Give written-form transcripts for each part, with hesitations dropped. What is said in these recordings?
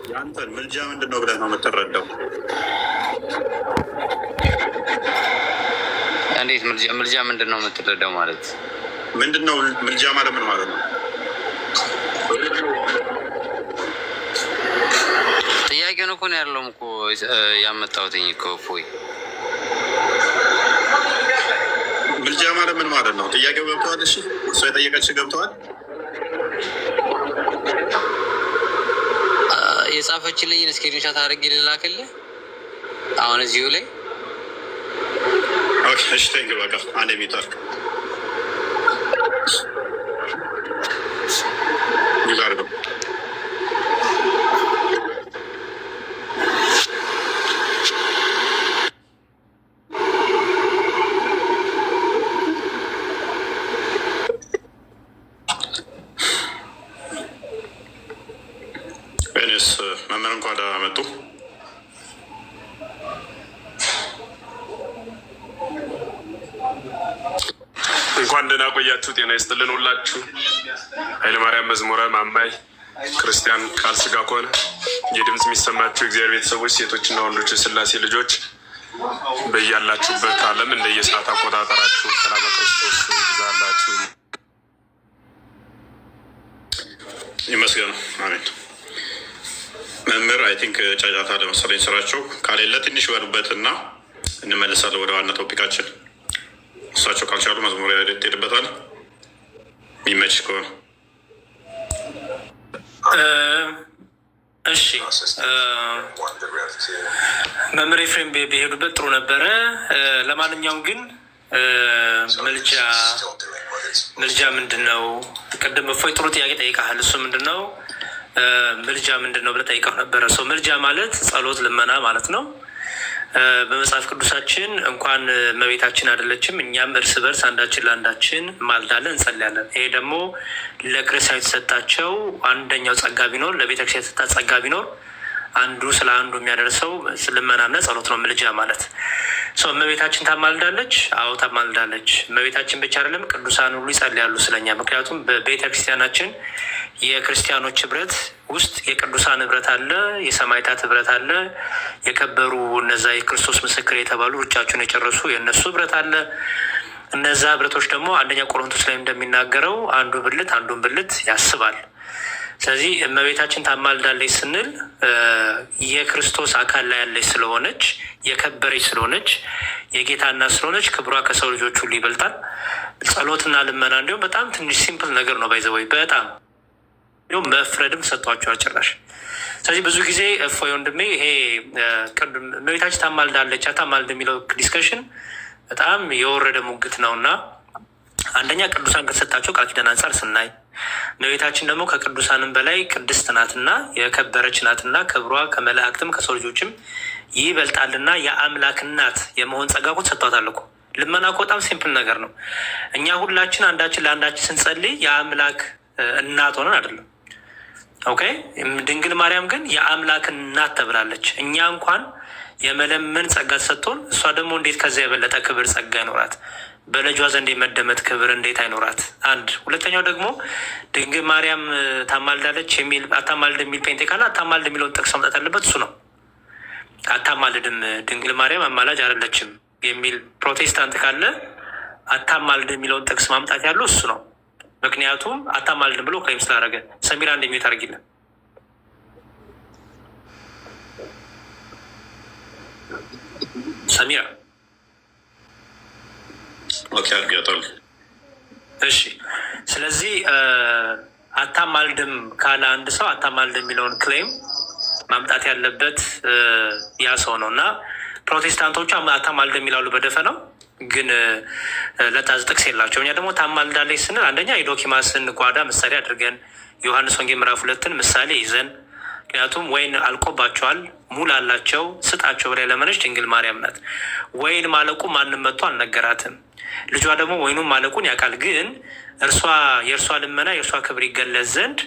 የአንተን ምልጃ ምንድን ነው ብለህ ነው የምትረዳው? እንዴት ምልጃ ምንድን ነው የምትረዳው ማለት ምንድን ነው? ምልጃ ማለት ምን ማለት ነው? ጥያቄውን እኮ ነው ያለውም እኮ ያመጣሁትኝ እኮ እፎይ። ምልጃ ማለት ምን ማለት ነው? ጥያቄው ገብተዋል? እሺ እሷ የጠየቀችህ ገብተዋል? የጻፈችልኝን ስክሪንሾት አድርጌ ልላክልህ አሁን እዚሁ ላይ። እሺ ቴንክ በቃ አንድ ሚጠር ይዛርገው መምህር እንኳን ደህና መጡ። እንኳን ደህና ቆያችሁ። ጤና ይስጥልን ሁላችሁ። ኃይለማርያም መዝሙረ ማማይ ክርስቲያን ቃል ስጋ ከሆነ የድምፅ የሚሰማችሁ እግዚአብሔር ቤተሰቦች፣ ሴቶችና ወንዶች፣ የስላሴ ልጆች በያላችሁበት ዓለም እንደየሰዓት አቆጣጠራችሁ ሰላም ክርስቶስ ይብዛላችሁ። ይመስገን። አሜን። መምህር አይ ቲንክ ጫጫታ ለመሰለኝ ስራቸው ካሌለ ትንሽ በሉበትና እንመልሳለን ወደ ዋና ቶፒካችን። እሳቸው ካልቻሉ መዝሙር ትሄድበታል የሚመች ከሆነ። እሺ መምህር ኤፍሬም ቢሄዱበት ጥሩ ነበረ። ለማንኛውም ግን ምልጃ ምንድን ነው? ቅድም እፎይ ጥሩ ጥያቄ ጠይቀሃል። እሱ ምንድን ነው ምልጃ ምንድን ነው ብለህ ጠይቀው ነበረ። ሰው ምልጃ ማለት ጸሎት፣ ልመና ማለት ነው። በመጽሐፍ ቅዱሳችን እንኳን እመቤታችን አይደለችም እኛም እርስ በርስ አንዳችን ለአንዳችን ማልዳለን፣ እንጸልያለን። ይሄ ደግሞ ለክርስቲያኖች የተሰጣቸው አንደኛው ጸጋ ቢኖር፣ ለቤተክርስቲያን የተሰጣ ጸጋ ቢኖር አንዱ ስለ አንዱ የሚያደርሰው ልመናና ጸሎት ነው ምልጃ ማለት። ሰው እመቤታችን ታማልዳለች። አዎ ታማልዳለች። እመቤታችን ብቻ አይደለም ቅዱሳን ሁሉ ይጸልያሉ ስለኛ። ምክንያቱም በቤተክርስቲያናችን የክርስቲያኖች ህብረት ውስጥ የቅዱሳን ህብረት አለ፣ የሰማዕታት ህብረት አለ፣ የከበሩ እነዛ የክርስቶስ ምስክር የተባሉ ሩጫቸውን የጨረሱ የእነሱ ህብረት አለ። እነዛ ህብረቶች ደግሞ አንደኛ ቆሮንቶስ ላይ እንደሚናገረው አንዱ ብልት አንዱን ብልት ያስባል። ስለዚህ እመቤታችን ታማልዳለች ስንል የክርስቶስ አካል ላይ ያለች ስለሆነች፣ የከበረች ስለሆነች፣ የጌታ እናት ስለሆነች ክብሯ ከሰው ልጆች ሁሉ ይበልጣል። ጸሎትና ልመና እንዲሁም በጣም ትንሽ ሲምፕል ነገር ነው። ባይዘወይ በጣም እንዲሁም መፍረድም ሰጥቷቸዋል ጭራሽ። ስለዚህ ብዙ ጊዜ እፎይ ወንድሜ ይሄ እመቤታችን ታማልዳለች አታማልድ የሚለው ዲስከሽን በጣም የወረደ ሙግት ነው እና አንደኛ ቅዱሳን ከተሰጣቸው ቃል ኪዳን አንጻር ስናይ እመቤታችን ደግሞ ከቅዱሳንም በላይ ቅድስት ናትና የከበረች ናትና ክብሯ ከመላእክትም ከሰው ልጆችም ይበልጣልና የአምላክ እናት የመሆን ጸጋ እኮ ተሰጥቷታል እኮ። ልመና እኮ በጣም ሲምፕል ነገር ነው። እኛ ሁላችን አንዳችን ለአንዳችን ስንጸልይ የአምላክ እናት ሆነን አይደለም። ኦኬ። ድንግል ማርያም ግን የአምላክ እናት ተብላለች። እኛ እንኳን የመለመን ጸጋ ተሰጥቶን እሷ ደግሞ እንዴት ከዚያ የበለጠ ክብር ጸጋ ይኖራት? በልጇ ዘንድ የመደመጥ ክብር እንዴት አይኖራት? አንድ ሁለተኛው ደግሞ ድንግል ማርያም ታማልዳለች የሚል አታማልድ የሚል ፔንቴ ካለ አታማልድ የሚለውን ጥቅስ ማምጣት ያለበት እሱ ነው። አታማልድም ድንግል ማርያም አማላጅ አይደለችም የሚል ፕሮቴስታንት ካለ አታማልድ የሚለውን ጥቅስ ማምጣት ያለው እሱ ነው። ምክንያቱም አታማልድም ብሎ ክሌም ስላደረገ። ሰሚራ እንደሚት አድርጊለን። ሰሚራ እሺ። ስለዚህ አታማልድም ካለ አንድ ሰው አታማልድም የሚለውን ክሌም ማምጣት ያለበት ያ ሰው ነው እና ፕሮቴስታንቶቹ አታማልድም ይላሉ በደፈናው፣ ግን ለታዝ ጥቅስ የላቸው። እኛ ደግሞ ታማልዳለች ስንል አንደኛ የዶኪማስን ጓዳ ምሳሌ አድርገን ዮሐንስ ወንጌል ምዕራፍ 2 ምሳሌ ይዘን፣ ምክንያቱም ወይን አልቆባቸዋል ሙል አላቸው ስጣቸው ብላ ለመነች ድንግል ማርያም ናት። ወይን ማለቁ ማንም መጥቶ አልነገራትም። ልጇ ደግሞ ወይኑን ማለቁን ያውቃል። ግን የእርሷ ልመና የእርሷ ክብር ይገለጽ ዘንድ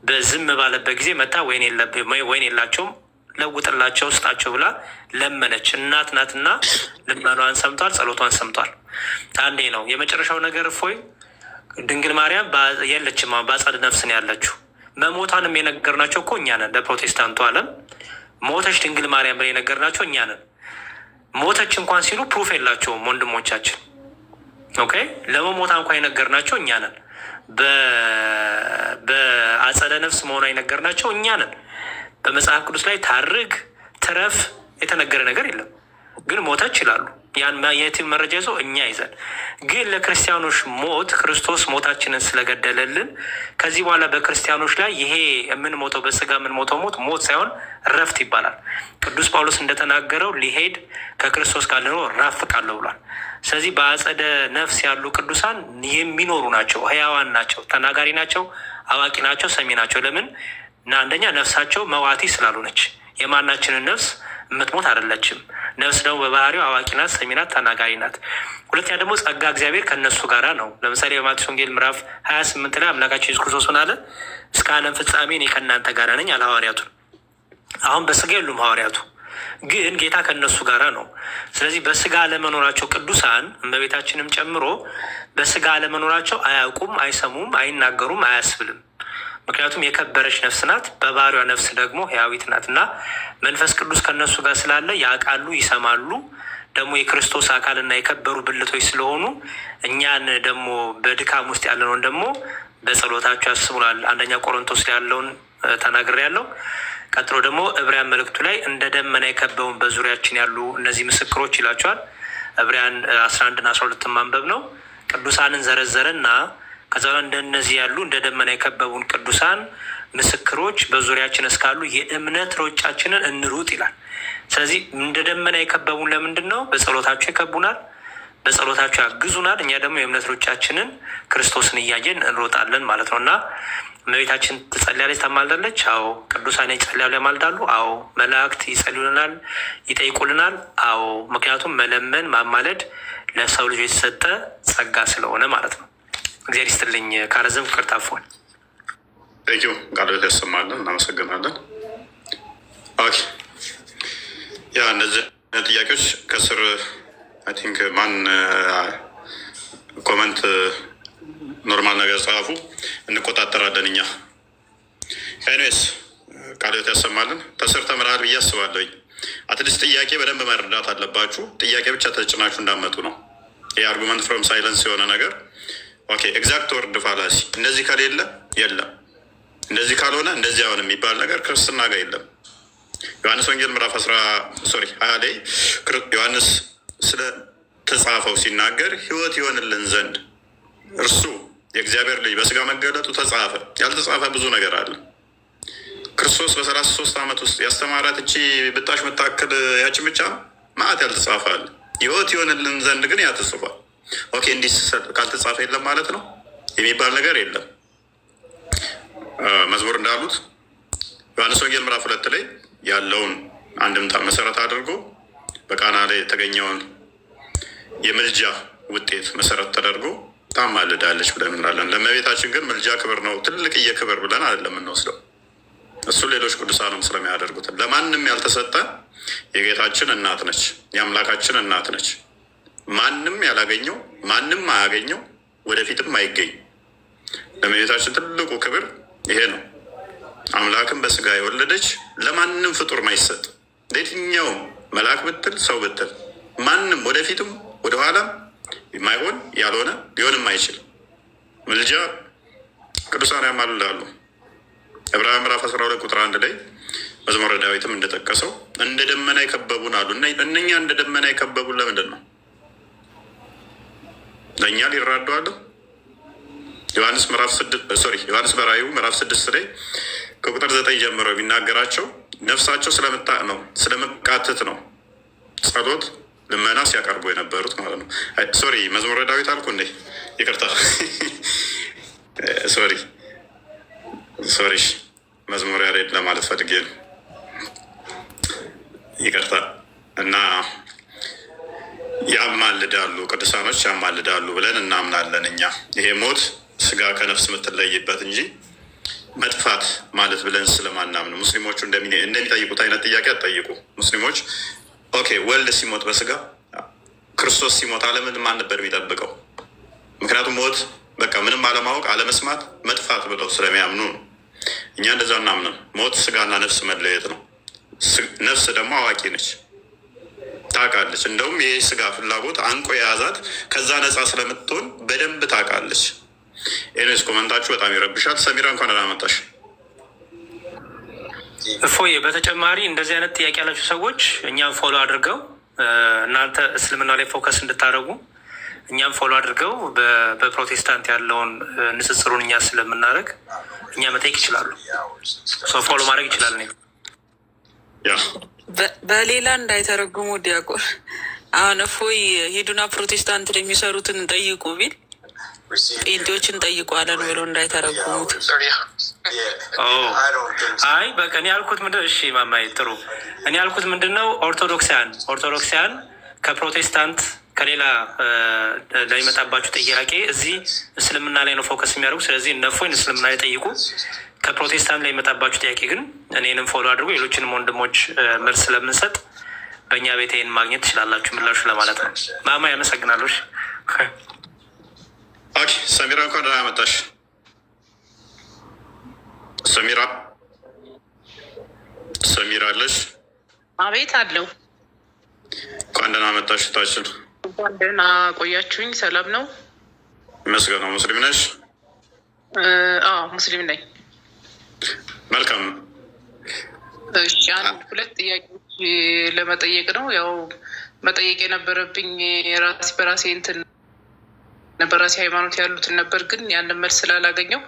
በዝም ባለበት ጊዜ መታ ወይን የላቸውም ለውጥላቸው ስጣቸው ብላ ለመነች። እናት ናትና ልመኗን ሰምቷል፣ ጸሎቷን ሰምቷል። አንዴ ነው። የመጨረሻው ነገር እፎይ ድንግል ማርያም የለችም፣ በአጸደ ነፍስ ነው ያለችው። መሞቷንም የነገርናቸው እኮ እኛ ነን። ለፕሮቴስታንቱ ዓለም ሞተች ድንግል ማርያም ብለን የነገርናቸው እኛ ነን። ሞተች እንኳን ሲሉ ፕሩፍ የላቸውም ወንድሞቻችን። ኦኬ ለመሞታ እንኳን የነገርናቸው እኛ ነን። በአጸደ ነፍስ መሆኗ የነገርናቸው እኛ ነን። በመጽሐፍ ቅዱስ ላይ ታርግ ትረፍ የተነገረ ነገር የለም። ግን ሞተች ይላሉ። ያን የቲም መረጃ ይዞ እኛ ይዘን ግን ለክርስቲያኖች ሞት ክርስቶስ ሞታችንን ስለገደለልን ከዚህ በኋላ በክርስቲያኖች ላይ ይሄ የምንሞተው በስጋ የምንሞተው ሞት ሳይሆን ረፍት ይባላል። ቅዱስ ጳውሎስ እንደተናገረው ሊሄድ ከክርስቶስ ጋር ልኖር እናፍቃለሁ ብሏል። ስለዚህ በአጸደ ነፍስ ያሉ ቅዱሳን የሚኖሩ ናቸው፣ ህያዋን ናቸው፣ ተናጋሪ ናቸው፣ አዋቂ ናቸው፣ ሰሚ ናቸው። ለምን እና አንደኛ ነፍሳቸው መዋቲ ስላልሆነች የማናችንን ነፍስ የምትሞት አይደለችም። ነፍስ ደግሞ በባህሪው አዋቂ ናት፣ ሰሚ ናት፣ ተናጋሪ ናት። ሁለተኛ ደግሞ ጸጋ እግዚአብሔር ከእነሱ ጋር ነው። ለምሳሌ በማቴዎስ ወንጌል ምዕራፍ 28 ላይ አምላካችን ኢየሱስ ክርስቶስ ምን አለ? እስከ ዓለም ፍጻሜ እኔ ከእናንተ ጋር ነኝ አለ ሐዋርያቱን። አሁን በስጋ የሉም ሐዋርያቱ፣ ግን ጌታ ከእነሱ ጋር ነው። ስለዚህ በስጋ አለመኖራቸው ቅዱሳን እመቤታችንም ጨምሮ በስጋ አለመኖራቸው አያውቁም፣ አይሰሙም፣ አይናገሩም፣ አያስብልም። ምክንያቱም የከበረች ነፍስ ናት፣ በባህሪዋ ነፍስ ደግሞ ሕያዊት ናት እና መንፈስ ቅዱስ ከእነሱ ጋር ስላለ ያውቃሉ፣ ይሰማሉ። ደግሞ የክርስቶስ አካልና የከበሩ ብልቶች ስለሆኑ እኛን ደግሞ በድካም ውስጥ ያለነውን ደግሞ በጸሎታቸው ያስቡናል። አንደኛ ቆሮንቶስ ላይ ያለውን ተናግሬያለሁ። ቀጥሎ ደግሞ ዕብራውያን መልእክቱ ላይ እንደ ደመና የከበቡን በዙሪያችን ያሉ እነዚህ ምስክሮች ይላቸዋል። ዕብራውያን 11ና 12 ማንበብ ነው። ቅዱሳንን ዘረዘረና ከዛ እንደነዚህ ያሉ እንደ ደመና የከበቡን ቅዱሳን ምስክሮች በዙሪያችን እስካሉ የእምነት ሮጫችንን እንሩጥ ይላል። ስለዚህ እንደ ደመና የከበቡን ለምንድን ነው? በጸሎታቸው ይከቡናል፣ በጸሎታቸው ያግዙናል። እኛ ደግሞ የእምነት ሮጫችንን ክርስቶስን እያየን እንሮጣለን ማለት ነው እና እመቤታችን ትጸልያለች፣ ታማልዳለች። አዎ። ቅዱሳን ይጸልያሉ፣ ያማልዳሉ። አዎ። መላእክት ይጸልዩልናል፣ ይጠይቁልናል። አዎ። ምክንያቱም መለመን ማማለድ ለሰው ልጆች የተሰጠ ጸጋ ስለሆነ ማለት ነው። እግዚአብሔር ይስጥልኝ። ካረዘም ፍቅር ታፏል። ቴንኪዩ ቃል ያሰማለን። እናመሰግናለን። ኦኬ ያ እነዚህ ጥያቄዎች ከስር አይ ቲንክ ማን ኮመንት ኖርማል ነገር ጻፉ፣ እንቆጣጠራለን እኛ። ኤኒዌይስ ቃል ያሰማልን። ተስር ተምረሃል ብዬ አስባለሁኝ። አትሊስት ጥያቄ በደንብ መረዳት አለባችሁ። ጥያቄ ብቻ ተጭናችሁ እንዳመጡ ነው። ይህ አርጉመንት ፍሮም ሳይለንስ የሆነ ነገር ኦኬ ኤግዛክት ወርድ ፋላሲ እንደዚህ ከሌለ የለም፣ እንደዚህ ካልሆነ እንደዚህ አሁን የሚባል ነገር ክርስትና ጋር የለም። ዮሐንስ ወንጌል ምዕራፍ 20 ላይ ዮሐንስ ስለ ተጻፈው ሲናገር ሕይወት ይሆንልን ዘንድ እርሱ የእግዚአብሔር ልጅ በስጋ መገለጡ ተጻፈ። ያልተጻፈ ብዙ ነገር አለ። ክርስቶስ በ33 ዓመት ውስጥ ያስተማራት እቺ ብጣሽ መታከል ያችን ብቻ ማዕት ያልተጻፈ አለ። ሕይወት ይሆንልን ዘንድ ግን ያተጽፏል። ኦኬ እንዲህ ካልተጻፈ የለም ማለት ነው የሚባል ነገር የለም። መዝሙር እንዳሉት ዮሐንስ ወንጌል ምዕራፍ 2 ላይ ያለውን አንድምታ መሰረት አድርጎ በቃና ላይ የተገኘውን የምልጃ ውጤት መሰረት ተደርጎ ታማልዳለች ብለን እንላለን። ለእመቤታችን ግን ምልጃ ክብር ነው፣ ትልቅዬ ክብር ብለን አይደለም የምንወስደው። እሱ ሌሎች ቅዱሳንም ስለሚያደርጉትን ለማንም ያልተሰጠ የጌታችን እናት ነች፣ የአምላካችን እናት ነች። ማንም ያላገኘው ማንም አያገኘው፣ ወደፊትም አይገኝ። ለእመቤታችን ትልቁ ክብር ይሄ ነው። አምላክን በስጋ የወለደች ለማንም ፍጡር ማይሰጥ ለየትኛውም መልአክ ብትል ሰው ብትል ማንም ወደፊትም ወደኋላም የማይሆን ያልሆነ ሊሆንም አይችልም። ምልጃ ቅዱሳን ያማልዳሉ። ዕብራውያን ምዕራፍ 12 ቁጥር 1 ላይ መዝሙረ ዳዊትም እንደጠቀሰው እንደ ደመና የከበቡን አሉ። እነኛ እንደ ደመና የከበቡን ለምንድን ነው? ለእኛ ሊራዱ አለ። ዮሐንስ በራእዩ ምዕራፍ 6 ላይ ከቁጥር 9 ጀምሮ የሚናገራቸው ነፍሳቸው ስለመቃተት ነው። ጸሎት ልመና ሲያቀርቡ የነበሩት ማለት ነው። መዝሙረ ዳዊት አልኩ እንዴ? ይቅርታ ሶሪ መዝሙረ ያሬድ ለማለት ፈልጌ ነው። ይቅርታ። እና ያማልዳሉ፣ ቅዱሳኖች ያማልዳሉ ብለን እናምናለን እኛ። ይሄ ሞት ስጋ ከነፍስ የምትለይበት እንጂ መጥፋት ማለት ብለን ስለማናምን ሙስሊሞቹ እንደሚጠይቁት አይነት ጥያቄ አትጠይቁ። ሙስሊሞች ኦኬ ወልድ ሲሞት በስጋ ክርስቶስ ሲሞት ዓለምን ማን ነበር የሚጠብቀው? ምክንያቱም ሞት በቃ ምንም አለማወቅ፣ አለመስማት፣ መጥፋት ብለው ስለሚያምኑ ነው። እኛ እንደዛ እናምንም። ሞት ስጋና ነፍስ መለየት ነው። ነፍስ ደግሞ አዋቂ ነች፣ ታውቃለች። እንደውም ይህ ስጋ ፍላጎት አንቆ የያዛት ከዛ ነፃ ስለምትሆን በደንብ ታውቃለች። ኤኔስ ኮመንታችሁ በጣም ይረብሻል። ሰሚራ እንኳን ደህና መጣሽ። እፎይ፣ በተጨማሪ እንደዚህ አይነት ጥያቄ ያላችሁ ሰዎች እኛም ፎሎ አድርገው እናንተ እስልምና ላይ ፎከስ እንድታደርጉ እኛም ፎሎ አድርገው በፕሮቴስታንት ያለውን ንጽጽሩን እኛ ስለምናደርግ እኛ መጠየቅ ይችላሉ። ፎሎ ማድረግ ይችላል። በሌላ እንዳይተረጉሙ ዲያቆን አሁን እፎይ ሂዱና ፕሮቴስታንት የሚሰሩትን ጠይቁ ቢል ጴንጤዎችን ጠይቁ አለን ብሎ እንዳይተረጉሙት። አይ በቃ እኔ ያልኩት ምንድን እሺ ማማዬ ጥሩ። እኔ ያልኩት ምንድን ነው ኦርቶዶክሳውያን ከፕሮቴስታንት ከሌላ ለሚመጣባችሁ ጥያቄ እዚህ እስልምና ላይ ነው ፎከስ የሚያደርጉ። ስለዚህ እነ እፎይን እስልምና ላይ ጠይቁ። ከፕሮቴስታንት ላይ የሚመጣባችሁ ጥያቄ ግን እኔንም ፎሎ አድርጉ። ሌሎችንም ወንድሞች መልስ ስለምንሰጥ በእኛ ቤት ይህን ማግኘት ትችላላችሁ ምላሹ ለማለት ነው። ማማ ያመሰግናለሁ። ኦኬ ሰሚራ እንኳን ደህና መጣሽ። ሰሚራ አለሽ? አቤት አለው። እንኳን ደህና መጣሽ ታችን። እንኳን ደህና ቆያችሁኝ። ሰላም ነው? ይመስገነው። ሙስሊም ነሽ? ሙስሊም ነኝ። መልካም። እሺ አንድ ሁለት ጥያቄዎች ለመጠየቅ ነው። ያው መጠየቅ የነበረብኝ በራሴ እንትን በራሴ ሃይማኖት ያሉትን ነበር፣ ግን ያንን መልስ ስላላገኘው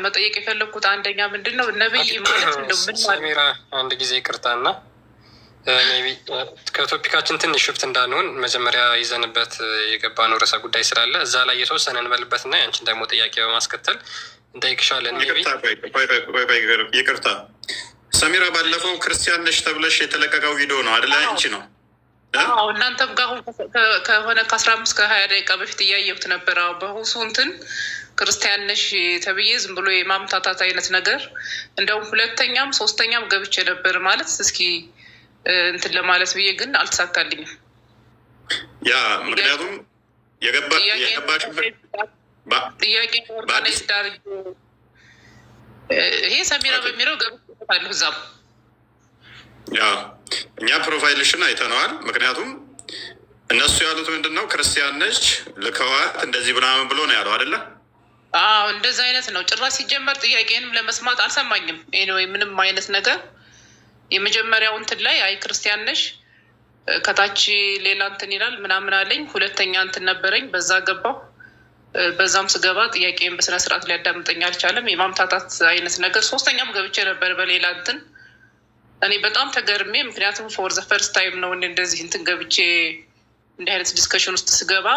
መጠየቅ የፈለግኩት አንደኛ ምንድን ነው ነብይ ማለት እንደምን ሰሚራ አንድ ጊዜ ይቅርታና ሜቢ ከቶፒካችን ትንሽ ሽፍት እንዳንሆን መጀመሪያ ይዘንበት የገባነው ርዕሰ ጉዳይ ስላለ እዛ ላይ የተወሰነ እንበልበትና ያንቺን ደግሞ ጥያቄ በማስከተል እንጠይቅሻለን። ይቅርታ ሰሚራ፣ ባለፈው ክርስቲያን ነሽ ተብለሽ የተለቀቀው ቪዲዮ ነው አይደለ? አንቺ ነው እናንተም ጋር ከሆነ ከ15 ከ20 ደቂቃ በፊት እያየሁት ነበር። በሁሱ እንትን ክርስቲያን ነሽ ተብዬ ዝም ብሎ የማምታታት አይነት ነገር እንደውም ሁለተኛም ሶስተኛም ገብቼ ነበር ማለት እስኪ እንትን ለማለት ብዬ ግን አልተሳካልኝም። ያ ምክንያቱም የገባችበት ጥያቄ ኦርጋናይዝ ዳር ይሄ ሰሚራ በሚለው ገብቻለሁ። እዛም ያ እኛ ፕሮፋይልሽን አይተነዋል። ምክንያቱም እነሱ ያሉት ምንድን ነው ክርስቲያን ነች ልከዋት እንደዚህ ምናምን ብሎ ነው ያለው አይደለ? እንደዛ አይነት ነው። ጭራሽ ሲጀመር ጥያቄንም ለመስማት አልሰማኝም። ኤኒዌይ ምንም አይነት ነገር የመጀመሪያው እንትን ላይ አይ ክርስቲያን ነሽ ከታች ሌላ እንትን ይላል ምናምን አለኝ። ሁለተኛ እንትን ነበረኝ፣ በዛ ገባው። በዛም ስገባ ጥያቄን በስነስርዓት ሊያዳምጠኝ አልቻለም። የማምታታት አይነት ነገር ሶስተኛም ገብቼ ነበር በሌላ እንትን። እኔ በጣም ተገርሜ፣ ምክንያቱም ፎር ዘ ፈርስት ታይም ነው እንደዚህ እንትን ገብቼ እንዲህ አይነት ዲስከሽን ውስጥ ስገባ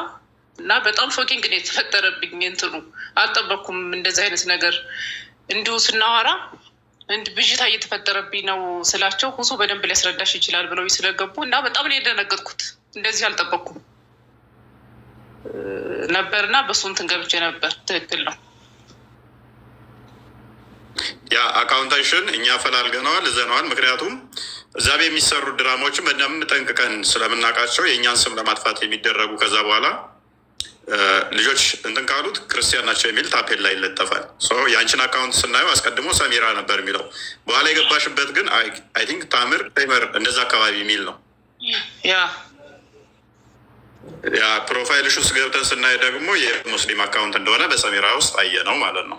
እና በጣም ሾኪንግ ነው የተፈጠረብኝ። እንትኑ አልጠበኩም እንደዚህ አይነት ነገር እንዲሁ ስናወራ ብዥታ እየተፈጠረብኝ ነው ስላቸው ሁሱ በደንብ ሊያስረዳሽ ይችላል ብለው ስለገቡ እና በጣም ነው የደነገጥኩት። እንደዚህ አልጠበኩም ነበርና በሱ እንትን ገብቼ ነበር። ትክክል ነው። ያ አካውንታሽን እኛ ፈላልገነዋል፣ እዘነዋል። ምክንያቱም እዛ የሚሰሩ ድራማዎችን በደንብ ጠንቅቀን ስለምናውቃቸው የእኛን ስም ለማጥፋት የሚደረጉ ከዛ በኋላ ልጆች እንትን ካሉት ክርስቲያን ናቸው የሚል ታፔል ላይ ይለጠፋል። የአንቺን አካውንት ስናየው አስቀድሞ ሰሚራ ነበር የሚለው፣ በኋላ የገባሽበት ግን አይ ቲንክ ታምር ቴመር እንደዛ አካባቢ የሚል ነው። ያ ፕሮፋይልሽ ውስጥ ገብተን ስናይ ደግሞ የሙስሊም አካውንት እንደሆነ በሰሚራ ውስጥ አየ ነው ማለት ነው።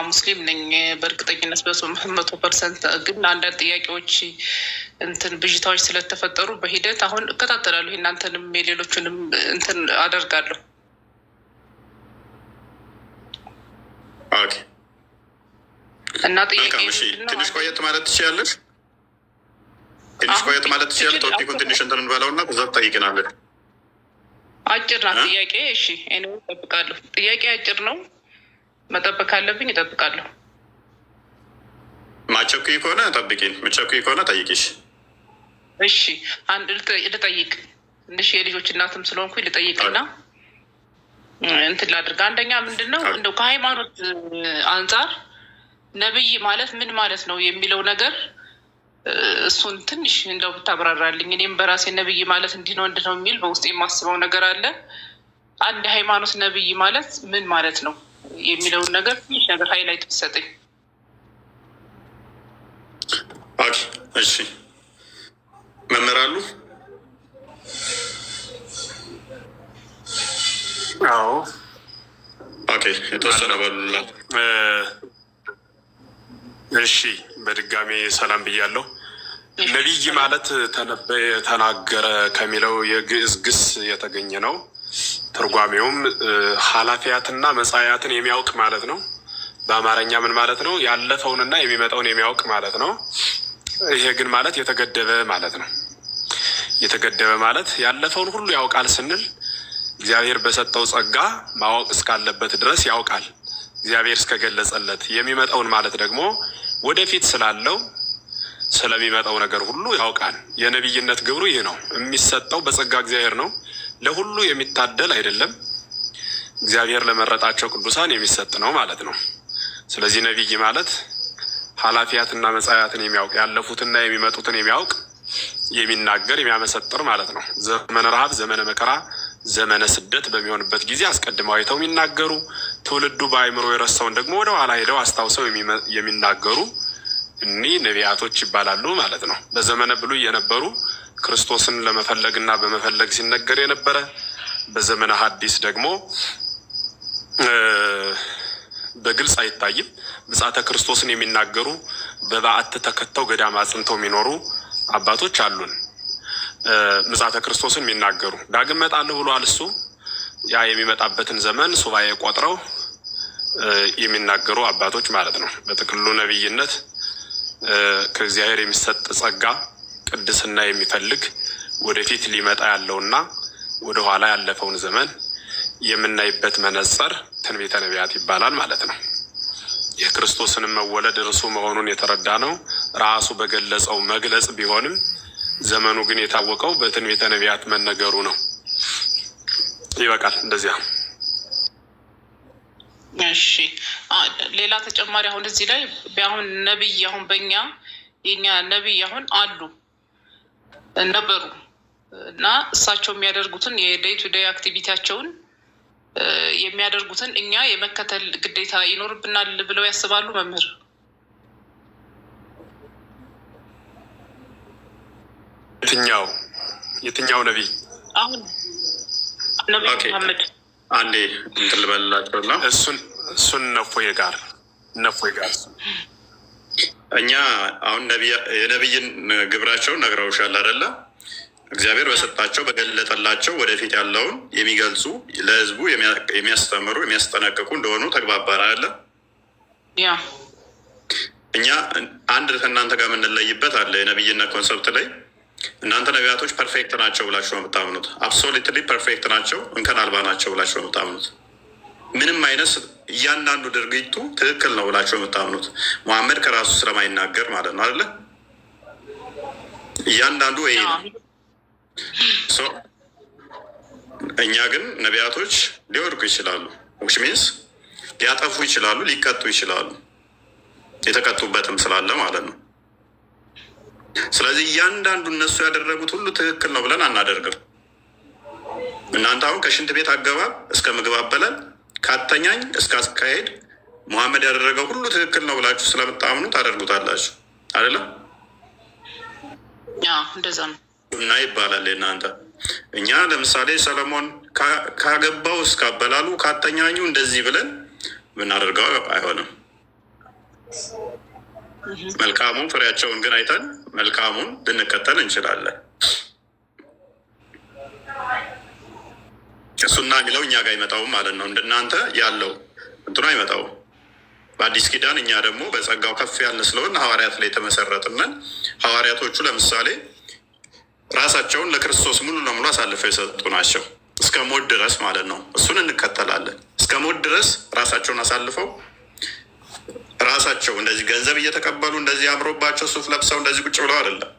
ሙስሊም ነኝ በእርግጠኝነት 100%። ግን አንዳንድ ጥያቄዎች እንትን ብዥታዎች ስለተፈጠሩ በሂደት አሁን እከታተላለሁ። እናንተንም የሌሎችንም እንትን አደርጋለሁ። እና ጥያቄ ትንሽ ቆየት ማለት ትችያለሽ። ቶፒኩን ትንሽ እንትን እንበለውና ከዛ ትጠይቅናለች። አጭር ናት ጥያቄ። እሺ እኔ እጠብቃለሁ። ጥያቄ አጭር ነው። መጠበቅ ካለብኝ እጠብቃለሁ። ማቸኩይ ከሆነ ጠብቂኝ፣ ምቸኩይ ከሆነ ጠይቂሽ። እሺ አንድ ልጠይቅ፣ ትንሽ የልጆች እናትም ስለሆንኩኝ ልጠይቅና እንትን ላድርግ። አንደኛ ምንድን ነው እንደው ከሃይማኖት አንጻር ነብይ ማለት ምን ማለት ነው የሚለው ነገር እሱን ትንሽ እንደው ብታብራራልኝ። እኔም በራሴ ነብይ ማለት እንዲህ ነው እንዲህ ነው የሚል በውስጥ የማስበው ነገር አለ። አንድ ሃይማኖት ነብይ ማለት ምን ማለት ነው? የሚለውን ነገር ትንሽ ነገር ሃይላይት ብትሰጠኝ። ኦኬ እሺ፣ መምህር አሉ? አዎ ኦኬ፣ የተወሰነ በሉላ። እሺ፣ በድጋሚ ሰላም ብያለሁ። ነቢይ ማለት ተነበየ፣ ተናገረ ከሚለው የግዕዝ ግስ የተገኘ ነው። ትርጓሜውም ኃላፊያትና መጻያትን የሚያውቅ ማለት ነው። በአማርኛ ምን ማለት ነው? ያለፈውንና የሚመጣውን የሚያውቅ ማለት ነው። ይሄ ግን ማለት የተገደበ ማለት ነው። የተገደበ ማለት ያለፈውን ሁሉ ያውቃል ስንል እግዚአብሔር በሰጠው ጸጋ ማወቅ እስካለበት ድረስ ያውቃል፣ እግዚአብሔር እስከገለጸለት። የሚመጣውን ማለት ደግሞ ወደፊት ስላለው ስለሚመጣው ነገር ሁሉ ያውቃል። የነቢይነት ግብሩ ይህ ነው። የሚሰጠው በጸጋ እግዚአብሔር ነው። ለሁሉ የሚታደል አይደለም። እግዚአብሔር ለመረጣቸው ቅዱሳን የሚሰጥ ነው ማለት ነው። ስለዚህ ነቢይ ማለት ኃላፊያትና መጻያትን የሚያውቅ፣ ያለፉትና የሚመጡትን የሚያውቅ፣ የሚናገር፣ የሚያመሰጥር ማለት ነው። ዘመነ ረሃብ፣ ዘመነ መከራ፣ ዘመነ ስደት በሚሆንበት ጊዜ አስቀድመው አይተው የሚናገሩ፣ ትውልዱ በአእምሮ የረሳውን ደግሞ ወደ ኋላ ሄደው አስታውሰው የሚናገሩ እኒህ ነቢያቶች ይባላሉ ማለት ነው። በዘመነ ብሉይ የነበሩ ክርስቶስን ለመፈለግና በመፈለግ ሲነገር የነበረ፣ በዘመነ ሐዲስ ደግሞ በግልጽ አይታይም ምጽአተ ክርስቶስን የሚናገሩ፣ በበዓት ተከተው ገዳም አጽንተው የሚኖሩ አባቶች አሉን። ምጽአተ ክርስቶስን የሚናገሩ ዳግም እመጣለሁ ብሏል እሱ። ያ የሚመጣበትን ዘመን ሱባኤ ቆጥረው የሚናገሩ አባቶች ማለት ነው። በጥቅሉ ነቢይነት ከእግዚአብሔር የሚሰጥ ጸጋ፣ ቅድስና የሚፈልግ ወደፊት ሊመጣ ያለውና ወደኋላ ያለፈውን ዘመን የምናይበት መነጽር ትንቢተ ነቢያት ይባላል ማለት ነው። የክርስቶስንም መወለድ እርሱ መሆኑን የተረዳ ነው ራሱ በገለጸው መግለጽ ቢሆንም ዘመኑ ግን የታወቀው በትንቢተ ነቢያት መነገሩ ነው። ይበቃል። እንደዚያ። እሺ፣ ሌላ ተጨማሪ አሁን እዚህ ላይ አሁን ነቢይ አሁን በእኛ የኛ ነቢይ አሁን አሉ ነበሩ እና እሳቸው የሚያደርጉትን የዴይ ቱ ዴይ አክቲቪቲያቸውን የሚያደርጉትን እኛ የመከተል ግዴታ ይኖርብናል ብለው ያስባሉ መምህር? የትኛው ነቢይ? አሁን ነቢይ መሐመድ አንዴ እንትን ልበልላቸውና እሱን ነፎይ ጋር እኛ አሁን የነቢይን ግብራቸውን ነግረውሻል አይደለ? እግዚአብሔር በሰጣቸው በገለጠላቸው ወደፊት ያለውን የሚገልጹ ለሕዝቡ የሚያስተምሩ የሚያስጠነቅቁ እንደሆኑ ተግባባን አይደለ? ያ እኛ አንድ ከእናንተ ጋር የምንለይበት አለ። የነቢይነት ኮንሰፕት ላይ እናንተ ነቢያቶች ፐርፌክት ናቸው ብላችሁ ነው የምታምኑት። አብሶሉትሊ ፐርፌክት ናቸው፣ እንከን አልባ ናቸው ብላችሁ ነው የምታምኑት። ምንም አይነት እያንዳንዱ ድርጊቱ ትክክል ነው ብላችሁ ነው የምታምኑት። መሐመድ ከራሱ ስለማይናገር ማለት ነው አይደለ? እያንዳንዱ ወይ እኛ ግን ነቢያቶች ሊወድቁ ይችላሉ፣ ዊች ሚንስ ሊያጠፉ ይችላሉ፣ ሊቀጡ ይችላሉ። የተቀጡበትም ስላለ ማለት ነው። ስለዚህ እያንዳንዱ እነሱ ያደረጉት ሁሉ ትክክል ነው ብለን አናደርግም። እናንተ አሁን ከሽንት ቤት አገባብ እስከ ምግብ አበላል፣ ካተኛኝ እስከ አካሄድ መሐመድ ያደረገው ሁሉ ትክክል ነው ብላችሁ ስለምታምኑ ታደርጉታላችሁ አይደለም? እንደዛ ነው እና ይባላል እናንተ። እኛ ለምሳሌ ሰለሞን ካገባው እስከ አበላሉ ካተኛኙ እንደዚህ ብለን ብናደርገው አይሆንም። መልካሙን ፍሬያቸውን ግን አይተን መልካሙን ልንከተል እንችላለን። እሱና የሚለው እኛ ጋር አይመጣውም ማለት ነው። እንደናንተ ያለው እንትኑ አይመጣውም። በአዲስ ኪዳን እኛ ደግሞ በጸጋው ከፍ ያልን ስለሆን ሐዋርያት ላይ የተመሰረትነን። ሐዋርያቶቹ ለምሳሌ ራሳቸውን ለክርስቶስ ሙሉ ለሙሉ አሳልፈው የሰጡ ናቸው፣ እስከ ሞት ድረስ ማለት ነው። እሱን እንከተላለን። እስከ ሞት ድረስ ራሳቸውን አሳልፈው ራሳቸው እንደዚህ ገንዘብ እየተቀበሉ እንደዚህ አምሮባቸው ሱፍ ለብሰው እንደዚህ ቁጭ ብለው አይደለም፣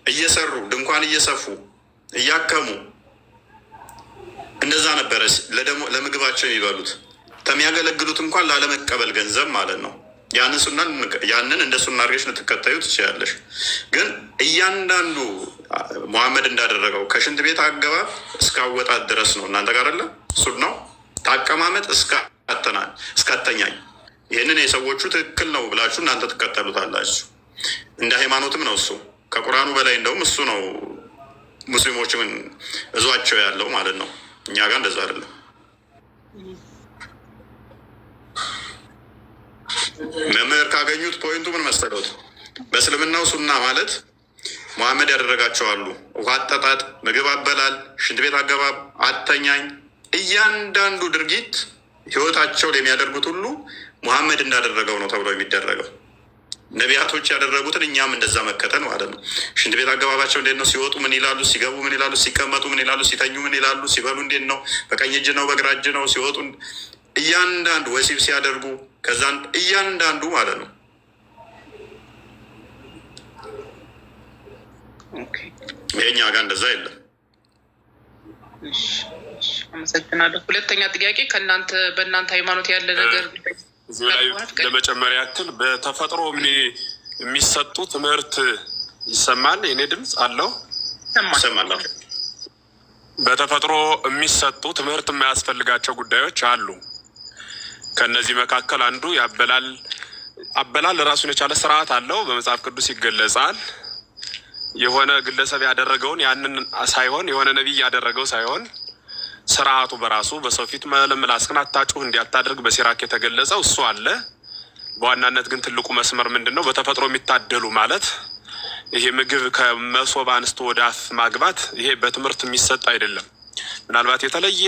እየሰሩ ድንኳን እየሰፉ እያከሙ እንደዛ ነበረ ለምግባቸው የሚበሉት። ከሚያገለግሉት እንኳን ላለመቀበል ገንዘብ ማለት ነው። ያንን እንደ ሱና አድርገሽ ልትከተዩ ትችላለሽ። ግን እያንዳንዱ መሐመድ እንዳደረገው ከሽንት ቤት አገባብ እስከ አወጣት ድረስ ነው እናንተ ጋር አለ። እሱ ነው ከአቀማመጥ እስከ እስካተኛኝ ይህንን የሰዎቹ ትክክል ነው ብላችሁ እናንተ ትከተሉታላችሁ። እንደ ሃይማኖትም ነው እሱ። ከቁርአኑ በላይ እንደውም እሱ ነው ሙስሊሞችን እዟቸው ያለው ማለት ነው። እኛ ጋር እንደዛ አይደለም። መምህር ካገኙት ፖይንቱ ምን መሰለት? በእስልምናው ሱና ማለት መሐመድ ያደረጋቸው አሉ። ውሃ አጠጣጥ፣ ምግብ አበላል፣ ሽንት ቤት አገባብ፣ አተኛኝ፣ እያንዳንዱ ድርጊት ህይወታቸው የሚያደርጉት ሁሉ መሐመድ እንዳደረገው ነው ተብሎ የሚደረገው። ነቢያቶች ያደረጉትን እኛም እንደዛ መከተል ማለት ነው። ሽንት ቤት አገባባቸው እንዴት ነው? ሲወጡ ምን ይላሉ? ሲገቡ ምን ይላሉ? ሲቀመጡ ምን ይላሉ? ሲተኙ ምን ይላሉ? ሲበሉ እንዴት ነው? በቀኝ እጅ ነው በግራ እጅ ነው? ሲወጡ እያንዳንዱ ወሲብ ሲያደርጉ ከዛን እያንዳንዱ ማለት ነው። የእኛ ጋር እንደዛ የለም። አመሰግናለሁ። ሁለተኛ ጥያቄ በእናንተ ሃይማኖት ያለ ነገር እዚህ ላይ ለመጨመር ያክል በተፈጥሮ የሚሰጡ ትምህርት ይሰማል። የኔ ድምፅ አለው ይሰማል። በተፈጥሮ የሚሰጡ ትምህርት የማያስፈልጋቸው ጉዳዮች አሉ። ከነዚህ መካከል አንዱ አበላል ራሱን የቻለ ስርዓት አለው፣ በመጽሐፍ ቅዱስ ይገለጻል። የሆነ ግለሰብ ያደረገውን ያንን ሳይሆን የሆነ ነቢይ ያደረገው ሳይሆን ስርዓቱ በራሱ በሰው ፊት ምላስክን አታጩህ እንዲያታደርግ በሲራክ የተገለጸው እሱ አለ። በዋናነት ግን ትልቁ መስመር ምንድን ነው? በተፈጥሮ የሚታደሉ ማለት ይሄ ምግብ ከመሶብ አንስቶ ወደ አፍ ማግባት፣ ይሄ በትምህርት የሚሰጥ አይደለም። ምናልባት የተለየ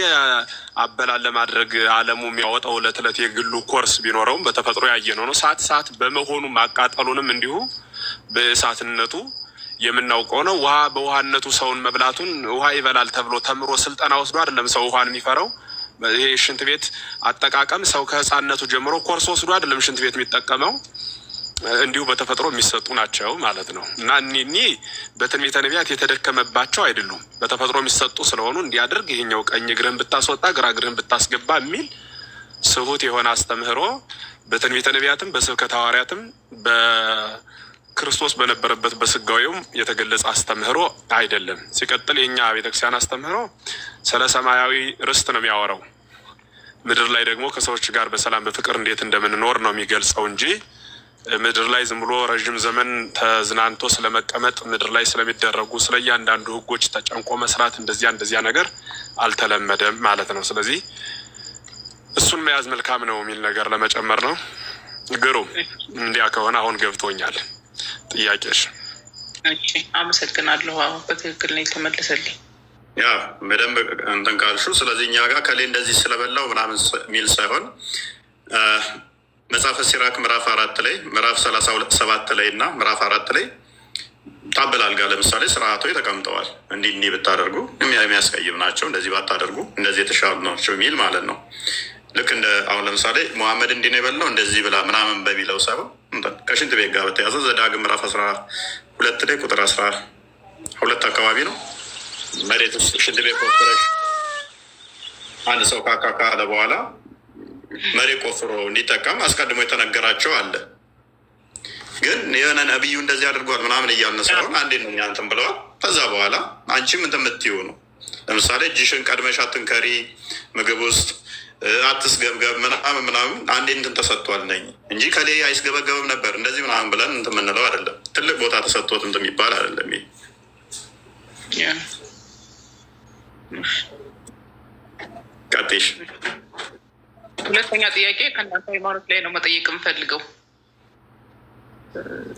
አበላል ለማድረግ ዓለሙ የሚያወጣው ዕለት ዕለት የግሉ ኮርስ ቢኖረውም በተፈጥሮ ያየነው ነው። ሰዓት በመሆኑ ማቃጠሉንም እንዲሁ በእሳትነቱ የምናውቀው ነው። ውሃ በውሃነቱ ሰውን መብላቱን ውሃ ይበላል ተብሎ ተምሮ ስልጠና ወስዶ አይደለም ሰው ውሃን የሚፈራው። ይሄ ሽንት ቤት አጠቃቀም ሰው ከህፃነቱ ጀምሮ ኮርስ ወስዶ አይደለም ሽንት ቤት የሚጠቀመው። እንዲሁ በተፈጥሮ የሚሰጡ ናቸው ማለት ነው። እና እኒህ በትንቢተ ነቢያት የተደከመባቸው አይደሉም፣ በተፈጥሮ የሚሰጡ ስለሆኑ እንዲያደርግ ይሄኛው ቀኝ እግርህን ብታስወጣ ግራ እግርህን ብታስገባ የሚል ስሁት የሆነ አስተምህሮ በትንቢተ ነቢያትም በስብከተ ሐዋርያትም በክርስቶስ በነበረበት በስጋዊውም የተገለጸ አስተምህሮ አይደለም። ሲቀጥል የኛ ቤተክርስቲያን አስተምህሮ ስለ ሰማያዊ ርስት ነው የሚያወራው። ምድር ላይ ደግሞ ከሰዎች ጋር በሰላም በፍቅር እንዴት እንደምንኖር ነው የሚገልጸው እንጂ ምድር ላይ ዝም ብሎ ረዥም ዘመን ተዝናንቶ ስለመቀመጥ ምድር ላይ ስለሚደረጉ ስለ እያንዳንዱ ህጎች ተጨንቆ መስራት እንደዚያ ነገር አልተለመደም ማለት ነው። ስለዚህ እሱን መያዝ መልካም ነው የሚል ነገር ለመጨመር ነው። ግሩም። እንዲያ ከሆነ አሁን ገብቶኛል ጥያቄሽ። አመሰግናለሁ። በትክክል ነው የተመለሰልኝ። ያ በደንብ እንትን ካልሹ። ስለዚህ እኛ ጋር ከሌ እንደዚህ ስለበላው ምናምን የሚል ሳይሆን መጽሐፈ ሲራክ ምዕራፍ 4 ላይ ምዕራፍ 32 ላይ እና ምዕራፍ 4 ላይ ታበላል ጋር ለምሳሌ ስርዓቶች ተቀምጠዋል። እንዲህ ብታደርጉ የሚያስቀይም ናቸው፣ እንደዚህ ባታደርጉ እንደዚህ የተሻሉ ናቸው የሚል ማለት ነው። ልክ እንደ አሁን ለምሳሌ መሐመድ እንዲህ ነው የበላው እንደዚህ ብላ ምናምን በሚለው ሳይሆን ከሽንት ቤት ጋር በተያዘ ዘዳግም ምዕራፍ 12 ላይ ቁጥር 12 አካባቢ ነው። መሬት ውስጥ ሽንት ቤት ቆፍረሽ አንድ ሰው ካካ ካለ በኋላ መሬት ቆፍሮ እንዲጠቀም አስቀድሞ የተነገራቸው አለ። ግን የሆነ ነቢዩ እንደዚህ አድርጓል ምናምን እያልን ሳይሆን አንዴ ነው እንትን ብለዋል። ከዛ በኋላ አንቺም እንትን የምትይው ነው። ለምሳሌ እጅሽን ቀድመሽ አትንከሪ፣ ምግብ ውስጥ አትስገብገብ ምናምን አንዴ እንትን ተሰጥቷል ነኝ እንጂ ከሌ አይስገበገብም ነበር እንደዚህ ምናምን ብለን እንትን የምንለው አይደለም። ትልቅ ቦታ ተሰጥቶት እንትን የሚባል አይደለም። ቀጤሽ ሁለተኛ ጥያቄ ከእናንተ ሃይማኖት ላይ ነው መጠየቅ የምፈልገው።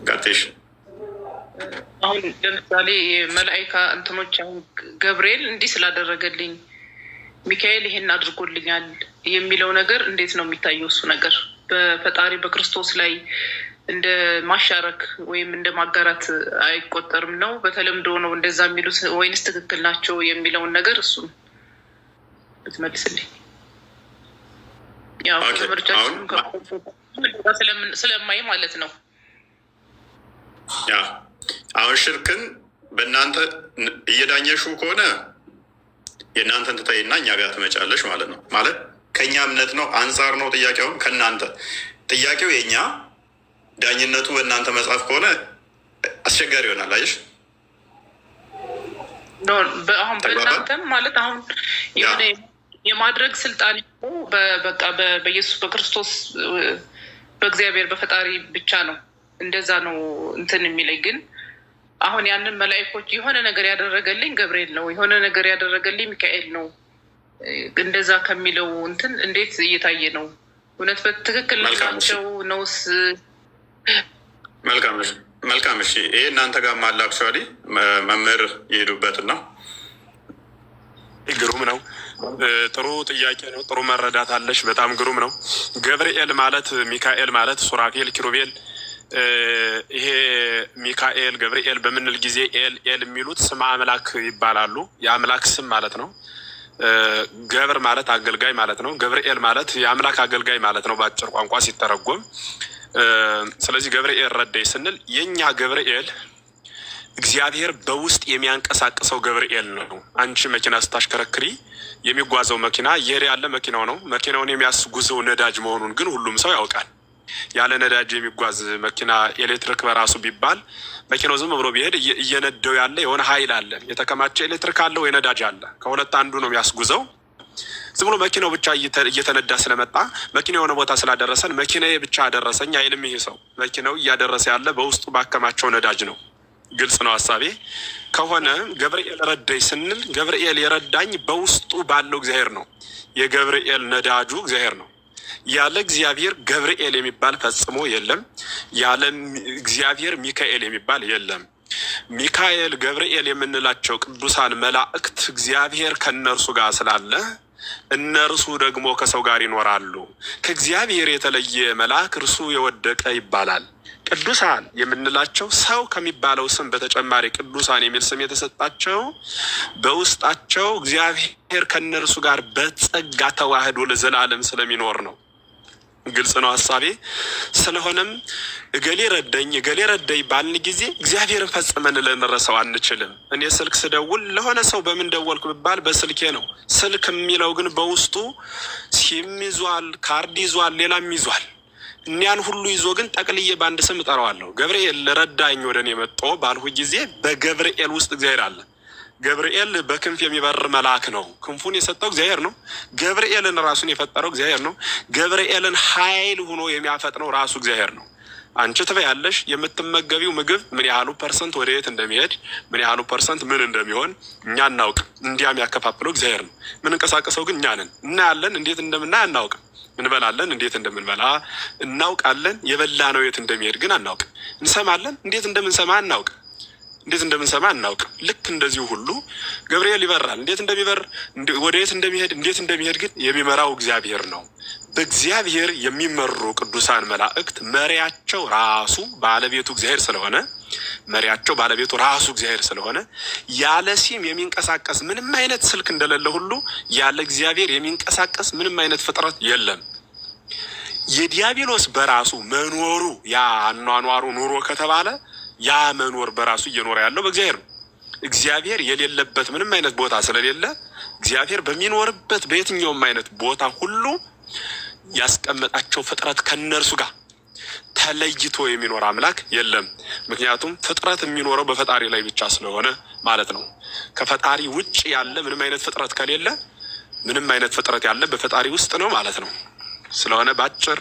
ቀጤሽ አሁን ለምሳሌ የመላይካ እንትኖች አሁን ገብርኤል እንዲህ ስላደረገልኝ ሚካኤል ይሄን አድርጎልኛል የሚለው ነገር እንዴት ነው የሚታየው? እሱ ነገር በፈጣሪ በክርስቶስ ላይ እንደ ማሻረክ ወይም እንደ ማጋራት አይቆጠርም ነው? በተለምዶ ነው እንደዛ የሚሉት ወይንስ ትክክል ናቸው የሚለውን ነገር እሱም ብትመልስልኝ። ያው ምርጫችን ስለማይ ማለት ነው። ያ አሁን ሽርክን በእናንተ እየዳኘሹ ከሆነ የእናንተን ትተይና እኛ ጋር ትመጫለሽ ማለት ነው። ማለት ከእኛ እምነት ነው አንጻር ነው ጥያቄውን ከእናንተ ጥያቄው የእኛ ዳኝነቱ በእናንተ መጽሐፍ ከሆነ አስቸጋሪ ይሆናል። አየሽ አሁን በእናንተም ማለት አሁን የማድረግ ስልጣን በቃ በኢየሱስ በክርስቶስ በእግዚአብሔር በፈጣሪ ብቻ ነው። እንደዛ ነው እንትን የሚለኝ። ግን አሁን ያንን መላእክቶች የሆነ ነገር ያደረገልኝ ገብርኤል ነው፣ የሆነ ነገር ያደረገልኝ ሚካኤል ነው፣ እንደዛ ከሚለው እንትን እንዴት እየታየ ነው? እውነት በትክክል ናቸው ነውስ? መልካም እሺ። ይሄ እናንተ ጋር ማለ አክቹዋሊ መምህር የሄዱበትና ግሩም ነው። ጥሩ ጥያቄ ነው። ጥሩ መረዳት አለሽ። በጣም ግሩም ነው። ገብርኤል ማለት ሚካኤል ማለት ሱራፌል፣ ኪሩቤል ይሄ ሚካኤል ገብርኤል በምንል ጊዜ ኤል የሚሉት ስም አምላክ ይባላሉ። የአምላክ ስም ማለት ነው። ገብር ማለት አገልጋይ ማለት ነው። ገብርኤል ማለት የአምላክ አገልጋይ ማለት ነው በአጭር ቋንቋ ሲተረጎም። ስለዚህ ገብርኤል ረዳይ ስንል የኛ ገብርኤል እግዚአብሔር በውስጥ የሚያንቀሳቅሰው ገብርኤል ነው። አንቺ መኪና ስታሽከረክሪ የሚጓዘው መኪና እየሄደ ያለ መኪናው ነው። መኪናውን የሚያስጉዘው ነዳጅ መሆኑን ግን ሁሉም ሰው ያውቃል። ያለ ነዳጅ የሚጓዝ መኪና ኤሌክትሪክ በራሱ ቢባል መኪናው ዝም ብሎ ቢሄድ እየነደው ያለ የሆነ ኃይል አለ። የተከማቸ ኤሌክትሪክ አለ ወይ ነዳጅ አለ። ከሁለት አንዱ ነው የሚያስጉዘው። ዝም ብሎ መኪናው ብቻ እየተነዳ ስለመጣ መኪናው የሆነ ቦታ ስላደረሰን መኪናዬ ብቻ አደረሰኝ አይልም። ይሄ ሰው መኪናው እያደረሰ ያለ በውስጡ ባከማቸው ነዳጅ ነው። ግልጽ ነው ሀሳቤ ከሆነ ገብርኤል ረዳኝ ስንል ገብርኤል የረዳኝ በውስጡ ባለው እግዚአብሔር ነው። የገብርኤል ነዳጁ እግዚአብሔር ነው። ያለ እግዚአብሔር ገብርኤል የሚባል ፈጽሞ የለም። ያለ እግዚአብሔር ሚካኤል የሚባል የለም። ሚካኤል ገብርኤል የምንላቸው ቅዱሳን መላእክት እግዚአብሔር ከእነርሱ ጋር ስላለ እነርሱ ደግሞ ከሰው ጋር ይኖራሉ። ከእግዚአብሔር የተለየ መልአክ እርሱ የወደቀ ይባላል። ቅዱሳን የምንላቸው ሰው ከሚባለው ስም በተጨማሪ ቅዱሳን የሚል ስም የተሰጣቸው በውስጣቸው እግዚአብሔር ከእነርሱ ጋር በጸጋ ተዋህዶ ለዘላለም ስለሚኖር ነው። ግልጽ ነው ሀሳቤ። ስለሆነም እገሌ ረዳኝ ባልን ጊዜ እግዚአብሔርን ፈጽመን ልንረሳው አንችልም። እኔ ስልክ ስደውል ለሆነ ሰው በምን ደወልኩ ብባል በስልኬ ነው። ስልክ የሚለው ግን በውስጡ ሲም ይዟል፣ ካርድ ይዟል፣ ሌላም ይዟል። እኒያን ሁሉ ይዞ ግን ጠቅልዬ በአንድ ስም እጠራዋለሁ። ገብርኤል ረዳኝ ወደ እኔ መጥቶ ባልሁ ጊዜ በገብርኤል ውስጥ እግዚአብሔር አለ። ገብርኤል በክንፍ የሚበር መልአክ ነው። ክንፉን የሰጠው እግዚአብሔር ነው። ገብርኤልን ራሱን የፈጠረው እግዚአብሔር ነው። ገብርኤልን ኃይል ሆኖ የሚያፈጥነው ራሱ እግዚአብሔር ነው። አንቺ ትበያለሽ። የምትመገቢው ምግብ ምን ያህሉ ፐርሰንት ወደ የት እንደሚሄድ ምን ያህሉ ፐርሰንት ምን እንደሚሆን እኛ እናውቅም። እንዲያም ያከፋፍለው እግዚአብሔር ነው። ምንንቀሳቀሰው ግን እኛ ነን። እናያለን፣ እንዴት እንደምናይ አናውቅም። እንበላለን፣ እንዴት እንደምንበላ እናውቃለን። የበላነው የት እንደሚሄድ ግን አናውቅም። እንሰማለን፣ እንዴት እንደምንሰማ አናውቅም። ልክ እንደዚሁ ሁሉ ገብርኤል ይበራል። እንዴት እንደሚበር ወደ የት እንደሚሄድ እንዴት እንደሚሄድ ግን የሚመራው እግዚአብሔር ነው። በእግዚአብሔር የሚመሩ ቅዱሳን መላእክት መሪያቸው ራሱ ባለቤቱ እግዚአብሔር ስለሆነ ያለ ሲም የሚንቀሳቀስ ምንም አይነት ስልክ እንደሌለ ሁሉ ያለ እግዚአብሔር የሚንቀሳቀስ ምንም አይነት ፍጥረት የለም። የዲያብሎስ በራሱ መኖሩ ያ አኗኗሩ ኑሮ ከተባለ ያ መኖር በራሱ እየኖረ ያለው በእግዚአብሔር ነው። እግዚአብሔር የሌለበት ምንም አይነት ቦታ ስለሌለ እግዚአብሔር በሚኖርበት በየትኛውም አይነት ቦታ ሁሉ ያስቀመጣቸው ፍጥረት ከነርሱ ጋር ተለይቶ የሚኖር አምላክ የለም። ምክንያቱም ፍጥረት የሚኖረው በፈጣሪ ላይ ብቻ ስለሆነ ማለት ነው። ከፈጣሪ ውጭ ያለ ምንም አይነት ፍጥረት ከሌለ ምንም አይነት ፍጥረት ያለ በፈጣሪ ውስጥ ነው ማለት ነው። ስለሆነ በአጭር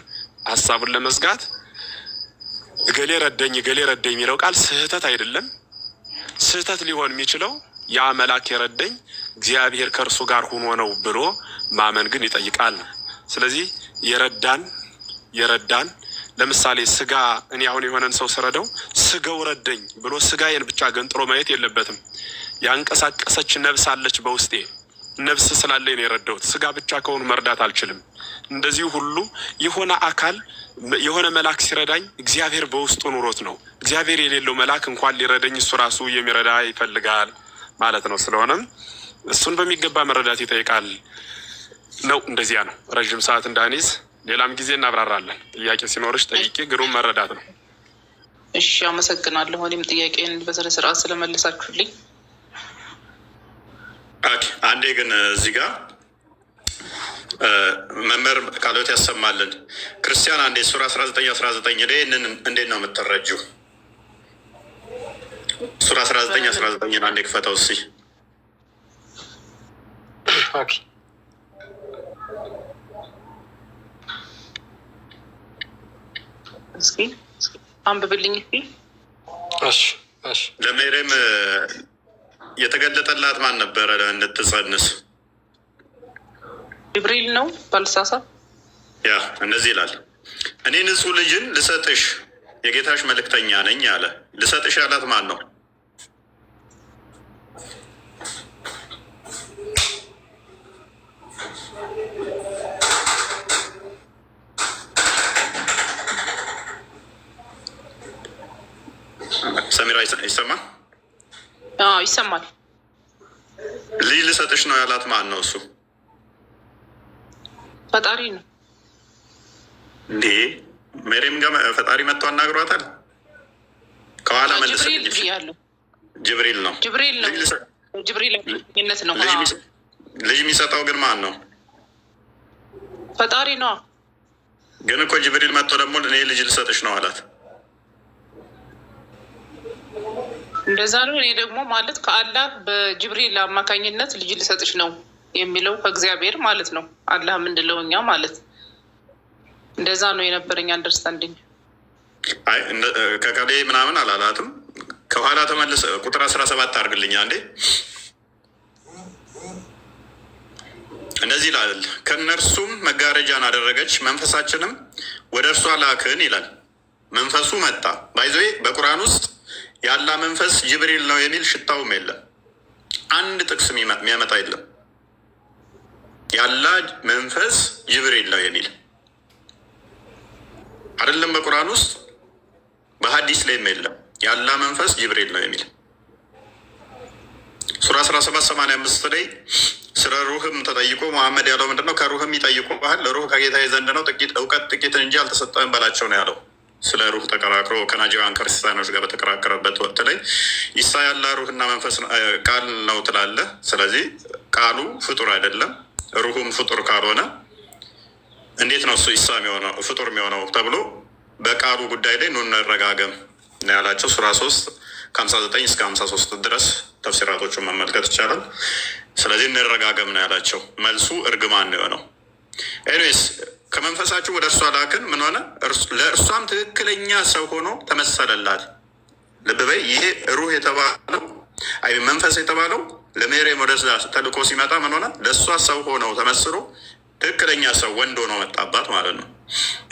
ሀሳቡን ለመዝጋት እገሌ ረዳኝ የሚለው ቃል ስህተት አይደለም። ስህተት ሊሆን የሚችለው ያ መልአክ የረዳኝ እግዚአብሔር ከእርሱ ጋር ሆኖ ነው ብሎ ማመን ግን ይጠይቃል። ስለዚህ የረዳን ለምሳሌ ስጋ እኔ አሁን የሆነን ሰው ስረዳው ስጋው ረዳኝ ብሎ ስጋዬን ብቻ ገንጥሎ ማየት የለበትም። ያንቀሳቀሰች ነፍስ አለች በውስጤ። ነፍስ ስላለኝ ነው የረዳሁት። ስጋ ብቻ ከሆኑ መርዳት አልችልም። እንደዚሁ ሁሉ የሆነ አካል የሆነ መልአክ ሲረዳኝ እግዚአብሔር በውስጡ ኑሮት ነው። እግዚአብሔር የሌለው መልአክ እንኳን ሊረዳኝ እሱ ራሱ የሚረዳ ይፈልጋል ማለት ነው። ስለሆነም እሱን በሚገባ መረዳት ይጠይቃል ነው። እንደዚያ ነው። ረዥም ሰዓት እንዳንይዝ ሌላም ጊዜ እናብራራለን። ጥያቄ ሲኖርሽ ጠይቄ ግሩም መረዳት ነው። እሺ፣ አመሰግናለሁ። እኔም ጥያቄን በስነ ስርዓት ስለመለሳችሁልኝ። አንዴ ግን እዚህ ጋር መምህር ቃሎት ያሰማልን። ክርስቲያን አንዴ ሱራ 19:19 ይህንን እንዴት ነው የምትረጂው? ሱራ 19:19 አንዴ ክፈተው እስኪ። እስኪ አንብብልኝ። ለሜሪም የተገለጠላት ማን ነበረ እንድትጸንስ? ጅብሪል ነው ባልሳሳት። ያ እነዚህ ይላል፣ እኔ ንጹሕ ልጅን ልሰጥሽ የጌታሽ መልእክተኛ ነኝ አለ። ልሰጥሽ ያላት ማን ነው? ሰሚራ ይሰማል? ይሰማል። ልጅ ልሰጥሽ ነው ያላት ማን ነው? እሱ ፈጣሪ ነው እንዴ? ሜሪም ጋር ፈጣሪ መጥቶ አናግሯታል። ከኋላ መልስ። ጅብሪል ነው። ጅብሪልነት ነው። ልጅ የሚሰጠው ግን ማን ነው? ፈጣሪ ነው። ግን እኮ ጅብሪል መጥቶ ደግሞ እኔ ልጅ ልሰጥሽ ነው አላት። እንደዛ ነው። እኔ ደግሞ ማለት ከአላህ በጅብሪል አማካኝነት ልጅ ልሰጥሽ ነው የሚለው ከእግዚአብሔር ማለት ነው። አላህ ምንድለው እኛ ማለት እንደዛ ነው የነበረኝ አንደርስታንዲንግ። አይ ከቀሌ ምናምን አላላትም። ከኋላ ተመልሰ ቁጥር 17 አድርግልኛ እንዴ። እንደዚህ ይላል፣ ከእነርሱም መጋረጃን አደረገች፣ መንፈሳችንም ወደ እርሷ ላክን ይላል። መንፈሱ መጣ። ባይዘዌ በቁርአን ውስጥ ያላ መንፈስ ጅብሪል ነው የሚል ሽታውም የለም። አንድ ጥቅስ የሚያመጣ የለም ያላ መንፈስ ጅብሪል ነው የሚል አይደለም። በቁርአን ውስጥ በሀዲስ ላይም የለም ያላ መንፈስ ጅብሪል ነው የሚል። ሱራ 17:85 ላይ ስለ ሩህም ተጠይቆ መሐመድ ያለው ምንድነው? ከሩህም ይጠይቁሃል፣ ሩህ ከጌታዬ ዘንድ ነው፣ እውቀት ጥቂትን እንጂ አልተሰጠህም በላቸው ነው ያለው። ስለ ሩህ ተከራክሮ ከናጂዋን ክርስቲያኖች ጋር በተከራከረበት ወቅት ላይ ኢሳ ያላ ሩህና መንፈስ ቃል ነው ትላለህ። ስለዚህ ቃሉ ፍጡር አይደለም። ሩሁም ፍጡር ካልሆነ እንዴት ነው እሱ ኢሳ የሚሆነው ፍጡር የሚሆነው ተብሎ በቃሉ ጉዳይ ላይ ኑ እንረጋገም ነው ያላቸው። ሱራ 3:59 እስከ 53 ድረስ ተፍሲራቶቹን መመልከት ይቻላል። ስለዚህ እንረጋገም ነው ያላቸው። መልሱ እርግማን ነው የሆነው። ኤኒዌይስ ከመንፈሳችሁ ወደ እርሷ ላክን። ምን ሆነ? ለእርሷም ትክክለኛ ሰው ሆኖ ተመሰለላት። ልብ በይ፣ ይሄ ሩህ የተባለው አይ መንፈስ የተባለው ለሜሪም ወደ ተልኮ ሲመጣ ምን ሆነ? ለእሷ ሰው ሆነው ተመስሎ ትክክለኛ ሰው ወንድ ሆኖ መጣባት ማለት ነው።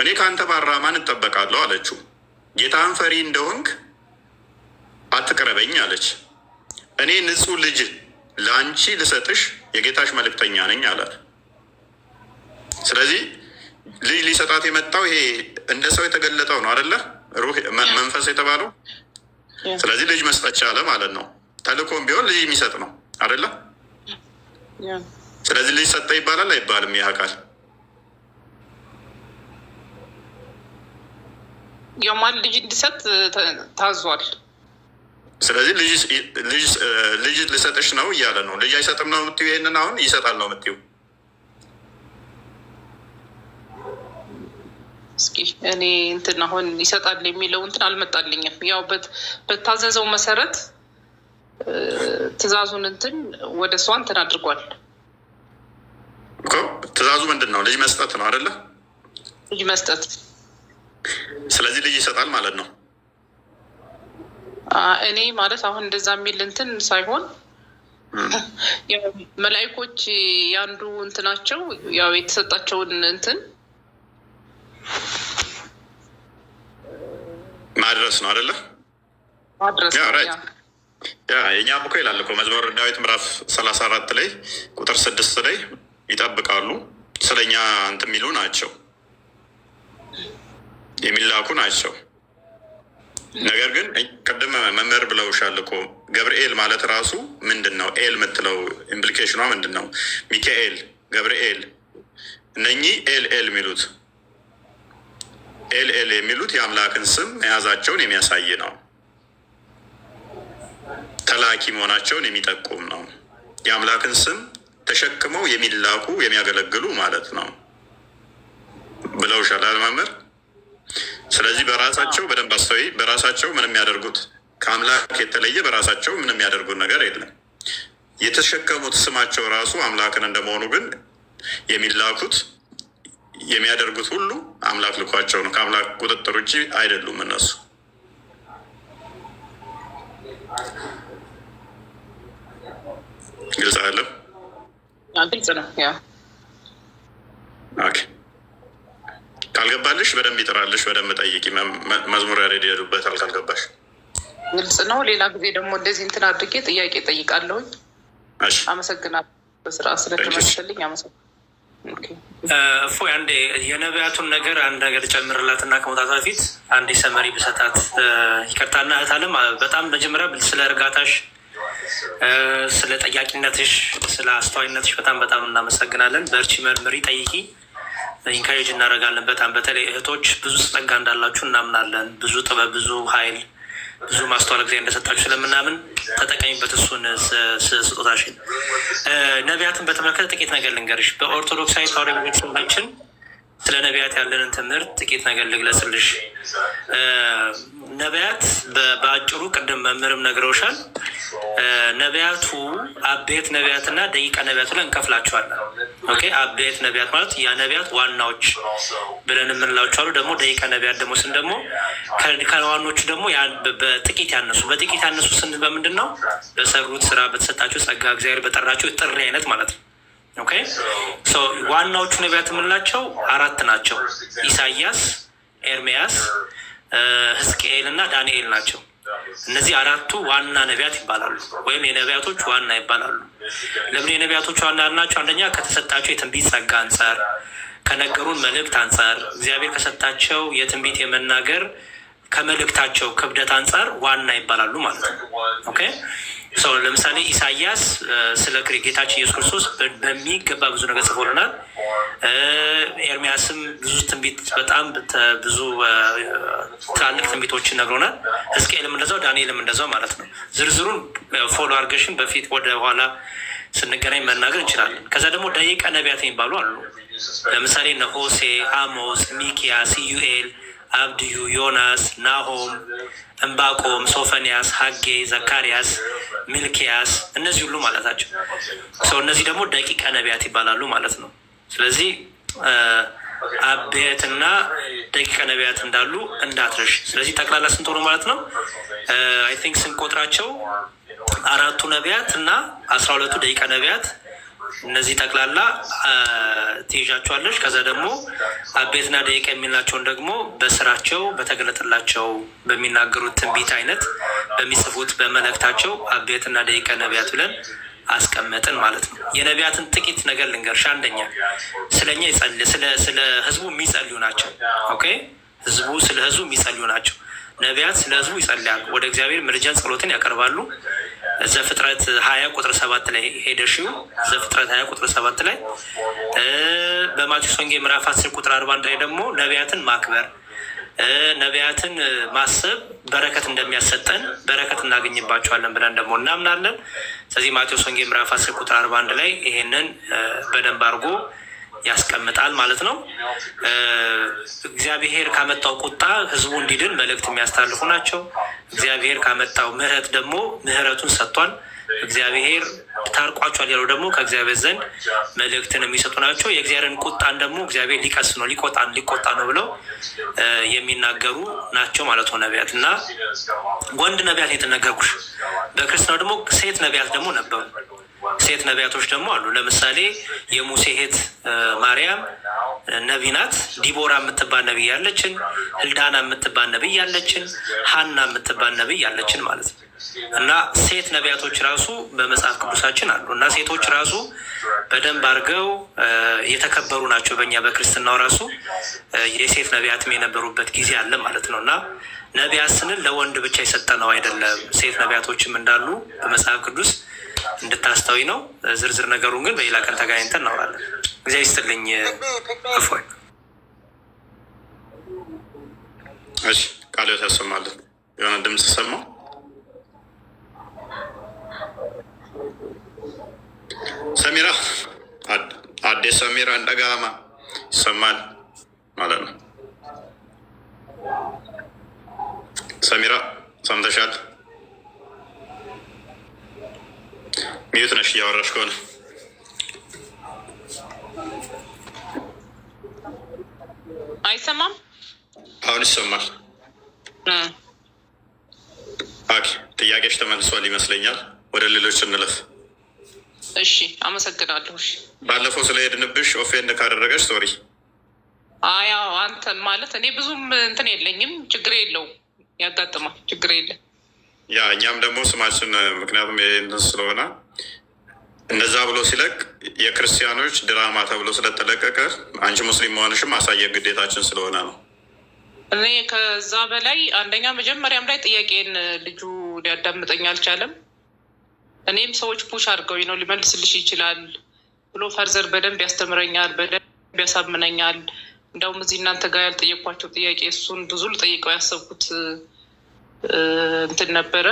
እኔ ከአንተ ባራማን እጠበቃለሁ አለችው። ጌታን ፈሪ እንደሆንክ አትቅረበኝ አለች። እኔ ንጹሕ ልጅ ለአንቺ ልሰጥሽ የጌታሽ መልእክተኛ ነኝ አላት። ስለዚህ ልጅ ሊሰጣት የመጣው ይሄ እንደ ሰው የተገለጠው ነው አደለ? ሩህ መንፈስ የተባለው። ስለዚህ ልጅ መስጠት ቻለ ማለት ነው። ተልኮም ቢሆን ልጅ የሚሰጥ ነው አደለ? ስለዚህ ልጅ ሰጠ ይባላል አይባልም? ይህ አካል የማን ልጅ እንዲሰጥ ታዟል። ስለዚህ ልጅ ልሰጥሽ ነው እያለ ነው። ልጅ አይሰጥም ነው የምትይው? ይህንን አሁን ይሰጣል ነው የምትይው? እስኪ እኔ እንትን አሁን ይሰጣል የሚለው እንትን አልመጣልኝም። ያው በታዘዘው መሰረት ትእዛዙን እንትን ወደ እሷ እንትን አድርጓል እኮ። ትእዛዙ ምንድን ነው? ልጅ መስጠት ነው አደለ? ልጅ መስጠት። ስለዚህ ልጅ ይሰጣል ማለት ነው። እኔ ማለት አሁን እንደዛ የሚል እንትን ሳይሆን መላኢኮች ያንዱ እንትናቸው ያው የተሰጣቸውን እንትን ማድረስ ነው አደለ? ማድረስ የእኛም እኮ ይላል እኮ መዝሙረ ዳዊት ምዕራፍ 34 ላይ ቁጥር 6 ላይ ይጠብቃሉ፣ ስለኛ እንትን የሚሉ ናቸው፣ የሚላኩ ናቸው። ነገር ግን ቅድም መምህር ብለውሻል እኮ ገብርኤል ማለት ራሱ ምንድን ነው? ኤል የምትለው ኢምፕሊኬሽኗ ምንድን ነው? ሚካኤል፣ ገብርኤል እነኚህ ኤል የሚሉት ኤል የሚሉት የአምላክን ስም መያዛቸውን የሚያሳይ ነው። ተላኪ መሆናቸውን የሚጠቁም ነው። የአምላክን ስም ተሸክመው የሚላኩ የሚያገለግሉ ማለት ነው ብለውሻል መምህር። ስለዚህ በራሳቸው በደንብ አስተውይ። በራሳቸው ምንም ያደርጉት ከአምላክ የተለየ በራሳቸው ምንም ያደርጉት ነገር የለም። የተሸከሙት ስማቸው ራሱ አምላክን እንደመሆኑ ግን የሚላኩት የሚያደርጉት ሁሉ አምላክ ልኳቸው ነው። ከአምላክ ቁጥጥር ውጭ አይደሉም እነሱ። ግልጽ አለም? ግልጽ ነው። ካልገባልሽ በደንብ ይጥራልሽ፣ በደንብ ጠይቂ። መዝሙር ያሬድ ይሄዱበታል ካልገባሽ። ግልጽ ነው። ሌላ ጊዜ ደግሞ እንደዚህ እንትን አድርጌ ጥያቄ ጠይቃለሁኝ። አመሰግናለሁ። በስራ ስለተመሰልኝ አመሰግናለሁ። እፎይ አንዴ የነቢያቱን ነገር አንድ ነገር ጨምርላት እና ከመውጣት በፊት አንዴ ሰመሪ ብሰጣት ይቅርታና እህት አለም በጣም መጀመሪያ ስለ እርጋታሽ፣ ስለ ጠያቂነትሽ፣ ስለ አስተዋይነትሽ በጣም እናመሰግናለን። በርቺ፣ መርምሪ፣ ጠይቂ፣ ኢንካሬጅ እናደርጋለን። በጣም በተለይ እህቶች ብዙ ጸጋ እንዳላችሁ እናምናለን። ብዙ ጥበብ፣ ብዙ ኃይል፣ ብዙ ማስተዋል ጊዜ እንደሰጣችሁ ስለምናምን ተጠቀሚበት እሱን ስጦታሽን። ነቢያትን በተመለከተ ጥቂት ነገር ልንገርሽ። በኦርቶዶክሳዊ ተዋሕዶ ቤተክርስቲያናችን ስለ ነቢያት ያለንን ትምህርት ጥቂት ነገር ልግለጽልሽ። ነቢያት በአጭሩ ቅድም መምህርም ነግረውሻል። ነቢያቱ አቤት ነቢያትና ደቂቀ ነቢያት ብለን እንከፍላቸዋለን። ኦኬ፣ አቤት ነቢያት ማለት ያ ነቢያት ዋናዎች ብለን የምንላቸው አሉ። ደግሞ ደቂቀ ነቢያት ደግሞ ስን ደግሞ ከዋኖቹ ደግሞ በጥቂት ያነሱ ስን በምንድን ነው? በሰሩት ስራ፣ በተሰጣቸው ጸጋ፣ እግዚአብሔር በጠራቸው ጥሪ አይነት ማለት ነው። ኦኬ፣ ዋናዎቹ ነቢያት የምንላቸው 4 ናቸው። ኢሳያስ፣ ኤርሚያስ፣ ሕዝቅኤል እና ዳንኤል ናቸው። እነዚህ 4ቱ ዋና ነቢያት ይባላሉ፣ ወይም የነቢያቶች ዋና ይባላሉ። ለምን የነቢያቶች ዋና ናቸው? አንደኛ ከተሰጣቸው የትንቢት ጸጋ አንጻር፣ ከነገሩን መልእክት አንጻር፣ እግዚአብሔር ከሰጣቸው የትንቢት የመናገር ከመልእክታቸው ክብደት አንጻር ዋና ይባላሉ ማለት ነው። ኦኬ፣ ለምሳሌ ኢሳያስ ስለ ጌታችን ኢየሱስ ክርስቶስ በሚገባ ብዙ ነገር ጽፎልናል። ኤርሚያስም ብዙ ትንቢት፣ በጣም ብዙ ትላልቅ ትንቢቶችን ነግሮናል። ሕዝቅኤልም እንደዛው፣ ዳንኤልም እንደዛው ማለት ነው። ዝርዝሩን ፎሎ አድርገሽን በፊት ወደ ኋላ ስንገናኝ መናገር እንችላለን። ከዛ ደግሞ ደቂቀ ነቢያት የሚባሉ አሉ። ለምሳሌ እነ ሆሴ፣ አሞስ፣ ሚኪያስ፣ ኢዩኤል፣ አብድዩ፣ ዮናስ፣ ናሆም፣ እምባቆም፣ ሶፈንያስ፣ ሀጌ፣ ዘካርያስ፣ ሚልኪያስ እነዚህ ሁሉ ማለታቸው እነዚህ ደግሞ ደቂቀ ነቢያት ይባላሉ ማለት ነው። ስለዚህ አቤትና ደቂቀ ነቢያት እንዳሉ እንዳትረሽ። ስለዚህ ጠቅላላ ስንት ሆኑ ማለት ነው? አይ ቲንክ ስንቆጥራቸው 4ቱ ነቢያት እና 12ቱ ደቂቀ ነቢያት፣ እነዚህ ጠቅላላ ትይዣቸዋለች። ከዛ ደግሞ አቤትና ደቂቀ የሚላቸውን ደግሞ በስራቸው በተገለጠላቸው በሚናገሩት ትንቢት አይነት በሚጽፉት በመልእክታቸው አቤትና ደቂቀ ነቢያት ብለን አስቀመጥን ማለት ነው። የነቢያትን ጥቂት ነገር ልንገርሽ። አንደኛ ስለኛ ስለ ህዝቡ የሚጸልዩ ናቸው። ኦኬ፣ ስለ ህዝቡ የሚጸልዩ ናቸው። ነቢያት ስለ ህዝቡ ይጸልያሉ። ወደ እግዚአብሔር ምልጃን ጸሎትን ያቀርባሉ። ዘፍጥረት 20 ቁጥር 7 ላይ ሄደሽው ዘፍጥረት 20 ቁጥር 7 ላይ በማቴዎስ ወንጌል ምዕራፍ 10 ቁጥር 41 ላይ ደግሞ ነቢያትን ማክበር፣ ነቢያትን ማሰብ በረከት እንደሚያሰጠን በረከት እናገኝባቸዋለን ብለን ደግሞ እናምናለን። ስለዚህ ማቴዎስ ወንጌል ምዕራፍ 10 ቁጥር 41 ላይ ይሄንን በደንብ አድርጎ ያስቀምጣል ማለት ነው። እግዚአብሔር ካመጣው ቁጣ ህዝቡ እንዲድን መልእክት የሚያስተላልፉ ናቸው። እግዚአብሔር ካመጣው ምሕረት ደግሞ ምሕረቱን ሰጥቷል። እግዚአብሔር ታርቋቸዋል ያለው ደግሞ ከእግዚአብሔር ዘንድ መልእክትን የሚሰጡ ናቸው። የእግዚአብሔርን ቁጣን ደግሞ እግዚአብሔር ሊቀስ ነው ሊቆጣ ነው ብለው የሚናገሩ ናቸው ማለት ነው ነቢያት። እና ወንድ ነቢያት የተነገርኩሽ፣ በክርስትናው ደግሞ ሴት ነቢያት ደግሞ ነበሩ። ሴት ነቢያቶች ደግሞ አሉ። ለምሳሌ የሙሴ እህት ማርያም ነቢይ ናት። ዲቦራ የምትባል ነቢይ ያለችን፣ ህልዳና የምትባል ነቢይ ያለችን፣ ሀና የምትባል ነቢይ ያለችን ማለት ነው። እና ሴት ነቢያቶች ራሱ በመጽሐፍ ቅዱሳችን አሉ። እና ሴቶች ራሱ በደንብ አድርገው የተከበሩ ናቸው። በእኛ በክርስትናው ራሱ የሴት ነቢያትም የነበሩበት ጊዜ አለ ማለት ነው። እና ነቢያት ስንል ለወንድ ብቻ የሰጠነው አይደለም። ሴት ነቢያቶችም እንዳሉ በመጽሐፍ ቅዱስ እንድታስተውይ ነው። ዝርዝር ነገሩን ግን በሌላ ቀን ተገናኝተን እናወራለን። እግዚአብሔር ይስጥልኝ። እፎይ። እሺ፣ ቃል ታሰማለን። የሆነ ድምፅ ሰማሁ። ሰሚራ አዲስ ሰሚራ እንደጋማ ይሰማል ማለት ነው። ሰሚራ ሰምተሻል? ሚዩት ነሽ እያወራሽ ከሆነ አይሰማም? አሁን ይሰማል። ኦኬ፣ ጥያቄዎች ተመልሷል ይመስለኛል። ወደ ሌሎች እንለፍ። እሺ፣ አመሰግናለሁ። እሺ፣ ባለፈው ስለሄድንብሽ ኦፌንድ ካደረገች ሶሪ። ያው አንተ ማለት እኔ ብዙም እንትን የለኝም፣ ችግር የለውም፣ ያጋጥማል፣ ችግር የለም። ያ እኛም ደግሞ ስማችን ምክንያቱም ይህንን ስለሆነ እነዛ ብሎ ሲለቅ የክርስቲያኖች ድራማ ተብሎ ስለተለቀቀ አንቺ ሙስሊም መሆንሽም ማሳየት ግዴታችን ስለሆነ ነው። እኔ ከዛ በላይ አንደኛ መጀመሪያም ላይ ጥያቄን ልጁ ሊያዳምጠኝ አልቻለም። እኔም ሰዎች ፑሽ አድርገው ነው ሊመልስልሽ ይችላል ብሎ ፈርዘር በደንብ ያስተምረኛል፣ በደንብ ያሳምነኛል። እንደውም እዚህ እናንተ ጋር ያልጠየኳቸው ጥያቄ እሱን ብዙ ልጠይቀው ያሰብኩት እንትን ነበረ።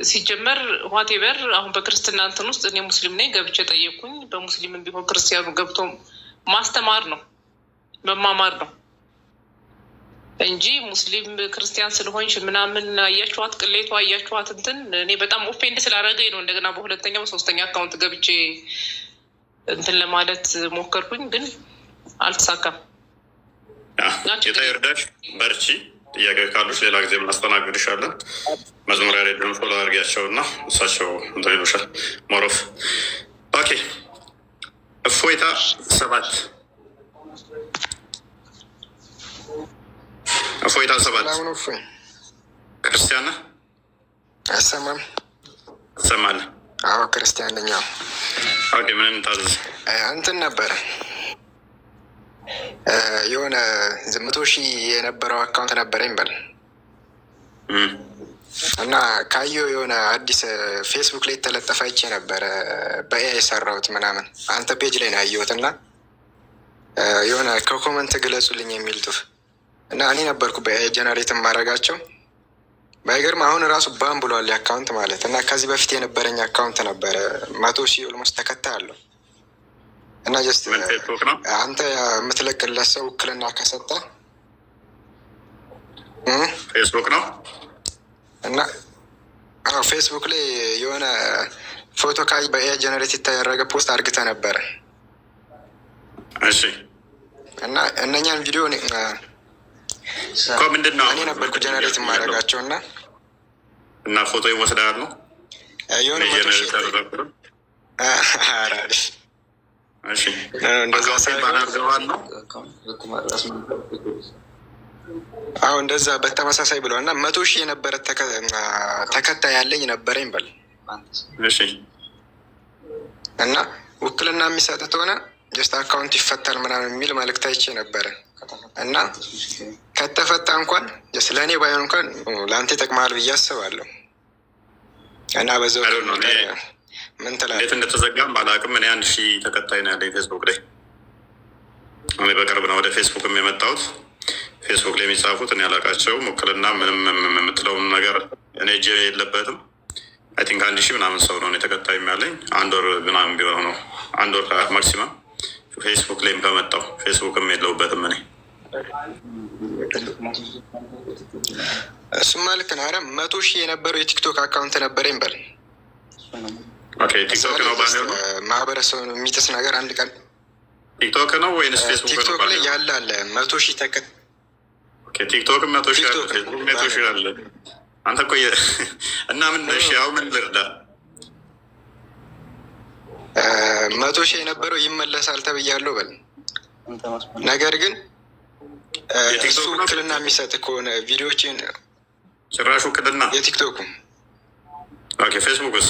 ሲጀመር ዋቴቨር አሁን በክርስትና እንትን ውስጥ እኔ ሙስሊም ነኝ ገብቼ ጠየቅኩኝ። በሙስሊምም ቢሆን ክርስቲያኑ ገብቶ ማስተማር ነው መማማር ነው እንጂ ሙስሊም ክርስቲያን ስለሆንሽ ምናምን አያችኋት፣ ቅሌቷ አያችኋት እንትን እኔ በጣም ኦፌንድ ስላደረገኝ ነው። እንደገና በሁለተኛው ሶስተኛ አካውንት ገብቼ እንትን ለማለት ሞከርኩኝ፣ ግን አልተሳካም። ጌታ ይርዳሽ፣ በርቺ። ጥያቄ ካሉች ሌላ ጊዜ እናስተናግድሻለን። መዝሙሪያ ሬድን ፎሎ አድርጊያቸው እና እሳቸው እንትን ይሉሻል። ሞሮፍ ኦኬ። እፎይታ 7 እፎይታ 7 ክርስቲያን ነህ? አይሰማም? ትሰማለህ? አዎ ክርስቲያን ነኝ። ኦኬ። ምን ታዘዝ? እንትን ነበረ የሆነ 100,000 የነበረው አካውንት ነበረኝ በል እና ካየው የሆነ አዲስ ፌስቡክ ላይ የተለጠፈ አይቼ ነበረ በኤአይ የሰራሁት ምናምን አንተ ፔጅ ላይ ነው ያየሁት እና የሆነ ከኮመንት ግለጹልኝ የሚል ጽሑፍ እና እኔ ነበርኩ በኤአይ ጀነሬት ማድረጋቸው። ባይገርም አሁን ራሱ ባን ብሏል አካውንት ማለት እና ከዚህ በፊት የነበረኝ አካውንት ነበረ 100,000 ኦልሞስት ተከታይ አለው እና ጀስት አንተ የምትለቅለት ሰው ውክልና ከሰጠ ፌስቡክ ነው እና ፌስቡክ ላይ የሆነ ፎቶ ካይ በኤአይ ጀነሬት የተደረገ ፖስት አድርግተ ነበረ። እሺ። እና እነኛን ቪዲዮ ምንድን ነው እኔ ነበርኩ ጀነሬት የማደርጋቸው እና ፎቶ ይወስዳል ነው የሆነ አሁ እንደዛ በተመሳሳይ ብለዋል እና 100,000 የነበረ ተከታይ ያለኝ ነበረኝ በል እና ውክልና የሚሰጥት ሆነ ጀስት አካውንት ይፈታል ምናምን የሚል መልዕክት አይቼ ነበረ እና ከተፈታ እንኳን ጀስት ለእኔ ባይሆን እንኳን ለአንተ ይጠቅማል ብዬ አስባለሁ። እና በዛው ምን ትላለህ? እንዴት እንደተዘጋም ባላቅም እኔ 1,000 ተከታይ ነው ያለኝ ፌስቡክ ላይ። እኔ በቅርብ ነው ወደ ፌስቡክም የመጣሁት። ፌስቡክ ላይ የሚጻፉት እኔ ያላቃቸው ውክልና ምንም የምትለውን ነገር እኔ እጄ የለበትም። አይ ቲንክ 1,000 ምናምን ሰው ነው እኔ ተከታይ ያለኝ። 1 ወር ምናምን ቢሆን ነው 1 ወር ማክሲመም ፌስቡክ ላይም ከመጣሁ ፌስቡክም የለውበትም እኔ። እሱማ ልክ ነህ። ኧረ 100,000 የነበረው የቲክቶክ አካውንት ነበረኝ በል። ቲክቶክ ነው ማህበረሰቡን የሚጥስ ነገር አንድ ቀን ቲክቶክ ነው ወይንስ ፌስቡክ? ቲክቶክ ላይ ያለ አለ 100,000 ተከታይ ቲክቶክ 100,000 አለ፣ ፌስቡክ 100,000 አለ። አንተ እኮ እና ምን ያው ምን ልርዳ 100,000 የነበረው ይመለሳል ተብያለሁ በል። ነገር ግን እሱ ውክልና የሚሰጥ ከሆነ ቪዲዮዎችን ጭራሽ ውክልና የቲክቶኩ ፌስቡክስ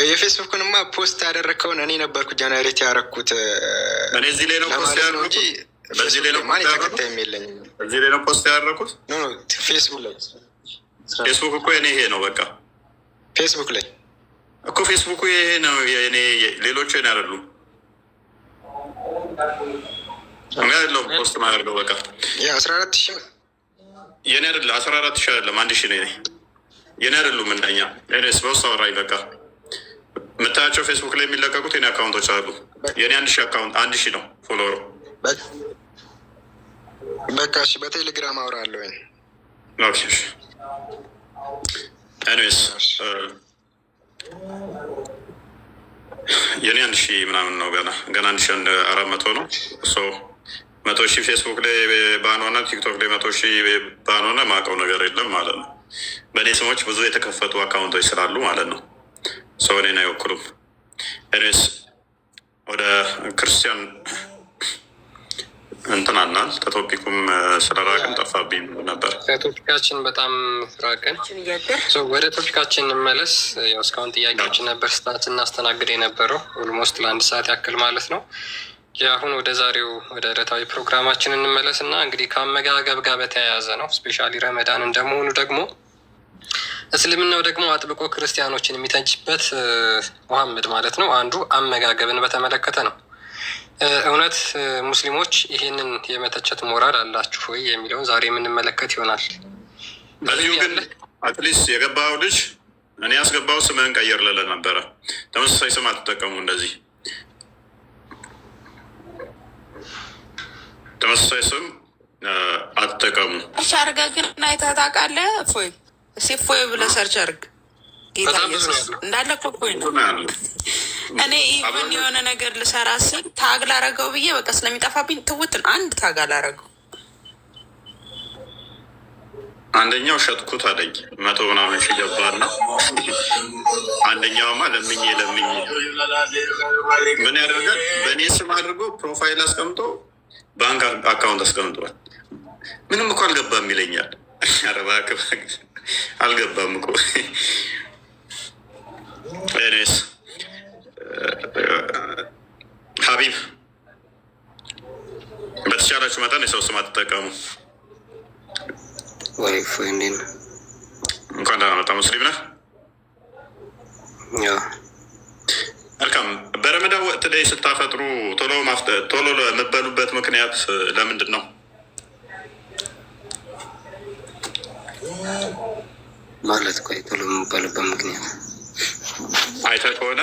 የፌስቡክንማ ፖስት ያደረግከውን እኔ ነበርኩ ጀነሬት ያደረግኩት። እኔ እዚህ ላይ ነው ፖስት ያደረግኩት እንጂ በዚህ ላይ ነው ተከታይ የለኝም። እዚህ ላይ ነው ፖስት ያደረግኩት። ፌስቡክ ላይ ፌስቡክ እኮ የኔ ይሄ ነው በቃ። ፌስቡክ ላይ እኮ ፌስቡክ ይሄ ነው የኔ፣ ሌሎቹ የኔ አይደሉም። እኔ አይደለሁም ፖስት ማደርገው በቃ። 14,000 የኔ አይደለ 14,000 አይደለም 1,000 ነው የኔ አይደሉም። እንደኛ ኤንስ በውስጥ አወራኝ በቃ። የምታያቸው ፌስቡክ ላይ የሚለቀቁት የኔ አካውንቶች አሉ። የኔ 1,000 አካውንት 1,000 ነው ፎሎወሩ። በቃ እሺ፣ በቴሌግራም አውራለሁ ወይ? ኦኬ እሺ። ኤኒዌይስ የኔ 1000 ምናምን ነው። ገና 1400 ነው። 100,000 ፌስቡክ ላይ ባንሆነ ቲክቶክ ላይ 100,000 ባንሆነ ማውቀው ነገር የለም ማለት ነው። በእኔ ስሞች ብዙ የተከፈቱ አካውንቶች ስላሉ ማለት ነው። ሰው እኔን አይወክሉም። እኔስ ወደ ክርስቲያን እንትን አናል ከቶፒኩም ስለራቅን ጠፋብኝ ነበር። ከቶፒካችን በጣም ራቅን። ወደ ቶፒካችን እንመለስ። ያው እስካሁን ጥያቄዎችን ነበር ስናስተናግድ የነበረው ኦልሞስት ለ1 ሰዓት ያክል ማለት ነው። የአሁን ወደ ዛሬው ወደ ዕለታዊ ፕሮግራማችን እንመለስ እና እንግዲህ ከአመጋገብ ጋር በተያያዘ ነው። ስፔሻሊ ረመዳን እንደመሆኑ ደግሞ እስልምናው ደግሞ አጥብቆ ክርስቲያኖችን የሚተችበት ሙሐመድ ማለት ነው አንዱ አመጋገብን በተመለከተ ነው። እውነት ሙስሊሞች ይህንን የመተቸት ሞራል አላችሁ ወይ የሚለውን ዛሬ የምንመለከት ይሆናል። በዚሁ ግን አትሊስት የገባው ልጅ እኔ ያስገባው ስምህን ቀይር ልልህ ነበረ። ተመሳሳይ ስም አትጠቀሙ፣ እንደዚህ ተመሳሳይ ስም አትጠቀሙ። ሰርች አድርገህ ግን አይተህ ታውቃለህ? እፎይ እፎይ ብለህ ሰርች አድርግ። ጌታ ኢየሱስ እንዳለ እኮ እፎይ ነው። እኔ ኢቨን የሆነ ነገር ልሰራ ስል ታግ ላረገው ብዬ በቃ ስለሚጠፋብኝ ትውትን አንድ ታግ አላረገው። አንደኛው ሸጥኩት አለኝ 100 ምናምን ሺህ ገባና፣ አንደኛውማ ለምኜ ምን ያደርጋል በእኔ ስም አድርጎ ፕሮፋይል አስቀምጦ ባንክ አካውንት አስቀምጧል። ምንም እኮ አልገባም ይለኛል። ኧረ እባክህ አልገባም እኮ። ኤኒዌይስ ሀቢብ በተቻላችሁ መጠን የሰው ስም አትጠቀሙ። ወይ ፎይ እንዴት ነው? እንኳን ደህና መጣ። ሙስሊም ነህ? መልካም። በረመዳን ወቅት ላይ ስታፈጥሩ ቶሎ የምትበሉበት ምክንያት ለምንድን ነው? ማለት ቆይ ቶሎ የምትበሉበት ምክንያት አይተህ ከሆነ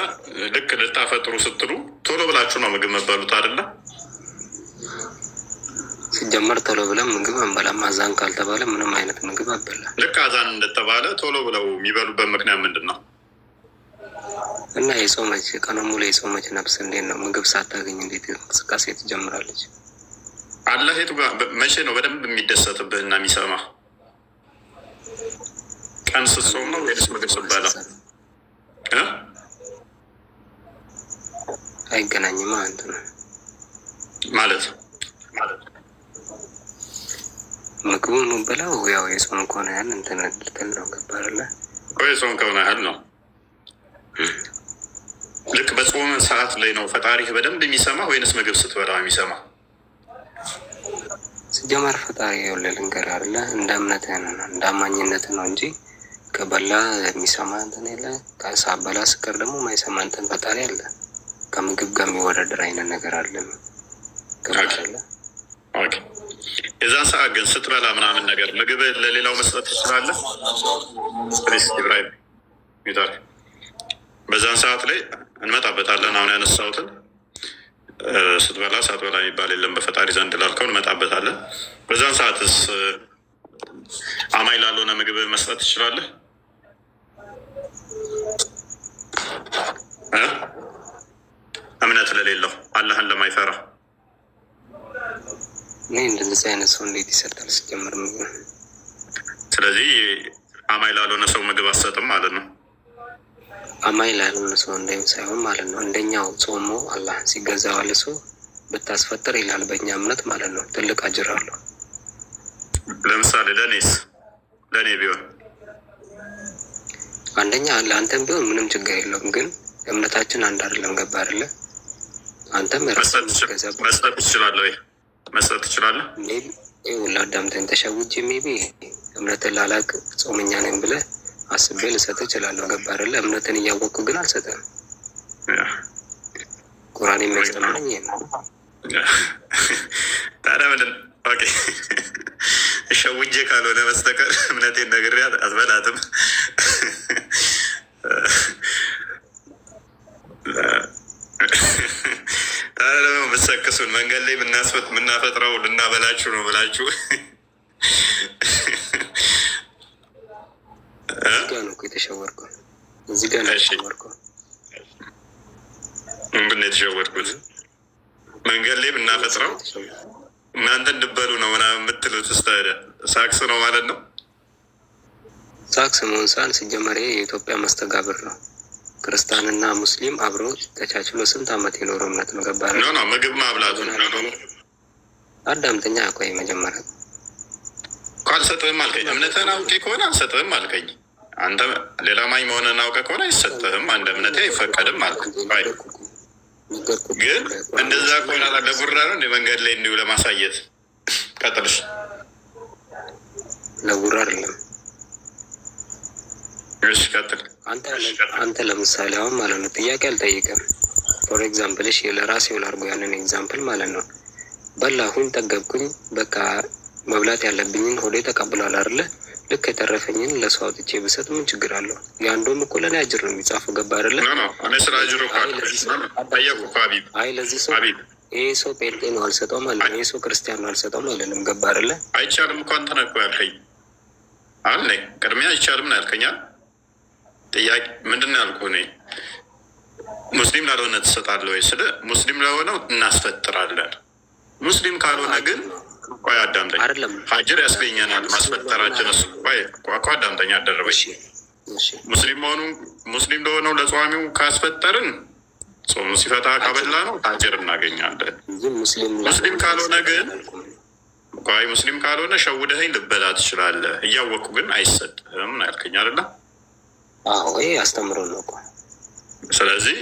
ልክ ልታፈጥሩ ስትሉ ቶሎ ብላችሁ ነው ምግብ መበሉት አይደለ? ሲጀመር ቶሎ ብለን ምግብ አንበላም። አዛን ካልተባለ ምንም አይነት ምግብ አበላ። ልክ አዛን እንደተባለ ቶሎ ብለው የሚበሉበት ምክንያት ምንድን ነው? እና የጾመች ቀኑን ሙሉ የጾመች ነፍስ እንዴት ነው ምግብ ሳታገኝ እንዴት እንቅስቃሴ ትጀምራለች? አላህ የቱ ጋር መቼ ነው በደንብ የሚደሰትብህ እና የሚሰማ? ቀን ስትጾም ነው ወይስ ምግብ ስትበላ? አይገናኝም አንተ ነው ማለት ምግቡ የምበላው ያው የጾም ከሆነ ያህል እንትን ልትል ነው። ገባርለ የጾም ከሆነ ያህል ነው። ልክ በጾም ሰዓት ላይ ነው ፈጣሪህ በደንብ የሚሰማ ወይንስ ምግብ ስትበላ የሚሰማ? ሲጀመር ፈጣሪ የወለል እንገር አለ እንደ እምነትህ ነው እንደ አማኝነት ነው እንጂ ከበላ የሚሰማ እንትን የለ። ሳበላ ስቀር ደግሞ ማይሰማ እንትን ፈጣሪ አለ። ከምግብ ጋር የሚወዳደር አይነት ነገር አለ። ገባለ የዛን ሰዓት ግን ስትበላ ምናምን ነገር ምግብ ለሌላው መስጠት ትችላለህ። ኢብራሂም ይታል በዛን ሰዓት ላይ እንመጣበታለን። አሁን ያነሳሁትን ስትበላ ሳትበላ የሚባል የለም በፈጣሪ ዘንድ ላልከው እንመጣበታለን። በዛን ሰዓትስ አማኝ ላልሆነ ምግብ መስጠት ትችላለህ? እምነት ለሌለው አላህን ለማይፈራ እኔ እንደዚህ አይነት ሰው እንዴት ይሰጣል ሲጀምር ምግብ? ስለዚህ አማኝ ላልሆነ ሰው ምግብ አትሰጥም ማለት ነው። አማኝ ላልሆነ ሰው እንደም ሳይሆን ማለት ነው። እንደኛው ጾሞ አላህ ሲገዛ ዋለ ሰው ብታስፈጥር ይላል በእኛ እምነት ማለት ነው። ትልቅ አጅር አለው። ለምሳሌ ለእኔ ቢሆን አንደኛ ለአንተም ቢሆን ምንም ችግር የለውም። ግን እምነታችን አንድ አይደለም። ገባ አይደለ? አንተም መስጠት ትችላለህ ወይ? መስጠት ትችላለህ? ሁላ አዳምጠን ተሸውጄ ሜቢ እምነትን ላላቅ ጾመኛ ነኝ ብለህ አስቤ ልሰጥ እችላለሁ። ገባ አይደለ? እምነትን እያወቅኩ ግን አልሰጠም። ቁርአን የሚያስተምረኝ ይሄ ነው። ታዲያ ምንድን ኦኬ ሸውጄ ካልሆነ በስተቀር እምነቴን ነግሬያት አትበላትም። ታዲያ ደግሞ የምትሰክሱን መንገድ ላይ የምናፈጥረው ልናበላችሁ ነው ብላችሁ እዚህ ጋ ነው የተሸወርከው። እዚህ ጋ ነው የተሸወርከው። ምንድን ነው የተሸወድኩት? መንገድ ላይ ብናፈጥረው እናንተ እንድበሉ ነው ምናምን የምትሉት ስታዲያ ሳክስ ነው ማለት ነው። ሳክስ መሆን ሳን ሲጀመር የኢትዮጵያ መስተጋብር ነው። ክርስቲያንና ሙስሊም አብሮ ተቻችሎ ስንት ዓመት የኖረ እምነት ነው። ገባህ? ነው ምግብ ማብላቱ ነው። አዳምጠኛ ቆይ መጀመሪያ አልሰጥህም አልከኝ። እምነትህን አውቄ ከሆነ አልሰጥህም አልከኝ። አንተ ሌላ ማኝ መሆንህን አውቀህ ከሆነ አይሰጥህም። አንድ እምነቴ አይፈቀድም አልከኝ። ግን እንደዛ ከሆነ ለጉራ ነው እንደ መንገድ ላይ እንዲሁ ለማሳየት ቀጥልሽ። ለጉራ አይደለም። እሺ ቀጥል። አንተ ለምሳሌ አሁን ማለት ነው ጥያቄ አልጠይቅም። ፎር ኤግዛምፕል እሺ ለራሴው ላድርገው ያንን ኤግዛምፕል ማለት ነው። በላሁኝ፣ ጠገብኩኝ፣ በቃ መብላት ያለብኝን ሆዴ ተቀብሏል አይደለ? ልክ የተረፈኝን ለሰው አውጥቼ ብሰጥ ምን ችግር አለው? የአንዱም እኮ ለእኔ አጅር ነው የሚጻፈው። ገባ አይደለ? እኔ ስለ አጅሩ ለዚህ ሰው ይሄ ሰው ጴንጤ ነው አልሰጠውም አለ፣ ይሄ ሰው ክርስቲያን ነው አልሰጠውም አይደለም። ገባ አይደለ? አይቻልም እኮ አንተ ነህ እኮ ያልከኝ አለ። ቅድሚያ አይቻልም ነው ያልከኛል። ጥያቄ ምንድን ነው ያልኩህ? እኔ ሙስሊም ላልሆነ ትሰጣለህ ወይ? ስለ ሙስሊም ለሆነው እናስፈጥራለን። ሙስሊም ካልሆነ ግን ቆይ አዳምጠኝ። ሀጅር ያስገኘናል ማስፈጠራችን። እሱ ቆይ አዳምጠኝ አደረበች። ሙስሊም ለሆነው ለጿሚው ካስፈጠርን ጾሙ ሲፈታ ካበላ ነው ሀጅር እናገኛለን። ሙስሊም ካልሆነ ግን ቆይ ሙስሊም ካልሆነ ሸውደኸኝ ልበላ ትችላለህ። እያወቅኩ ግን አይሰጥህም ነው ያልከኝ አይደለ? ይሄ አስተምሮ ነው። ስለዚህ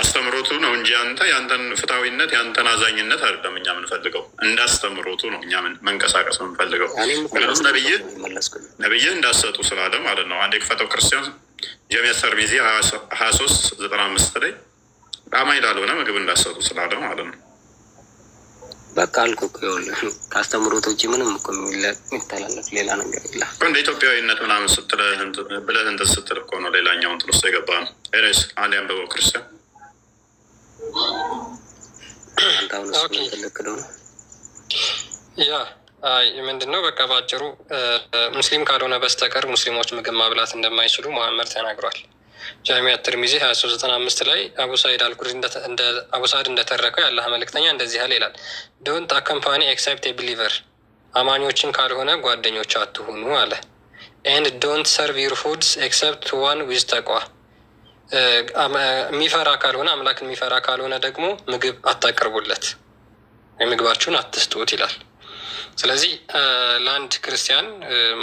አስተምሮቱ ነው እንጂ አንተ ያንተን ፍትሐዊነት ያንተን አዛኝነት አይደለም እኛ የምንፈልገው። እንዳስተምሮቱ ነው እኛ መንቀሳቀስ ነው የምንፈልገው። ነብይህ እንዳሰጡ ስላለ ማለት ነው። አንድ የክፈተው ክርስቲያን ጀሚያ ተርሚዚ 2395 ላይ አማኝ ላልሆነ ምግብ እንዳሰጡ ስላለ ማለት ነው። በቃ አልኩህ እኮ ይኸውልህ፣ ከአስተምሮት ውጭ ምንም እኮ የሚተላለፍ ሌላ ነገር የለም። እንደ ኢትዮጵያዊነት ምናምን ብለህ እንትን ስትል እኮ ነው ሌላኛው እንትን ውስጥ የገባ ነው። ኤሬስ አንድ ያንበበው ክርስቲያን አንተ አሁን እሱ ትልክ ነው ያ ምንድን ነው በቃ በአጭሩ ሙስሊም ካልሆነ በስተቀር ሙስሊሞች ምግብ ማብላት እንደማይችሉ መሐመድ ተናግሯል። ጃሚያ ትርሚዚ 2395 ላይ አቡ ሳይድ አልኩሪ አቡ ሳይድ እንደተረከው ያለህ መልእክተኛ እንደዚህ ያለ ይላል፣ ዶንት አካምፓኒ ኤክሰፕት ቢሊቨር፣ አማኞችን ካልሆነ ጓደኞች አትሁኑ አለ። ኤንድ ዶንት ሰርቭ ዩር ፉድስ ኤክሰፕት ዋን ዊዝ ተቋ፣ የሚፈራ ካልሆነ አምላክን የሚፈራ ካልሆነ ደግሞ ምግብ አታቀርቡለት፣ ምግባችሁን አትስጡት ይላል። ስለዚህ ለአንድ ክርስቲያን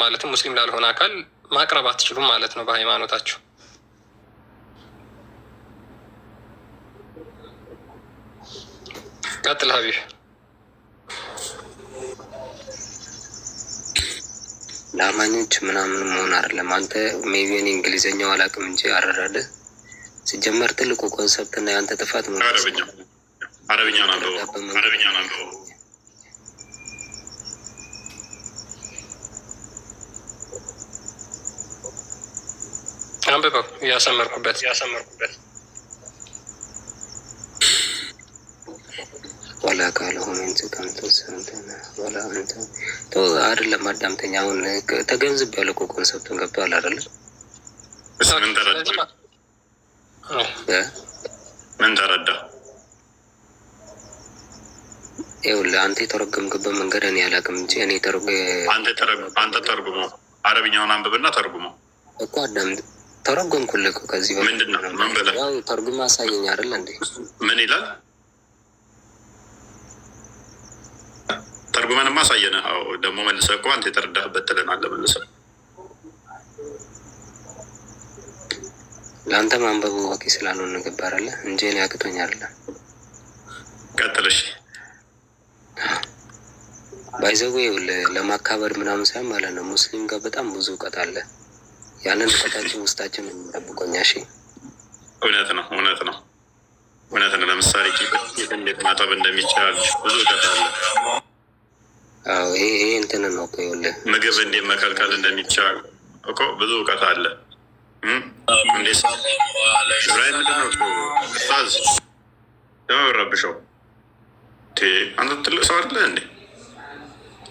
ማለትም ሙስሊም ላልሆነ አካል ማቅረብ አትችሉም ማለት ነው በሃይማኖታችሁ። ቀጥል ሀቢብ። ለአማኞች ምናምን መሆን አይደለም። አንተ ሜቢ እኔ እንግሊዝኛው አላውቅም እንጂ አረዳደህ ሲጀመር ትልቁ ኮንሰፕት እና የአንተ ጥፋት ነው። አረብኛ ናለው አንብበው እያሰመርኩበት ወላ ካልሆነ አይደለም። አዳምጠኝ። አሁን ተገንዝብ ያለ እኮ ኮንሰፕቱን ገብቶሃል አይደለም? ምን ተረዳ? ይኸውልህ አንተ የተረጎምክበት መንገድ እኔ አላውቅም እንጂ እኔ አንተ ተርጉሞ አረብኛውን አንብብና ተርጉሞ እኮ አዳምጥ። ተረጎምኩልህ እኮ ከዚህ ምንድን ነው ምን ብለህ ያው ተርጉም አሳየኝ አይደለ እንዴ? ምን ይላል? ተርጉመንማ አሳየንህ። ደግሞ መልሰህ እኮ አንተ የተረዳህበት ትለናለህ መልሰህ። ለአንተ ማንበቡ ወቂ ስላልሆነ ገባህ አይደለ እንጂ እኔ አቅቶኝ አይደለም። ቀጥልሽ። ባይዘው ለማካበር ምናምን ሳይሆን ማለት ነው። ሙስሊም ጋር በጣም ብዙ እውቀት አለ። ያንን እውቀታችን ውስጣችን የሚጠብቆኛ እውነት ነው። ለምሳሌ ቂጥ እንዴት ማጠብ እንደሚቻል ብዙ እውቀት አለ። ይሄ እንትን ነው እኮ ይኸውልህ፣ ምግብ እንዴት መከልከል እንደሚቻል እኮ ብዙ እውቀት አለ። እንዴት ብራይ ምንድን ነው ኡስታዝ ረብሸው? አንተ ትልቅ ሰው አይደለህ እንዴ?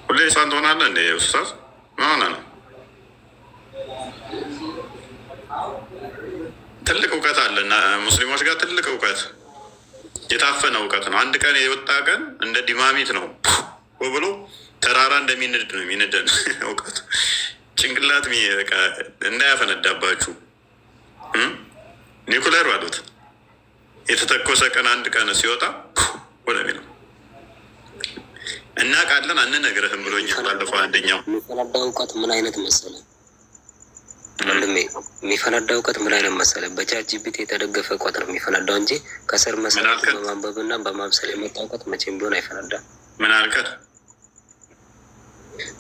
ሁሌ ህፃን ትሆናለህ እንዴ? ኡስታዝ ምን ሆነህ ነው? ትልቅ እውቀት አለ እና ሙስሊሞች ጋር ትልቅ እውቀት የታፈነ እውቀት ነው። አንድ ቀን የወጣ ቀን እንደ ዲማሚት ነው ብሎ ተራራ እንደሚንድ ነው የሚንደን እውቀቱ። ጭንቅላት እንዳያፈነዳባችሁ ኒኩለር ባሉት የተተኮሰ ቀን አንድ ቀን ሲወጣ ወደሚ ነው እናውቃለን አንነግረህም ብሎኛል። ባለፈው አንደኛው የሚፈነዳው እውቀት ምን አይነት መሰለ ወንድሜ፣ የሚፈነዳው እውቀት ምን አይነት መሰለ? በቻት ጂፒቲ የተደገፈ እውቀት ነው የሚፈነዳው እንጂ ከስር መሰረቱ በማንበብና በማብሰል የመጣ እውቀት መቼም ቢሆን አይፈነዳም። ምን አልከት?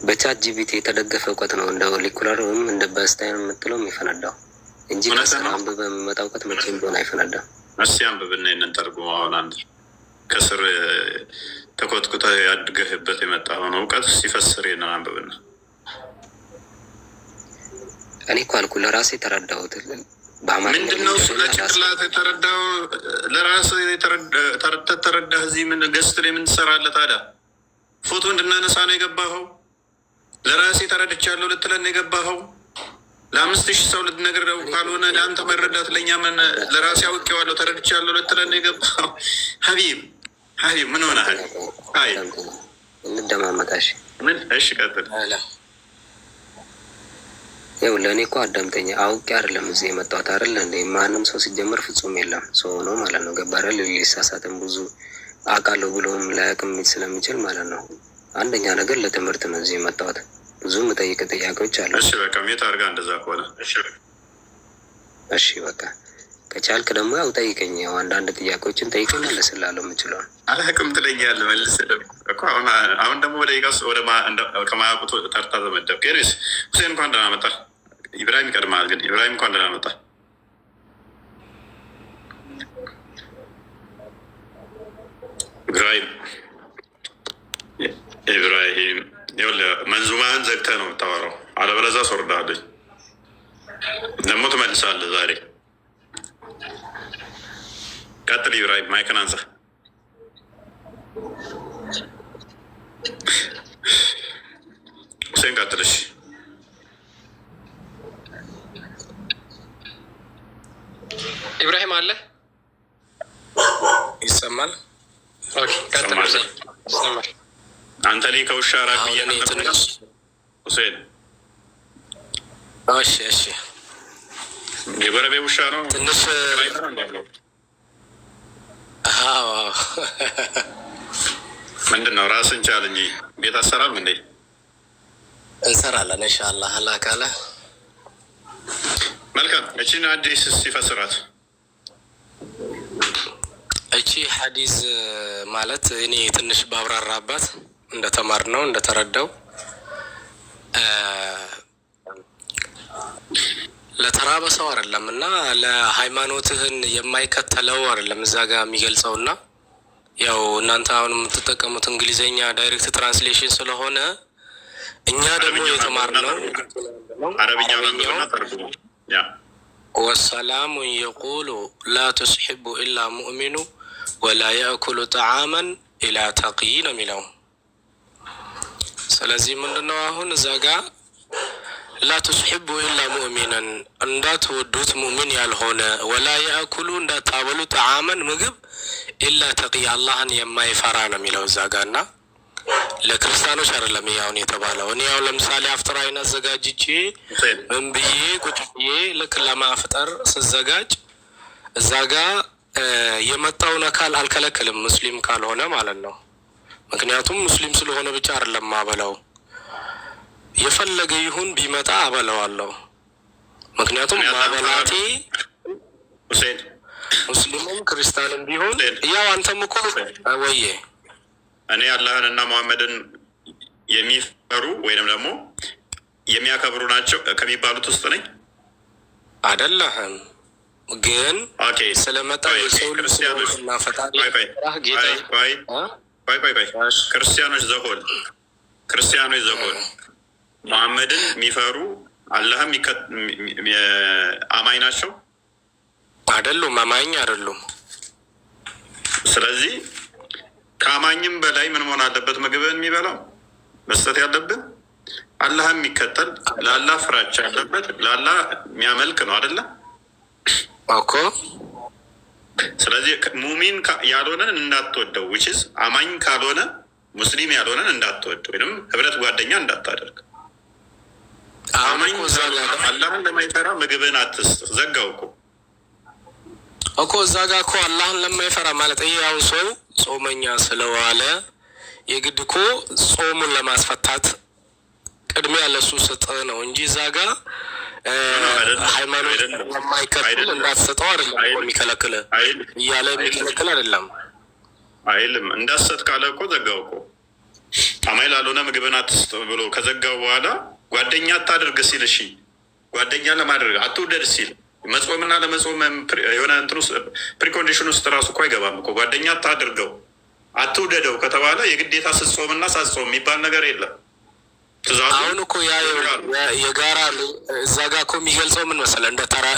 በቻት ጂፒቲ የተደገፈ እውቀት ነው እንደ ሞሊኩላር ወይም እንደ በስታይን የምትለው የሚፈነዳው እንጂ ከስር አንብበህ የሚመጣ እውቀት መቼም ቢሆን አይፈነዳም። እስኪ አንብብና ይህንን ተርጉመው። አሁን አንድ ከስር ተኮትኩተ ያድገህበት የመጣውን እውቀት ሲፈስር ይህንን አንብብና። እኔ እኮ አልኩ ለራሴ የተረዳሁት ምንድነው? እሱ ለጭንቅላት የተረዳው ለራስ ተረዳህ። እዚህ ምን ገስት ላይ ምን ትሰራለህ ታዲያ? ፎቶ እንድናነሳ ነው የገባኸው? ለራሴ ተረድቻለሁ ልትለን የገባኸው? ለ5,000 ሰው ልትነግረው ካልሆነ ለአንተ መረዳት ለእኛ ምን? ለራሴ አውቄዋለሁ ተረድቻለሁ ልትለን የገባኸው? ሀቢብ ምን ሆነሃል? አይ እንደማመጣሽ ምን? እሺ ቀጥል። ያው ለእኔ እኮ አዳምጠኛ አውቄ አይደለም እዚህ የመጣሁት አይደለ እንደ ማንም ሰው ሲጀመር ፍጹም የለም ሰው ነው ማለት ነው። ገባህ? ሊሳሳትም ብዙ አውቃለሁ ብሎም ላያውቅም ስለሚችል ማለት ነው። አንደኛ ነገር ለትምህርት ነው እዚህ የመጣሁት። ብዙ የምጠይቅ ጥያቄዎች አሉ። እሺ በቃ ሜት አድርጋ እንደዛ ከሆነ እሺ በቃ ከቻልክ ደግሞ ያው ጠይቀኝ። ያው አንዳንድ ጥያቄዎችን ጠይቀኝ መለስላለሁ የምችለውን። አላውቅም ትለኛለህ መልስ እኮ አሁን ደግሞ ወደ ቃስ ወደ ከማያውቁት ተርታ ተመደብክ። ኔስ ሁሴን እንኳን ደህና መጣ። ኢብራሂም ይቀድማል ግን ኢብራሂም እንኳን ደህና መጣ። ኢብራሂም ይኸውልህ መንዙማህን ዘግተህ ነው የምታወራው፣ አለበለዚያ አስወርድሃለሁ። ደግሞ ትመልሳለህ ዛሬ። ቀጥል ኢብራሂም፣ ማይክን አንሳ። ሁሴን ቀጥልሽ። ኢብራሂም አለ ይሰማል? አንተ እኔ ከውሻ ራቅ ብዬ ሁሴን። እሺ የጎረቤ ውሻ ነው ትንሽ ምንድን ነው? ራስን ቻል እንጂ ቤት አሰራም እንዴ? እንሰራለን ኢንሻአላህ አላህ ካለ። መልካም። እቺን ሐዲስ ሲፈስራት እቺ ሐዲስ ማለት እኔ ትንሽ ባብራራባት እንደተማር ነው እንደተረዳው ለተራበ ሰው አይደለም እና ለሃይማኖትህን የማይከተለው አይደለም እዛ ጋር የሚገልጸው እና ያው እናንተ አሁን የምትጠቀሙት እንግሊዝኛ ዳይሬክት ትራንስሌሽን ስለሆነ እኛ ደግሞ የተማርነው አረብኛው ወሰላሙ የቁሉ ላ ቱስሒቡ ኢላ ሙእሚኑ ወላ የእኩሉ ጣዓመን ኢላ ተቅይ ነው የሚለው። ስለዚህ ምንድነው አሁን እዛ ጋር ላ ቱስሒቡ ኢላ ሙእሚነን እንዳትወዱት ሙእሚን ያልሆነ ወላ የእኩሉ እንዳታበሉ ጣዓመን ምግብ ኢላ ተቅይ አላህን የማይፈራ ነው የሚለው እዛ ጋር እና ለክርስቲያኖች አይደለም ያውን የተባለው። እኔ ያው ለምሳሌ አፍጥር አይነት አዘጋጅቼ ምን ብዬ ቁጭ ብዬ ልክ ለማፍጠር ስዘጋጅ እዛ ጋር የመጣውን አካል አልከለክልም ሙስሊም ካልሆነ ማለት ነው። ምክንያቱም ሙስሊም ስለሆነ ብቻ አይደለም ማበላው፣ የፈለገ ይሁን ቢመጣ አበላዋለሁ። ምክንያቱም ማበላቴ ሙስሊሙም ክርስቲያንም ቢሆን ያው አንተም እኮ ወዬ እኔ አላህን እና መሐመድን የሚፈሩ ወይንም ደግሞ የሚያከብሩ ናቸው ከሚባሉት ውስጥ ነኝ አይደለህም። ግን ስለመጣ የሰው ልጅ እና ፈጣሪ ክርስቲያኖች ዘሆን መሐመድን የሚፈሩ አላህም አማኝ ናቸው አይደሉም? አማኝ አይደሉም። ስለዚህ ከአማኝም በላይ ምን መሆን አለበት? ምግብን የሚበላው መስጠት ያለብን አላህ የሚከተል ለአላህ ፍራቻ ያለበት ለአላህ የሚያመልክ ነው አይደለ እኮ። ስለዚህ ሙሚን ያልሆነን እንዳትወደው ዊችዝ አማኝ ካልሆነ ሙስሊም ያልሆነን እንዳትወድ ወይም ህብረት ጓደኛ እንዳታደርግ። አማኝ አላህን ለማይፈራ ምግብን አትስጥ። ዘጋው እኮ እዛ ጋ እኮ አላህን ለማይፈራ ማለት ይሄ ያው ሰው ጾመኛ ስለዋለ የግድ እኮ ጾሙን ለማስፈታት ቅድሚያ ለሱ ስጥ ነው እንጂ እዛ ጋ ሃይማኖት ለማይከተል እንዳትሰጠው አይደለም የሚከለክል እያለ የሚከለክል አይደለም አይልም። እንዳትሰጥ ካለ እኮ ዘጋው እኮ አማኝ ላልሆነ ምግብን አትስጥ ብሎ ከዘጋው በኋላ ጓደኛ አታድርግ ሲል እሺ ጓደኛ ለማድረግ አትውደድ ሲል መጾምና ለመጾም የሆነ እንትን ውስጥ ፕሪኮንዲሽን ውስጥ ራሱ እኮ አይገባም እኮ። ጓደኛ አታድርገው አትውደደው ከተባለ የግዴታ ስትጾምና ሳትጾም የሚባል ነገር የለም። አሁን እኮ ያ የጋራ እዛ ጋ እኮ የሚገልጸው ምን መሰለህ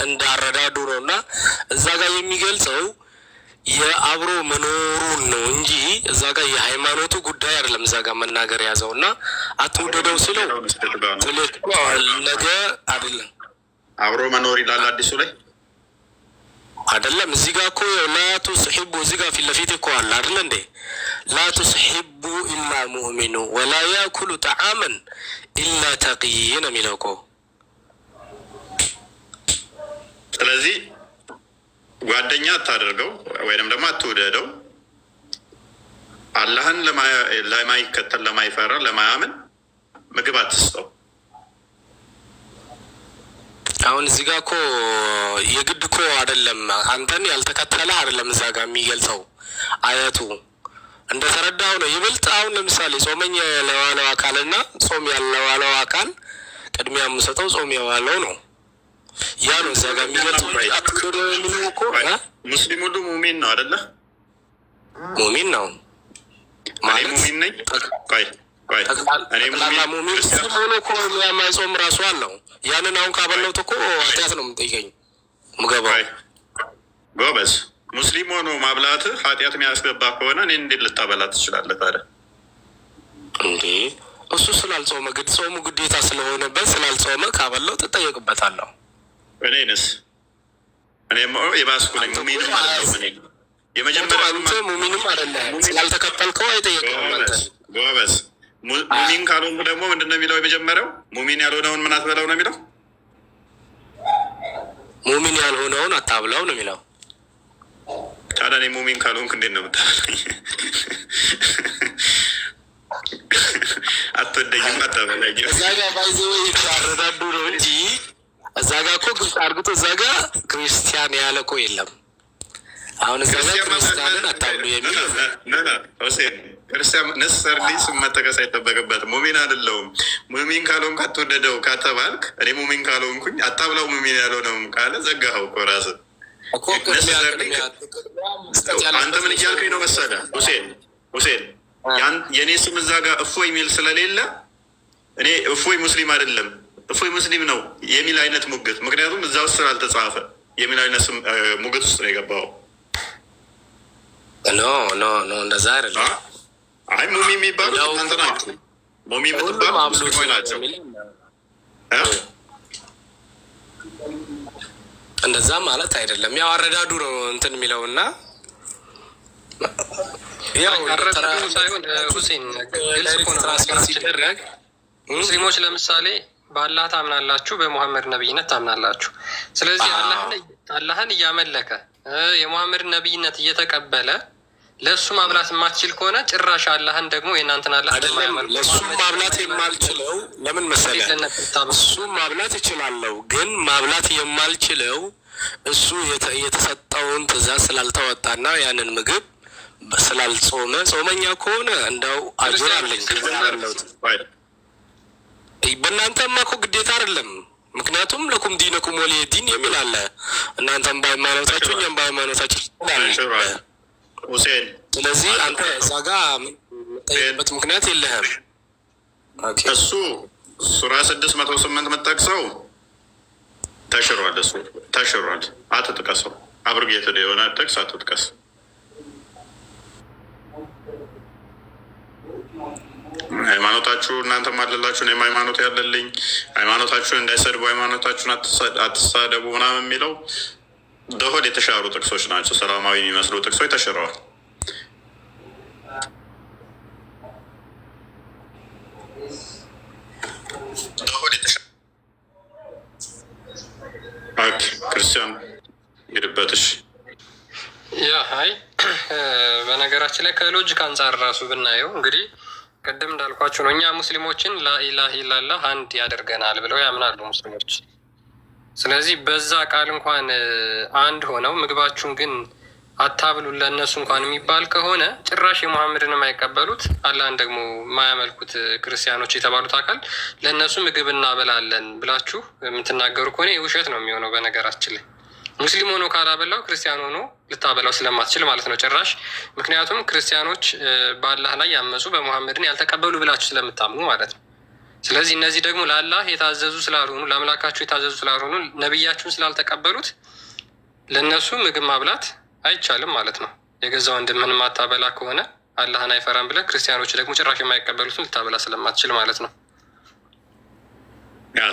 እንደ አረዳዱ ነው እና እዛ ጋ የሚገልጸው የአብሮ መኖሩን ነው እንጂ እዛ ጋር የሃይማኖቱ ጉዳይ አይደለም። እዛ ጋር መናገር የያዘው እና አትውደደው ሲለው ነገ አይደለም አብሮ መኖር ይላል አዲሱ ላይ አይደለም። እዚህ ጋር እኮ ላቱስሒቡ እዚህ ጋር ፊት ለፊት እኮ አለ አይደለ እንዴ? ላቱስሒቡ ኢላ ሙእሚኑ ወላ ያኩሉ ጠዓመን ኢላ ተቂይ ነው የሚለው እኮ። ስለዚህ ጓደኛ አታደርገው ወይንም ደግሞ አትውደደው። አላህን ለማይከተል ለማይፈራ ለማያምን ምግብ አትስጠው። አሁን እዚህ ጋር እኮ የግድ እኮ አይደለም አንተን ያልተከተለ አይደለም እዛ ጋር የሚገልጸው አያቱ እንደተረዳው ነው ይበልጥ። አሁን ለምሳሌ ጾመኛ ለዋለው አካልና ጾም ያለዋለው አካል ቅድሚያ የምሰጠው ጾም የዋለው ነው። ያ ነው እዛ ጋር የሚገልጸው። አትክዶ የሚለው እኮ ሙስሊም ሁሉ ሙሚን ነው አይደለ? ሙሚን ነው ማለት ሙሚን ነኝ። ጠቅላላ ሙሚን ሆኖ እኮ የማይጾም ራሱ አለው። ያንን አሁን ካበላሁት እኮ ኃጢአት ነው የምጠይቀኝ ምገባው። ጎበዝ ሙስሊም ሆኖ ማብላትህ ኃጢአት የሚያስገባ ከሆነ እኔ እንዴት ልታበላ ትችላለህ ታዲያ? እንዴ እሱ ስላልጾመ ጾሙ ግዴታ ስለሆነበት ስላልጾመ ካበላው ትጠየቅበታለሁ። እኔንስ እኔም የባስኩ ነኝ። ሙሚንም አይደለም የመጀመሪያ ሙሚንም አይደለም ስላልተከተልከው አይጠየቅም። ጎበዝ ሙሚን ካልሆንኩ ደግሞ ምንድን ነው የሚለው? የመጀመሪያው ሙሚን ያልሆነውን ምን አትበላው ነው የሚለው? ሙሚን ያልሆነውን አታብላው ነው የሚለው። ታዲያ እኔ ሙሚን ካልሆንኩ እንዴት ነው የምታበላኝ? አትወደኝም አታበላኝ። እዛ ጋ ባይዘ የተአረዳዱ ነው እንጂ እዛ ጋ እኮ ግልጽ አድርጎት እዛ ጋ ክርስቲያን ያለ እኮ የለም። አሁን እዛ ጋ ክርስቲያንን አታብሉ የሚል ክርስቲያን ነሰርሊ ስም መጠቀስ አይጠበቅበትም። ሙሚን አይደለሁም ሙሚን ካልሆንኩ አትወደደው ካተባልክ እኔ ሙሚን ካልሆንኩኝ አታብላው ሙሚን ያልሆነውም ካለ ዘጋኸው እኮ ራስህ። አንተ ምን እያልከኝ ነው መሰለህ ሁሴን የእኔ ስም እዛ ጋር እፎይ የሚል ስለሌለ እኔ እፎይ ሙስሊም አይደለም እፎይ ሙስሊም ነው የሚል አይነት ሙግት፣ ምክንያቱም እዛ ውስጥ ስላልተጻፈ የሚል አይነት ሙግት ውስጥ ነው የገባው። ኖ እንደዛ አይደለም። አይ ሙሚ የሚባሉ እናንተ ናቸው። ሙሚ የምትባሉ ሙስሊሞች ናቸው። እንደዛ ማለት አይደለም። ያው አረዳዱ ነው እንትን የሚለው እና ያው ሳይሆን ሁሴን ሲደረግ ሙስሊሞች ለምሳሌ በአላህ ታምናላችሁ፣ በሙሐመድ ነቢይነት ታምናላችሁ። ስለዚህ አላህን እያመለከ የሙሐመድ ነቢይነት እየተቀበለ ለእሱ ማብላት የማትችል ከሆነ ጭራሽ አላህን ደግሞ የእናንተን አላህ ለእሱ ማብላት የማልችለው ለምን መሰለህ? እሱ ማብላት እችላለሁ፣ ግን ማብላት የማልችለው እሱ የተሰጠውን ትእዛዝ ስላልተወጣና ያንን ምግብ ስላልጾመ። ጾመኛ ከሆነ እንደው አጅር አለኝ። በእናንተማ እኮ ግዴታ አይደለም። ምክንያቱም ለኩም ዲነኩም ወሊየ ዲን የሚል አለ። እናንተም በሃይማኖታችሁ እኛም በሃይማኖታችሁ ይላል። ስለዚህ አንተ እዛ ጋ የምጠይቅበት ምክንያት የለህም። እሱ ሱራ 608 የምጠቅሰው ተሽሯል። እሱ ተሽሯል። አትጥቀሰው። አብርጌትድ የሆነ ጥቅስ አትጥቀስ። ሃይማኖታችሁ እናንተም አለላችሁ፣ እኔም ሃይማኖት ያለልኝ፣ ሃይማኖታችሁን እንዳይሰድቡ ሃይማኖታችሁን አትሳደቡ ምናምን የሚለው በሆድ የተሻሩ ጥቅሶች ናቸው። ሰላማዊ የሚመስሉ ጥቅሶች ተሽረዋል። ክርስቲያን ሄድበትሽ ያ ሀይ በነገራችን ላይ ከሎጂክ አንጻር ራሱ ብናየው እንግዲህ ቅድም እንዳልኳቸው ነው። እኛ ሙስሊሞችን ላኢላህ ኢላላህ አንድ ያደርገናል ብለው ያምናሉ ሙስሊሞች። ስለዚህ በዛ ቃል እንኳን አንድ ሆነው ምግባችሁን ግን አታብሉ ለእነሱ እንኳን የሚባል ከሆነ ጭራሽ የሙሐመድን የማይቀበሉት አላህን ደግሞ የማያመልኩት ክርስቲያኖች የተባሉት አካል ለእነሱ ምግብ እናበላለን ብላችሁ የምትናገሩ ከሆነ የውሸት ነው የሚሆነው። በነገራችን ላይ ሙስሊም ሆኖ ካላበላው ክርስቲያን ሆኖ ልታበላው ስለማትችል ማለት ነው ጭራሽ። ምክንያቱም ክርስቲያኖች በአላህ ላይ ያመፁ በሙሐመድን ያልተቀበሉ ብላችሁ ስለምታምኑ ማለት ነው። ስለዚህ እነዚህ ደግሞ ለአላህ የታዘዙ ስላልሆኑ ለአምላካችሁ የታዘዙ ስላልሆኑ ነቢያችሁን ስላልተቀበሉት ለእነሱ ምግብ ማብላት አይቻልም ማለት ነው። የገዛ ወንድምህን ማታበላ ከሆነ አላህን አይፈራም ብለህ ክርስቲያኖች ደግሞ ጭራሽ የማይቀበሉትን ልታበላ ስለማትችል ማለት ነው።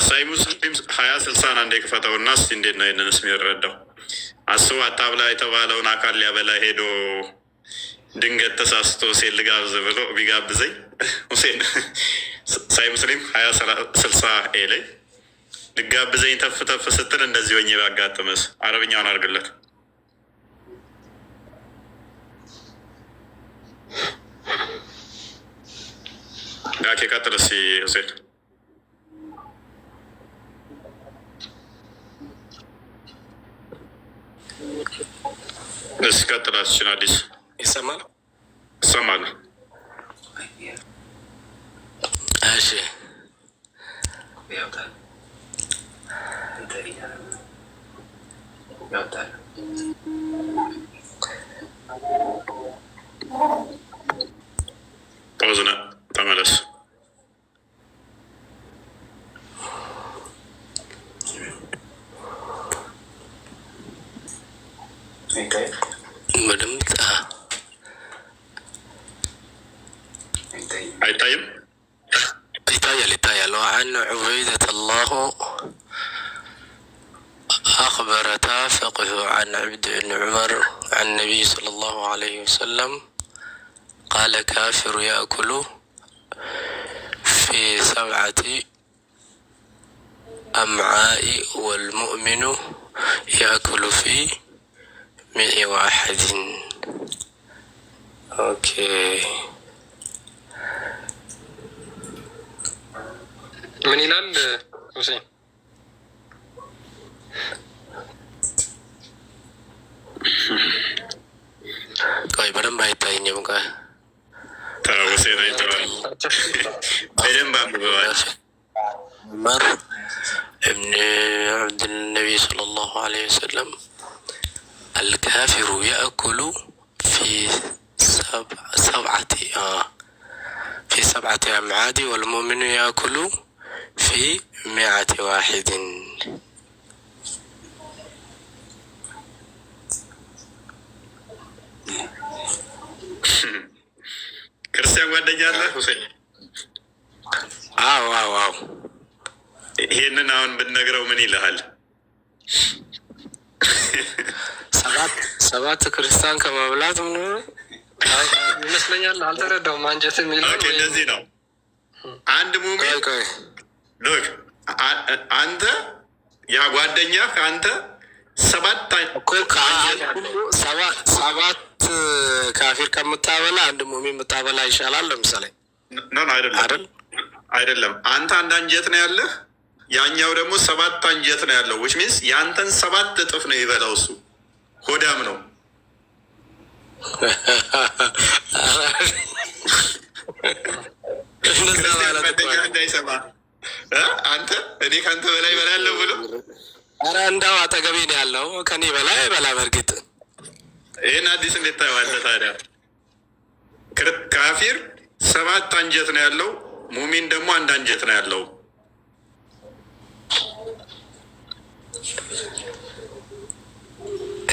ሳይ ሙስሊም 2060 አንዴ ክፈተውና እስኪ እንዴት ነው ይህንንስ የሚረዳው? አስቡ። አታብላ የተባለውን አካል ሊያበላ ሄዶ ድንገት ተሳስቶ ሴት ልጋብዝ ብሎ ቢጋብዘኝ ሁሴን ሳይ ሙስሊም 2060 ላይ ልጋብዘኝ ተፍ ተፍ ስትል እንደዚህ ወኝ ባጋጥምስ? አረብኛውን አድርግለት። ዳኬ ቀጥል እስኪ ሁሴን። እስ ቀጥላችን አዲስ ይሰማል ይሰማል። እሺ ጳውዝነ ተመለስ። በደምብ አይታይም? ይታያል። وعن عبيدة الله أخبر فقه عن عبد بن عمر عن النبي صلى الله عليه وسلم قال كافر يأكل في 7 أمعاء والمؤمن يأكل في 101. اوكي ምን ይላል ሁሴን? ቆይ በደንብ አይታየኝም። ቆይ ሁሴን አይተዋል፣ በደንብ አንብበዋል። ዑመር እብን ዓብድ ነቢይ ሰለላሁ ዐለይሂ ወሰለም الكافر يأكل في 7 أمعاد والمؤمن يأكل في 101. ክርስቲያን ጓደኛ አለ ሁሴን? አዎ። ይሄንን አሁን ብንነግረው ምን ይልሃል? 7 ክርስቲያን ከመብላት ምን ይመስለኛል። አልተረዳውም። አንጀት የሚለው እንደዚህ ነው። አንድ ሙሚን ሎክ አንተ ያ ጓደኛ ከአንተ 7 ካፊር ከምታበላ አንድ ሙሚን የምታበላ ይሻላል። ለምሳሌ አይደለም። አንተ አንድ አንጀት ነው ያለህ፣ ያኛው ደግሞ 7 አንጀት ነው ያለው። ዊች ሚንስ የአንተን 7 እጥፍ ነው ይበላው። እሱ ሆዳም ነው። እንዳይሰማ አንተ እኔ ከአንተ በላይ በላለሁ ብሎ ኧረ እንዳው አጠገቤ ነው ያለው ከኔ በላይ በላ። በእርግጥ ይህን አዲስ እንዴት ታየዋለህ ታዲያ? ካፊር 7 አንጀት ነው ያለው፣ ሙሚን ደግሞ አንድ አንጀት ነው ያለው።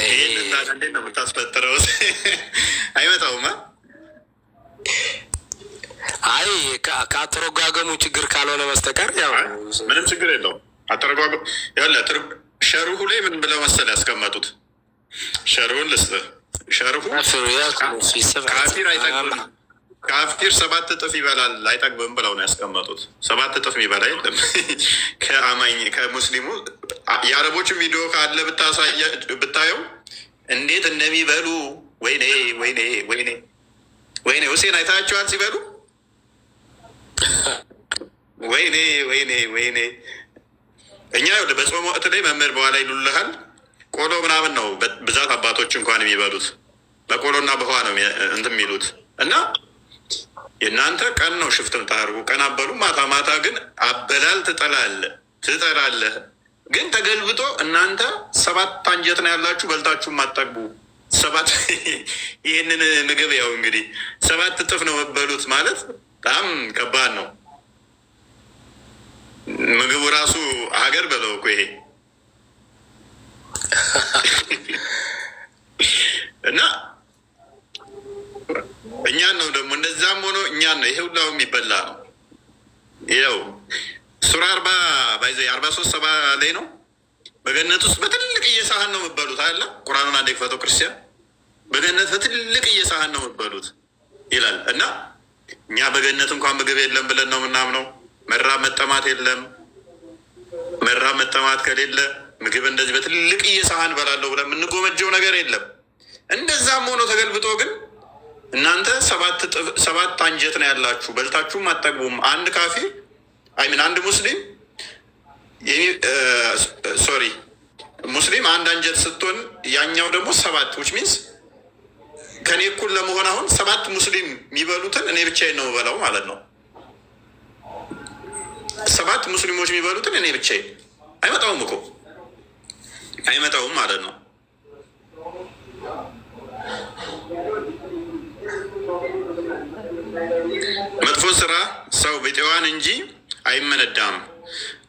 ይህን እንዴት ነው የምታስፈጥረው? አይመጣውም። አይ ከአተረጓገሙ ችግር ካልሆነ በስተቀር ያው ምንም ችግር የለውም። አተረጓገሙ ያለ ሸሩሁ ላይ ምን ብለው መሰል ያስቀመጡት ሸርሁን ልስጥህ። ሸርሁ ካፊር አይጠግብም፣ ካፊር 7 እጥፍ ይበላል አይጠግብም ብለው ነው ያስቀመጡት። 7 እጥፍ የሚበላ የለም ከአማኝ ከሙስሊሙ። የአረቦችን ቪዲዮ ካለ ብታየው እንዴት እንደሚበሉ ወይኔ ወይኔ ወይኔ ወይኔ። ሁሴን አይታቸዋል ሲበሉ? ወይኔ ወይኔ ወይኔ። እኛ በጾም ወቅት ላይ መምህር በኋላ ይሉልሃል ቆሎ ምናምን ነው ብዛት አባቶች እንኳን የሚበሉት በቆሎና በውሃ ነው እንትን የሚሉት። እና የእናንተ ቀን ነው ሽፍት ምታደርጉ፣ ቀን አበሉ፣ ማታ ማታ ግን አበላል ትጠላለህ። ግን ተገልብጦ እናንተ 7 አንጀት ነው ያላችሁ፣ በልታችሁ ማጠግቡ 7 ይህንን ምግብ ያው እንግዲህ 7 እጥፍ ነው መበሉት ማለት በጣም ከባድ ነው። ምግቡ ራሱ ሀገር በለው እኮ ይሄ እና እኛን ነው ደግሞ እንደዛም ሆኖ እኛን ነው ይሄ ሁላው የሚበላ ነው። ይኸው ሱራ 43 ላይ ነው በገነት ውስጥ በትልቅ እየሳህን ነው የምበሉት አለ። ቁርአኑን አንዴ ክፈተው ክርስቲያን። በገነት በትልቅ እየሳህን ነው የምበሉት ይላል። እና እኛ በገነት እንኳን ምግብ የለም ብለን ነው የምናምነው። መራብ መጠማት የለም። መራብ መጠማት ከሌለ ምግብ እንደዚህ በትልቅ እየሳህን በላለሁ ብለን የምንጎመጀው ነገር የለም። እንደዛም ሆኖ ተገልብጦ ግን እናንተ 7 አንጀት ነው ያላችሁ፣ በልታችሁም አጠግቡም። አንድ ካፊር አንድ ሙስሊም ሙስሊም አንድ አንጀት ስትሆን ያኛው ደግሞ 7 ዊች ሚንስ ከኔ እኩል ለመሆን አሁን 7 ሙስሊም የሚበሉትን እኔ ብቻዬን ነው የምበላው ማለት ነው። 7 ሙስሊሞች የሚበሉትን እኔ ብቻዬን አይመጣውም እኮ አይመጣውም ማለት ነው። መጥፎ ስራ ሰው ቢጤዋን እንጂ አይመነዳም።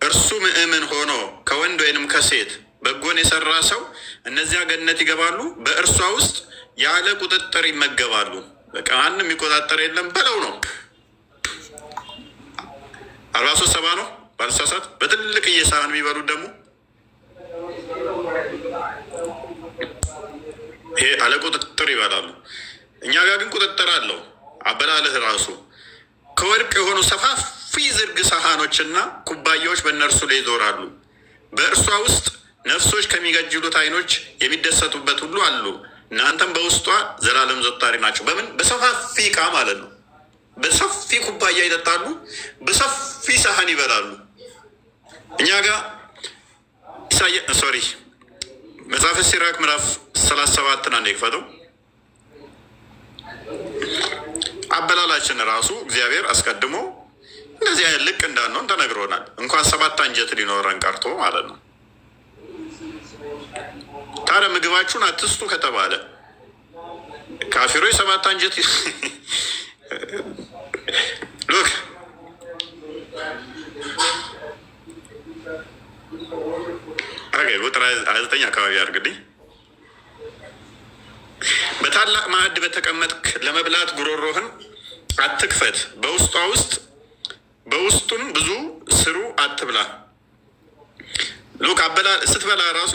እርሱ ምእምን ሆኖ ከወንድ ወይንም ከሴት በጎን የሰራ ሰው እነዚያ ገነት ይገባሉ፣ በእርሷ ውስጥ ያለ ቁጥጥር ይመገባሉ። በቃ ማንም የሚቆጣጠር የለም በለው ነው። 43 ነው ባልሳሳት። በትልቅ እየሳህን የሚበሉት ደግሞ ይሄ አለ ቁጥጥር ይበላሉ። እኛ ጋር ግን ቁጥጥር አለው። አበላልህ ራሱ ከወርቅ የሆኑ ሰፋፊ ዝርግ ሳህኖችና ኩባያዎች በእነርሱ ላይ ይዞራሉ። በእርሷ ውስጥ ነፍሶች ከሚገጅሉት አይኖች የሚደሰቱበት ሁሉ አሉ። እናንተም በውስጧ ዘላለም ዘታሪ ናቸው። በምን በሰፋፊ እቃ ማለት ነው። በሰፊ ኩባያ ይጠጣሉ፣ በሰፊ ሳህን ይበላሉ። እኛ ጋር መጽሐፈ ሲራክ ምዕራፍ 37 አንዴ ክፈተው። አበላላችን ራሱ እግዚአብሔር አስቀድሞ እንደዚህ አይነት ልቅ እንዳንሆን ተነግሮናል። እንኳን 7 አንጀት ሊኖረን ቀርቶ ማለት ነው። ታዲያ ምግባችሁን አትስጡ ከተባለ ካፊሮች 7 አንጀት ሉክ ቁጥር 29 አካባቢ አድርግልኝ። በታላቅ ማዕድ በተቀመጥክ ለመብላት ጉሮሮህን አትክፈት፣ በውስጡም ብዙ ስሩ አትብላ። ሉክ ስትበላ ራሱ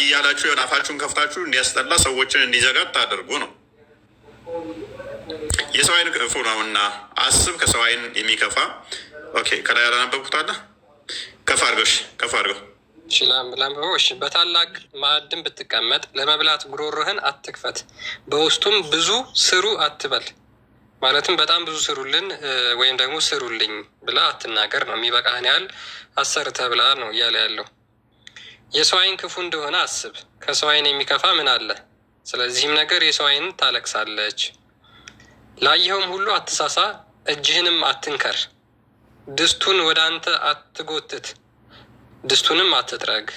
እያላችሁ የሆነ አፋችሁን ከፍታችሁ እንዲያስጠላ ሰዎችን እንዲዘጋ ታደርጉ ነው። የሰው አይን ክፉ ነው እና አስብ፣ ከሰው አይን የሚከፋ ከላይ ያላነበብኩት አለ። ከፍ አድርገው ላንብበው። እሺ። በታላቅ ማዕድን ብትቀመጥ ለመብላት ጉሮሮህን አትክፈት፣ በውስጡም ብዙ ስሩ አትበል። ማለትም በጣም ብዙ ስሩልን ወይም ደግሞ ስሩልኝ ብላ አትናገር ነው። የሚበቃህን ያህል አሰርተህ ብላ ነው እያለ ያለው። የሰው አይን ክፉ እንደሆነ አስብ፣ ከሰው አይን የሚከፋ ምን አለ? ስለዚህም ነገር የሰው አይን ታለቅሳለች። ላየኸውም ሁሉ አትሳሳ፣ እጅህንም አትንከር። ድስቱን ወደ አንተ አትጎትት፣ ድስቱንም አትጥረግ።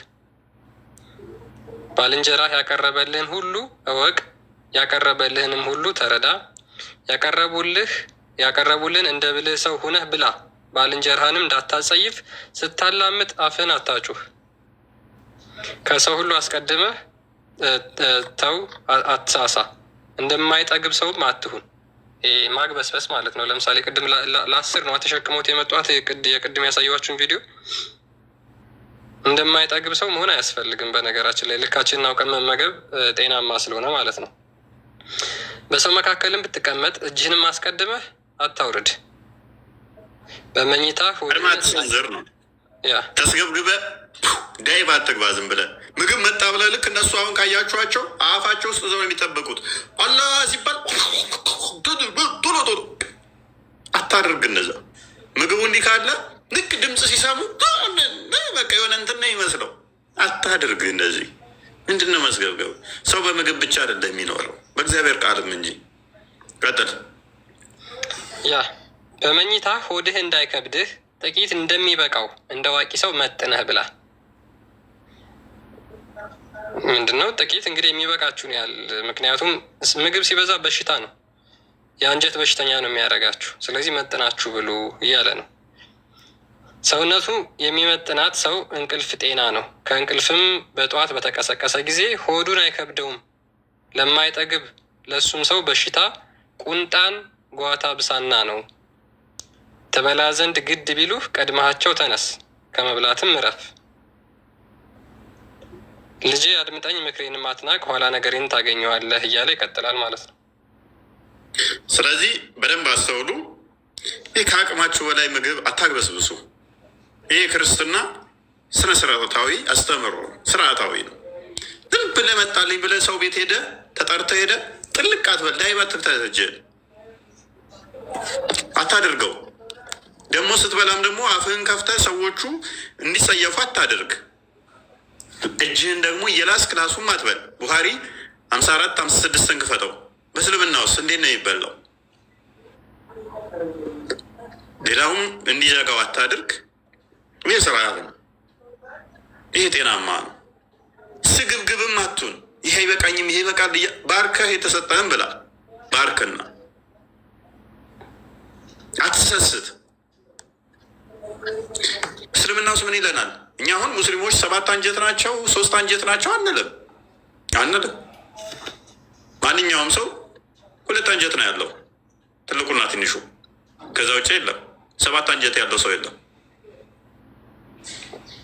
ባልንጀራህ ያቀረበልህን ሁሉ እወቅ፣ ያቀረበልህንም ሁሉ ተረዳ። ያቀረቡልን እንደ ብልህ ሰው ሁነህ ብላ። ባልንጀራህንም እንዳታጸይፍ፣ ስታላምጥ አፍህን አታጩህ። ከሰው ሁሉ አስቀድመህ ተው፣ አትሳሳ። እንደማይጠግብ ሰውም አትሁን። ማግበስበስ ማለት ነው። ለምሳሌ ቅድም ለ10 ነው ተሸክመውት የመጧት የቅድም ያሳየኋችሁን ቪዲዮ እንደማይጠግብ ሰው መሆን አያስፈልግም። በነገራችን ላይ ልካችንን አውቀን መመገብ ጤናማ ስለሆነ ማለት ነው። በሰው መካከልም ብትቀመጥ እጅህንም አስቀድመህ አታውርድ። በመኝታ አድማትሰንዘር ነው ተስገብግበ ዳይብ አትግባ። ዝም ብለህ ምግብ መጣ ብለህ ልክ እነሱ አሁን ካያችኋቸው አፋቸው ውስጥ ዘው የሚጠበቁት አላህ ሲባል ቶሎ ቶሎ አታድርግ። እነዛ ምግቡ እንዲህ ካለ ልክ ድምፅ ሲሰሙ በቃ የሆነ እንትን ነው ይመስለው። አታድርግ እንደዚህ። ምንድን ነው መስገብገብ? ሰው በምግብ ብቻ አይደለም የሚኖረው በእግዚአብሔር ቃልም እንጂ። ቀጥል። በመኝታ ሆድህ እንዳይከብድህ ጥቂት እንደሚበቃው እንደ አዋቂ ሰው መጥነህ ብላ። ምንድነው ጥቂት? እንግዲህ የሚበቃችሁን ያህል። ምክንያቱም ምግብ ሲበዛ በሽታ ነው፣ የአንጀት በሽተኛ ነው የሚያደርጋችሁ። ስለዚህ መጥናችሁ ብሉ እያለ ነው። ሰውነቱ የሚመጥናት ሰው እንቅልፍ ጤና ነው። ከእንቅልፍም በጠዋት በተቀሰቀሰ ጊዜ ሆዱን አይከብደውም። ለማይጠግብ ለእሱም ሰው በሽታ ቁንጣን ጓታ ብሳና ነው። ትበላ ዘንድ ግድ ቢሉህ ቀድመሃቸው ተነስ፣ ከመብላትም እረፍ። ልጄ አድምጠኝ፣ ምክሬንም አትናቅ፣ ኋላ ነገሬን ታገኘዋለህ እያለ ይቀጥላል ማለት ነው። ስለዚህ በደንብ አስተውሉ። ይህ ከአቅማችሁ በላይ ምግብ አታግበስብሱ። ይህ ክርስትና ስነ ስርዓታዊ አስተምሮ ስርዓታዊ ነው። ዝም ብለህ መጣልኝ ብለህ ሰው ቤት ሄደ ተጠርተህ ሄደ ጥልቅ አትበል። ዳይባት ትተጀል አታድርገው። ደግሞ ስትበላም ደግሞ አፍህን ከፍተህ ሰዎቹ እንዲጸየፉ አታድርግ። እጅህን ደግሞ እየላስክ ላሱም አትበል። ቡኻሪ 54 56 ክፈተው። በእስልምና ውስጥ እንዴት ነው የሚበላው? ሌላውም እንዲዘጋው አታድርግ። ይህ ስርዓት ነው። ይህ ጤናማ ነው። ስግብግብም አቱን። ይሄ አይበቃኝም ይሄ ይበቃል። ባርከህ የተሰጠህን ብላ። ባርክና አትሰስት። እስልምና ውስጥ ምን ይለናል? እኛ አሁን ሙስሊሞች 7 አንጀት ናቸው 3 አንጀት ናቸው አንልም። ማንኛውም ሰው 2 አንጀት ነው ያለው፣ ትልቁና ትንሹ። ከዛ ውጭ የለም። 7 አንጀት ያለው ሰው የለም።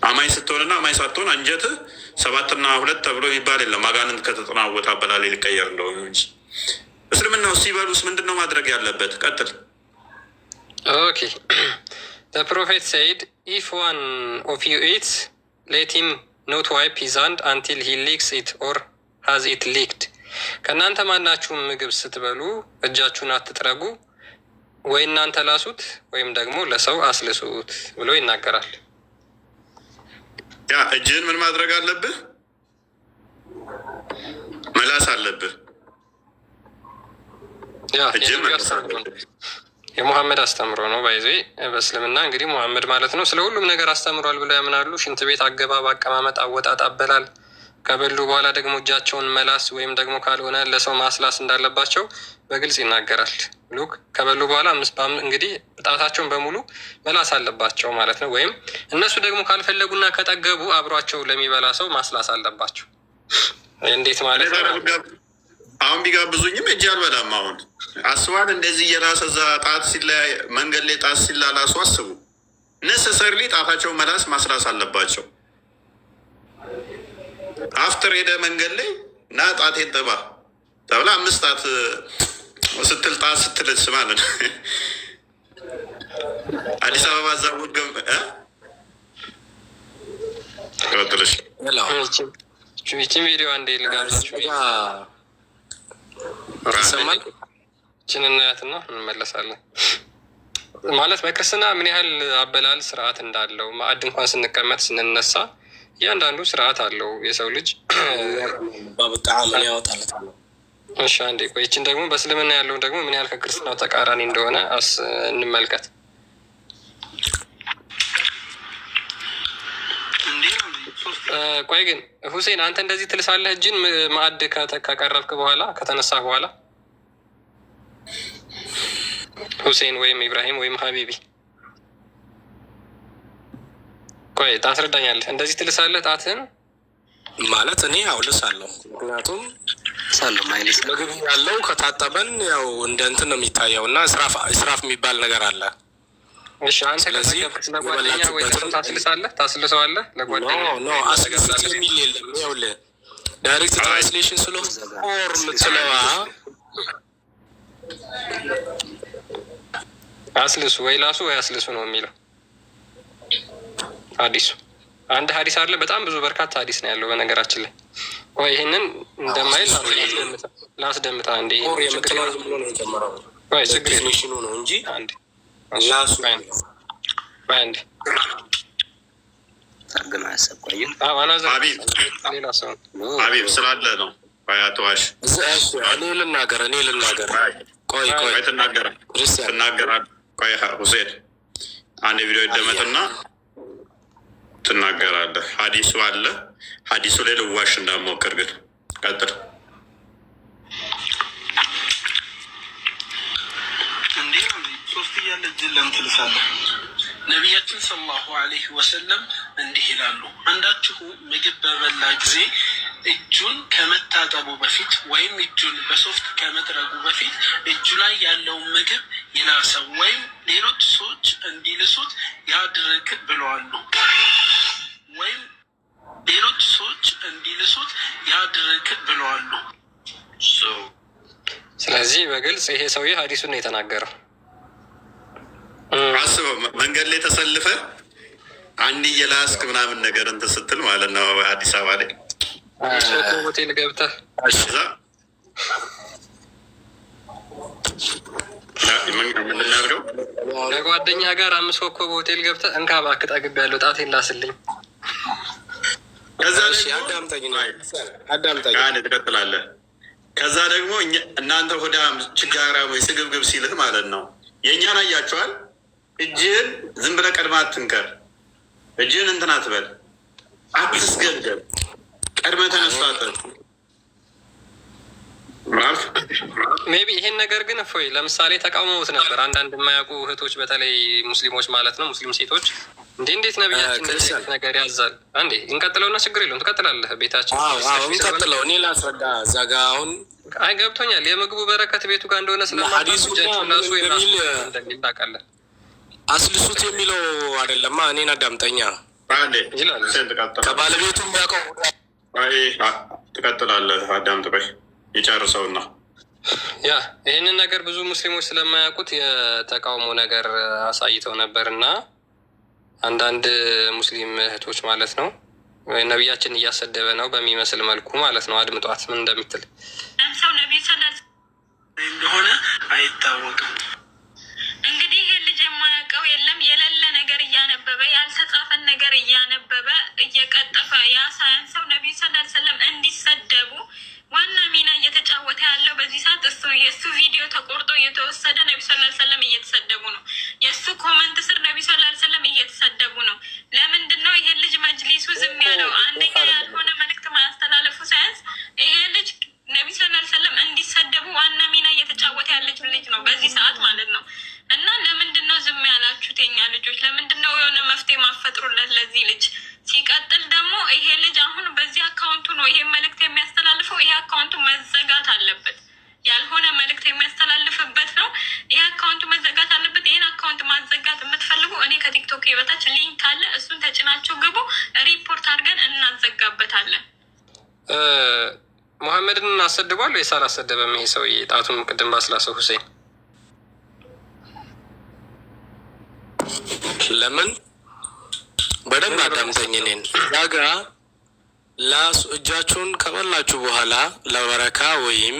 አማኝ ስትሆንና አማኝ ሳትሆን አንጀትህ 7 እና 2 ተብሎ የሚባል የለም። አጋንንት ከተጠናወት አበላሌ ሊቀየር እንደሆነ እንጂ። እስልምና ውስጥ ሲበሉስ ምንድን ነው ማድረግ ያለበት? ቀጥል። ኦኬ The prophet said, if one of you eats, let him not wipe his hand until he licks it or has it licked. ከእናንተ ማናችሁም ምግብ ስትበሉ እጃችሁን አትጥረጉ፣ ወይ እናንተ ላሱት ወይም ደግሞ ለሰው አስልሱት ብሎ ይናገራል። ያ እጅህን ምን ማድረግ አለብህ? መላስ አለብህ። የሙሐመድ አስተምሮ ነው። ባይዜ በእስልምና እንግዲህ ሙሐመድ ማለት ነው ስለ ሁሉም ነገር አስተምሯል ብለው ያምናሉ። ሽንት ቤት አገባብ፣ አቀማመጥ፣ አወጣጥ፣ አበላል፣ ከበሉ በኋላ ደግሞ እጃቸውን መላስ ወይም ደግሞ ካልሆነ ለሰው ማስላስ እንዳለባቸው በግልጽ ይናገራል። ሉክ ከበሉ በኋላ እንግዲህ ጣታቸውን በሙሉ መላስ አለባቸው ማለት ነው። ወይም እነሱ ደግሞ ካልፈለጉና ከጠገቡ አብሯቸው ለሚበላ ሰው ማስላስ አለባቸው። እንዴት ማለት ነው? አሁን ቢጋብዙኝም እጅ አልበላም። አሁን አስዋል እንደዚህ እየላሰ እዛ ጣት ሲለያይ መንገድ ላይ ጣት ሲላላሱ አስቡ። ነሰሰርሊ ጣታቸው መላስ ማስላስ አለባቸው። አፍትር ሄደ መንገድ ላይ እና ጣቴን ጥባ ተብላ 5 ጣት ስትል ጣት ስትልስ ማለት ነው። አዲስ አበባ ዛቡት ቀጥልሽ ይህችን ቪዲዮ አንዴ ልጋብዛችሁ ይሰማል። ይህችን እናያትና እንመለሳለን። ማለት በክርስትና ምን ያህል አበላል ስርዓት እንዳለው ማዕድ እንኳን ስንቀመጥ ስንነሳ እያንዳንዱ ስርዓት አለው የሰው ልጅ ያወጣለት። እሺ አንዴ ቆይ፣ ይህችን ደግሞ በእስልምና ያለው ደግሞ ምን ያህል ከክርስትናው ተቃራኒ እንደሆነ እንመልከት። ቆይ ግን ሁሴን አንተ እንደዚህ ትልሳለህ እጅን ማዕድ ካቀረብክ በኋላ ከተነሳ በኋላ? ሁሴን ወይም ኢብራሂም ወይም ሀቢቢ ቆይ ታስረዳኛለህ። እንደዚህ ትልሳለህ ጣትህን? ማለት እኔ አውልሳለሁ። ምክንያቱም ምግብ ያለው ከታጠበን ያው እንደ እንትን ነው የሚታየው እና እስራፍ የሚባል ነገር አለ። እሺ አንተ ከሰገብክ ለጓደኛ ወይ ለሰው ታስልሰዋለህ ለጓደኛ ኖ አስልሱት የሚል የለም። ይኸውልህ ዳይሬክት ትራንስሌሽን ስለሆነ ኦር ምትለዋ አስልሱ ወይ ላሱ ወይ አስልሱ ነው የሚለው ሐዲሱ። አንድ ሐዲስ አለ። በጣም ብዙ በርካታ ሐዲስ ነው ያለው በነገራችን ላይ። ወይ ይሄንን እንደማይል ላስደምጣ እንዴ ኦር የምትለው ዝም ብሎ ነው የጀመረው። ወይ ዴፊኒሽኑ ነው እንጂ አንድ ላሱ ባንድ ታርገማ ያሰቆየ ሀቢብ ስላለ ነው። አያተዋሽ እኔ ልናገር ቆይ ትናገራለህ። ቆይ ሁሴን አንድ ቪዲዮ ይደመጥና ትናገራለህ። ሀዲሱ አለ። ሀዲሱ ላይ ልዋሽ እንዳሞክር ግን ቀጥል። እንዴ ሶስት እያለ እጅን ለምን ትልሳለህ? ነቢያችን ሰለላሁ ዐለይሂ ወሰለም እንዲህ ይላሉ፣ አንዳችሁ ምግብ በበላ ጊዜ እጁን ከመታጠቡ በፊት ወይም እጁን በሶፍት ከመጥረጉ በፊት እጁ ላይ ያለውን ምግብ ይላሰው ወይም ሌሎች ሰዎች እንዲልሱት ያድርግ ብለዋሉ። ወይም ሌሎች ሰዎች እንዲልሱት ያድርግ ብለዋሉ። ስለዚህ በግልጽ ይሄ ሰውዬ ሐዲሱን ነው የተናገረው። አስበው መንገድ ላይ ተሰልፈ አንድ የላስክ ምናምን ነገር እንትን ስትል ማለት ነው። አዲስ አበባ ላይ ሆቴል ገብተህ ምንድናርገው ከጓደኛ ጋር 5 ኮከብ ሆቴል ገብተህ እንካ እባክህ ጠግቤያለሁ ጣቴን ላስልኝ። ከዛ አዳምጠኝ ትቀጥላለህ። ከዛ ደግሞ እናንተ ወደ ችጋራ ወይ ስግብግብ ሲልህ ማለት ነው የእኛን አያቸዋል። እጅህን ዝም ብለህ ቀድማ አትንከር። እጅህን እንትን አትበል፣ አትስገድገብ፣ ቀድመህ ተነስታተ ሜቢ ይሄን ነገር ግን እፎይ ለምሳሌ ተቃውሞት ነበር። አንዳንድ የማያውቁ እህቶች በተለይ ሙስሊሞች ማለት ነው ሙስሊም ሴቶች እንዴት ነቢያችን እንደዚህ ነገር ያዛል? አንዴ እንቀጥለውና ችግር የለውም ትቀጥላለህ። ቤታችን እንቀጥለው። እኔ ላስረዳ እዛ ጋ አሁን አይ ገብቶኛል። የምግቡ በረከት ቤቱ ጋር እንደሆነ ስለማዲሱናሱ እንደሚል ታውቃለህ። አስልሱት የሚለው አይደለማ። እኔን አዳምጠኛ ይላል ከባለቤቱ የሚያውቀው ትቀጥላለህ። አዳምጥ ቆይ የጨርሰውና ያ ይህንን ነገር ብዙ ሙስሊሞች ስለማያውቁት የተቃውሞ ነገር አሳይተው ነበር እና አንዳንድ ሙስሊም እህቶች ማለት ነው ነቢያችን እያሰደበ ነው በሚመስል መልኩ ማለት ነው። አድምጧት ምን እንደምትል። ሰው ነቢ እንደሆነ አይታወቅም። እንግዲህ ይህ ልጅ የማያውቀው የለም። የሌለ ነገር እያነበበ ያልተጻፈን ነገር እያነበበ እየቀጠፈ ያ ሳያንሰው ነቢዩ ሰለላሁ ዐለይሂ ወሰለም እንዲሰደቡ ዋና ሚና እየተጫወተ ያለው በዚህ ሰዓት እሱ የእሱ ቪዲዮ ተቆርጦ እየተወሰደ ነቢዩ ሰለላሁ ዐለይሂ ወሰለም እየተሰደቡ ነው። የእሱ ኮመንት ስር ነቢዩ ሰለላሁ ዐለይሂ ወሰለም እየተሰደቡ ነው። ለምንድን ነው ይሄ ልጅ መጅሊሱ ዝም ያለው? አንደኛ ያልሆነ መልዕክት ማያስተላለፉ ሳያንስ ይሄ ልጅ ነቢዩ ሰለላሁ ዐለይሂ ወሰለም እንዲሰደቡ ዋና ሚና እየተጫወተ ያለች ልጅ ነው በዚህ ሰዓት ማለት ነው። እና ለምንድን ነው ዝም ያላችሁት የኛ ልጆች? ለምንድን ነው የሆነ መፍትሄ ማፈጥሩለት ለዚህ ልጅ? ሲቀጥል ደግሞ ይሄ ልጅ አሁን በዚህ አካውንቱ ነው ይሄ መልዕክት የሚያስተላልፈው። ይሄ አካውንቱ መዘጋት አለበት። ያልሆነ መልዕክት የሚያስተላልፍበት ነው። ይሄ አካውንቱ መዘጋት አለበት። ይህን አካውንት ማዘጋት የምትፈልጉ እኔ ከቲክቶክ በታች ሊንክ አለ፣ እሱን ተጭናችሁ ግቡ። ሪፖርት አድርገን እናዘጋበታለን። ሙሐመድን አሰድቧል ወይስ አላሰደበም? ይሄ ሰውዬ ጣቱን ቅድም ባስላሰው ሁሴን ለምን በደንብ አዳምጠኝ። እኔን ዛጋ ላሱ እጃችሁን ከበላችሁ በኋላ ለበረካ ወይም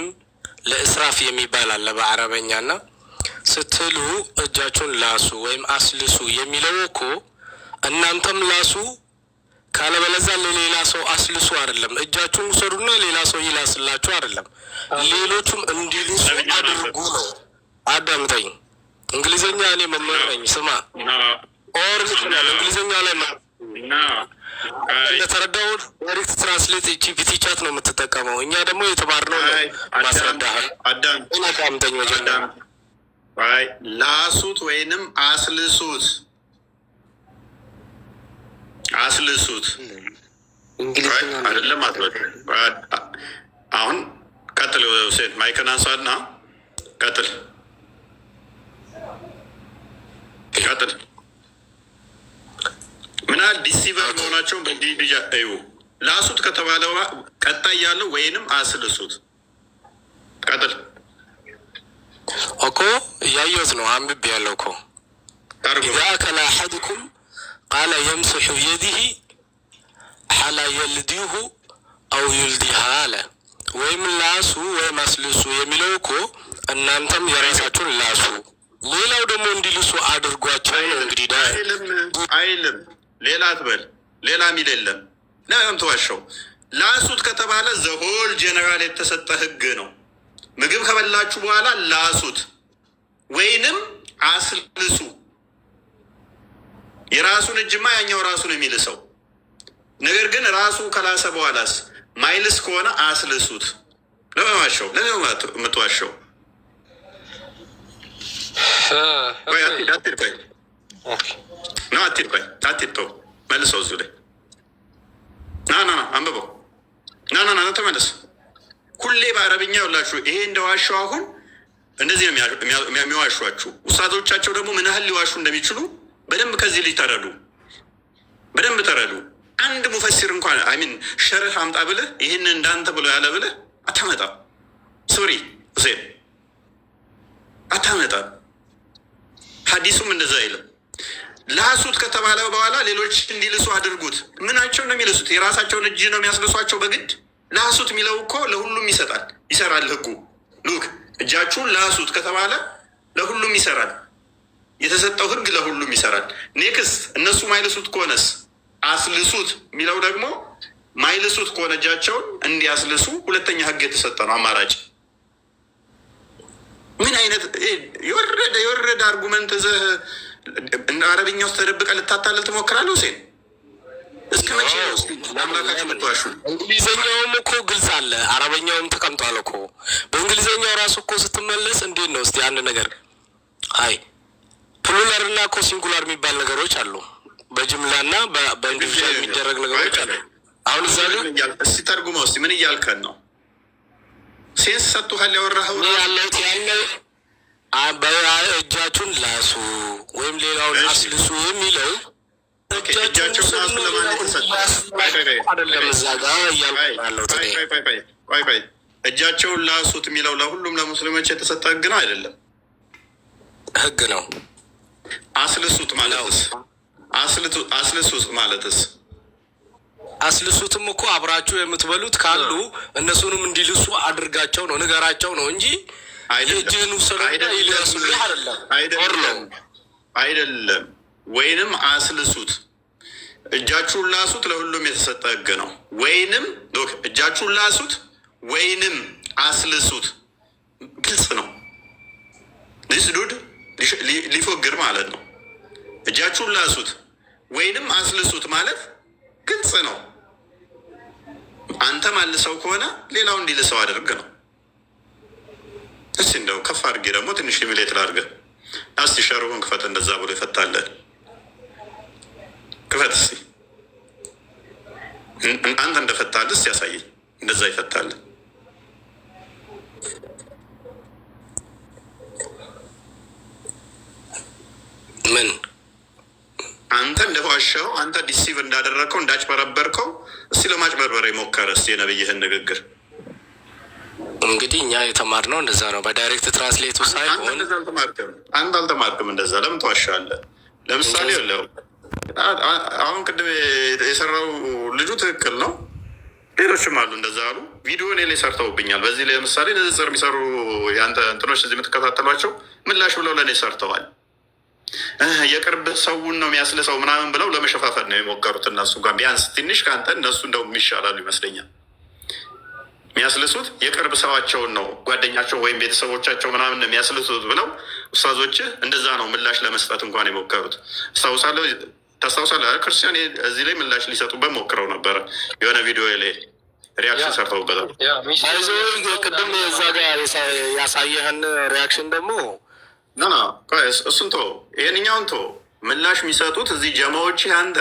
ለእስራፍ የሚባል አለ በአረበኛና ስትሉ እጃችሁን ላሱ ወይም አስልሱ የሚለው እኮ እናንተም ላሱ ካለበለዛ ለሌላ ሰው አስልሱ አይደለም። እጃችሁን ውሰዱና ሌላ ሰው ይላስላችሁ አይደለም። ሌሎቹም እንዲልሱ አድርጉ ነው። አዳምጠኝ። እንግሊዝኛ እኔ መምህር ነኝ። ስማ ኦር ምትላል እንግሊዝኛ ላይ እንደተረዳሁት ዳይሬክት ትራንስሌት ጂፒቲ ቻት ነው የምትጠቀመው። እኛ ደግሞ የተማርነው ማስረዳሃል። አዳምጠኝ መጀመሪያ ላሱት ወይንም አስልሱት አይደለም አትበል። አሁን ቀጥል። ሴት ማይክን አንሳና ቀጥል። ዲሲቨር መሆናቸውን በዲጃ እዩ። ላሱት ከተባለ ቀጣይ ያለው ወይንም አስልሱት። ቀጥል እኮ እያየሁት ነው፣ አንብቤ ያለው እኮ ኢዛ አከለ አሐድኩም ቃለ የምስሑ የዲህ ሐላ የልዲሁ አው ዩልዲሃ አለ። ወይም ላሱ ወይም አስልሱ የሚለው እኮ እናንተም የራሳችሁን ላሱ፣ ሌላው ደግሞ እንዲልሱ አድርጓቸው ነው። እንግዲህ አይልም ሌላ አትበል፣ ሌላ ሚል የለም። ለምን ተዋሸው? ላሱት ከተባለ ዘሆል ጄኔራል የተሰጠ ህግ ነው። ምግብ ከበላችሁ በኋላ ላሱት ወይንም አስልሱ። የራሱን እጅማ ያኛው ራሱን የሚልሰው ነገር ግን ራሱ ከላሰ በኋላስ ማይልስ ከሆነ አስልሱት። ለምን ዋሸው? ለምን የምትዋሸው? አትድቆይ መልሰው እዚሁ ላይ አንብበው ተመለስ። ሁሌ በአረብኛ ሁላችሁ ይሄ እንደዋሸው አሁን እንደዚህ ነው የሚዋሿችሁ። ውስታዞቻቸው ደግሞ ምን ያህል ሊዋሹ እንደሚችሉ በደንብ ከዚህ ልጅ ተረዱ፣ በደንብ ተረዱ። አንድ ሙፈሲር እንኳን አይሚን ሸርህ አምጣ ብልህ ይህን እንዳንተ ብሎ ያለ ብልህ አታመጣም። ሶሪ ሁሴን አታመጣም። ሀዲሱም እንደዛ አይልም። ላሱት ከተባለ በኋላ ሌሎች እንዲልሱ አድርጉት። ምናቸው ነው የሚልሱት? የራሳቸውን እጅ ነው የሚያስልሷቸው በግድ። ላሱት የሚለው እኮ ለሁሉም ይሰጣል፣ ይሰራል ህጉ። ሉክ እጃችሁን ላሱት ከተባለ ለሁሉም ይሰራል። የተሰጠው ህግ ለሁሉም ይሰራል። ኔክስት እነሱ ማይልሱት ከሆነስ አስልሱት የሚለው ደግሞ ማይልሱት ከሆነ እጃቸውን እንዲያስልሱ ሁለተኛ ህግ የተሰጠ ነው፣ አማራጭ። ምን አይነት የወረደ አርጉመንት እዚህ አረብኛ ውስጥ ተደብቀ ልታታለል ትሞክራለህ ሁሴን? እስከ መቼ ነው ለአምላካቸው ምትዋሹ? እንግሊዝኛውም እኮ ግልጽ አለ፣ አረበኛውም ተቀምጧል እኮ። በእንግሊዝኛው ራሱ እኮ ስትመለስ እንዴት ነው እስቲ አንድ ነገር አይ ፕሉራል እና እኮ ሲንጉላር የሚባል ነገሮች አሉ። በጅምላ እና በእንግሊዝኛ የሚደረግ ነገሮች አሉ። አሁን እዛ እስቲ ተርጉመው እስቲ ምን እያልከን ነው? ሴንስ ሰጥቶሃል ያወራኸው ያለት እጃችሁን ላሱ ወይም ሌላውን አስልሱ የሚለው እጃቸው ላሱ ለማለት እጃቸውን ላሱት የሚለው ለሁሉም ለሙስሊሞች የተሰጠ ህግ ነው አይደለም? ህግ ነው። አስልሱት ማለትስ አስልሱት ማለትስ አስልሱትም እኮ አብራችሁ የምትበሉት ካሉ እነሱንም እንዲልሱ አድርጋቸው ነው፣ ንገራቸው ነው እንጂ የእጅህን ውሰዱና ይልሱልህ አይደለም። ወይንም አስልሱት፣ እጃችሁን ላሱት ለሁሉም የተሰጠ ህግ ነው። ወይንም እጃችሁን ላሱት ወይንም አስልሱት፣ ግልጽ ነው። ዲስ ዱድ ሊፎግር ማለት ነው። እጃችሁን ላሱት ወይንም አስልሱት ማለት ግልጽ ነው። አንተ ማልሰው ከሆነ ሌላው እንዲልሰው አድርግ ነው። እስቲ እንደው ከፍ አድርጌ ደግሞ ትንሽ ሚሌት ላድርግ። እስቲ ሸሩን ክፈት፣ እንደዛ ብሎ ይፈታለን። ክፈት እስቲ አንተ እንደፈታልህ እስቲ ያሳየኝ። እንደዛ ይፈታለን። ምን አንተ እንደዋሸው አንተ ዲሲቭ እንዳደረግከው እንዳጭበረበርከው እስቲ ለማጭበርበር የሞከረ እስቲ የነብይህን ንግግር እንግዲህ እኛ የተማርነው እንደዛ ነው። በዳይሬክት ትራንስሌቱ ሳይሆን አንተ አልተማርክም እንደዛ። ለምን ተዋሻለህ? ለምሳሌ ለው አሁን ቅድም የሰራው ልጁ ትክክል ነው። ሌሎችም አሉ እንደዛ አሉ። ቪዲዮ እኔ ላይ ሰርተውብኛል። በዚህ ላይ ለምሳሌ ንጽጽር የሚሰሩ የአንተ እንትኖች እዚህ የምትከታተሏቸው ምላሽ ብለው ለእኔ ሰርተዋል። የቅርብ ሰውን ነው የሚያስልሰው ምናምን ብለው ለመሸፋፈን ነው የሞከሩት። እነሱ ጋር ቢያንስ ትንሽ ከአንተ እነሱ እንደውም ይሻላሉ ይመስለኛል። የሚያስልሱት የቅርብ ሰዋቸውን ነው፣ ጓደኛቸው ወይም ቤተሰቦቻቸው ምናምን ነው የሚያስልሱት ብለው ኡስታዞች እንደዛ ነው ምላሽ ለመስጠት እንኳን የሞከሩት። ታስታውሳለህ? ክርስቲያን እዚህ ላይ ምላሽ ሊሰጡበት ሞክረው ነበረ። የሆነ ቪዲዮ ላይ ሪያክሽን ሰርተውበታል። ቅድም እዛ ጋር ያሳየህን ሪያክሽን ደግሞ እሱን ቶ ይህንኛውን ቶ ምላሽ የሚሰጡት እዚህ ጀማዎች አንተ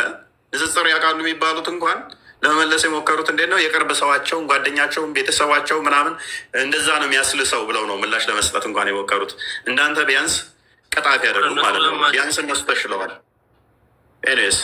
ንጽጽር ያውቃሉ የሚባሉት እንኳን ለመመለስ የሞከሩት እንዴት ነው የቅርብ ሰዋቸውን ጓደኛቸውን ቤተሰባቸው ምናምን እንደዛ ነው የሚያስልሰው ብለው ነው ምላሽ ለመስጠት እንኳን የሞከሩት። እንዳንተ ቢያንስ ቀጣፊ ያደርጉ ማለት ነው። ቢያንስ እነሱ ተሽለዋል። ኤኒዌይስ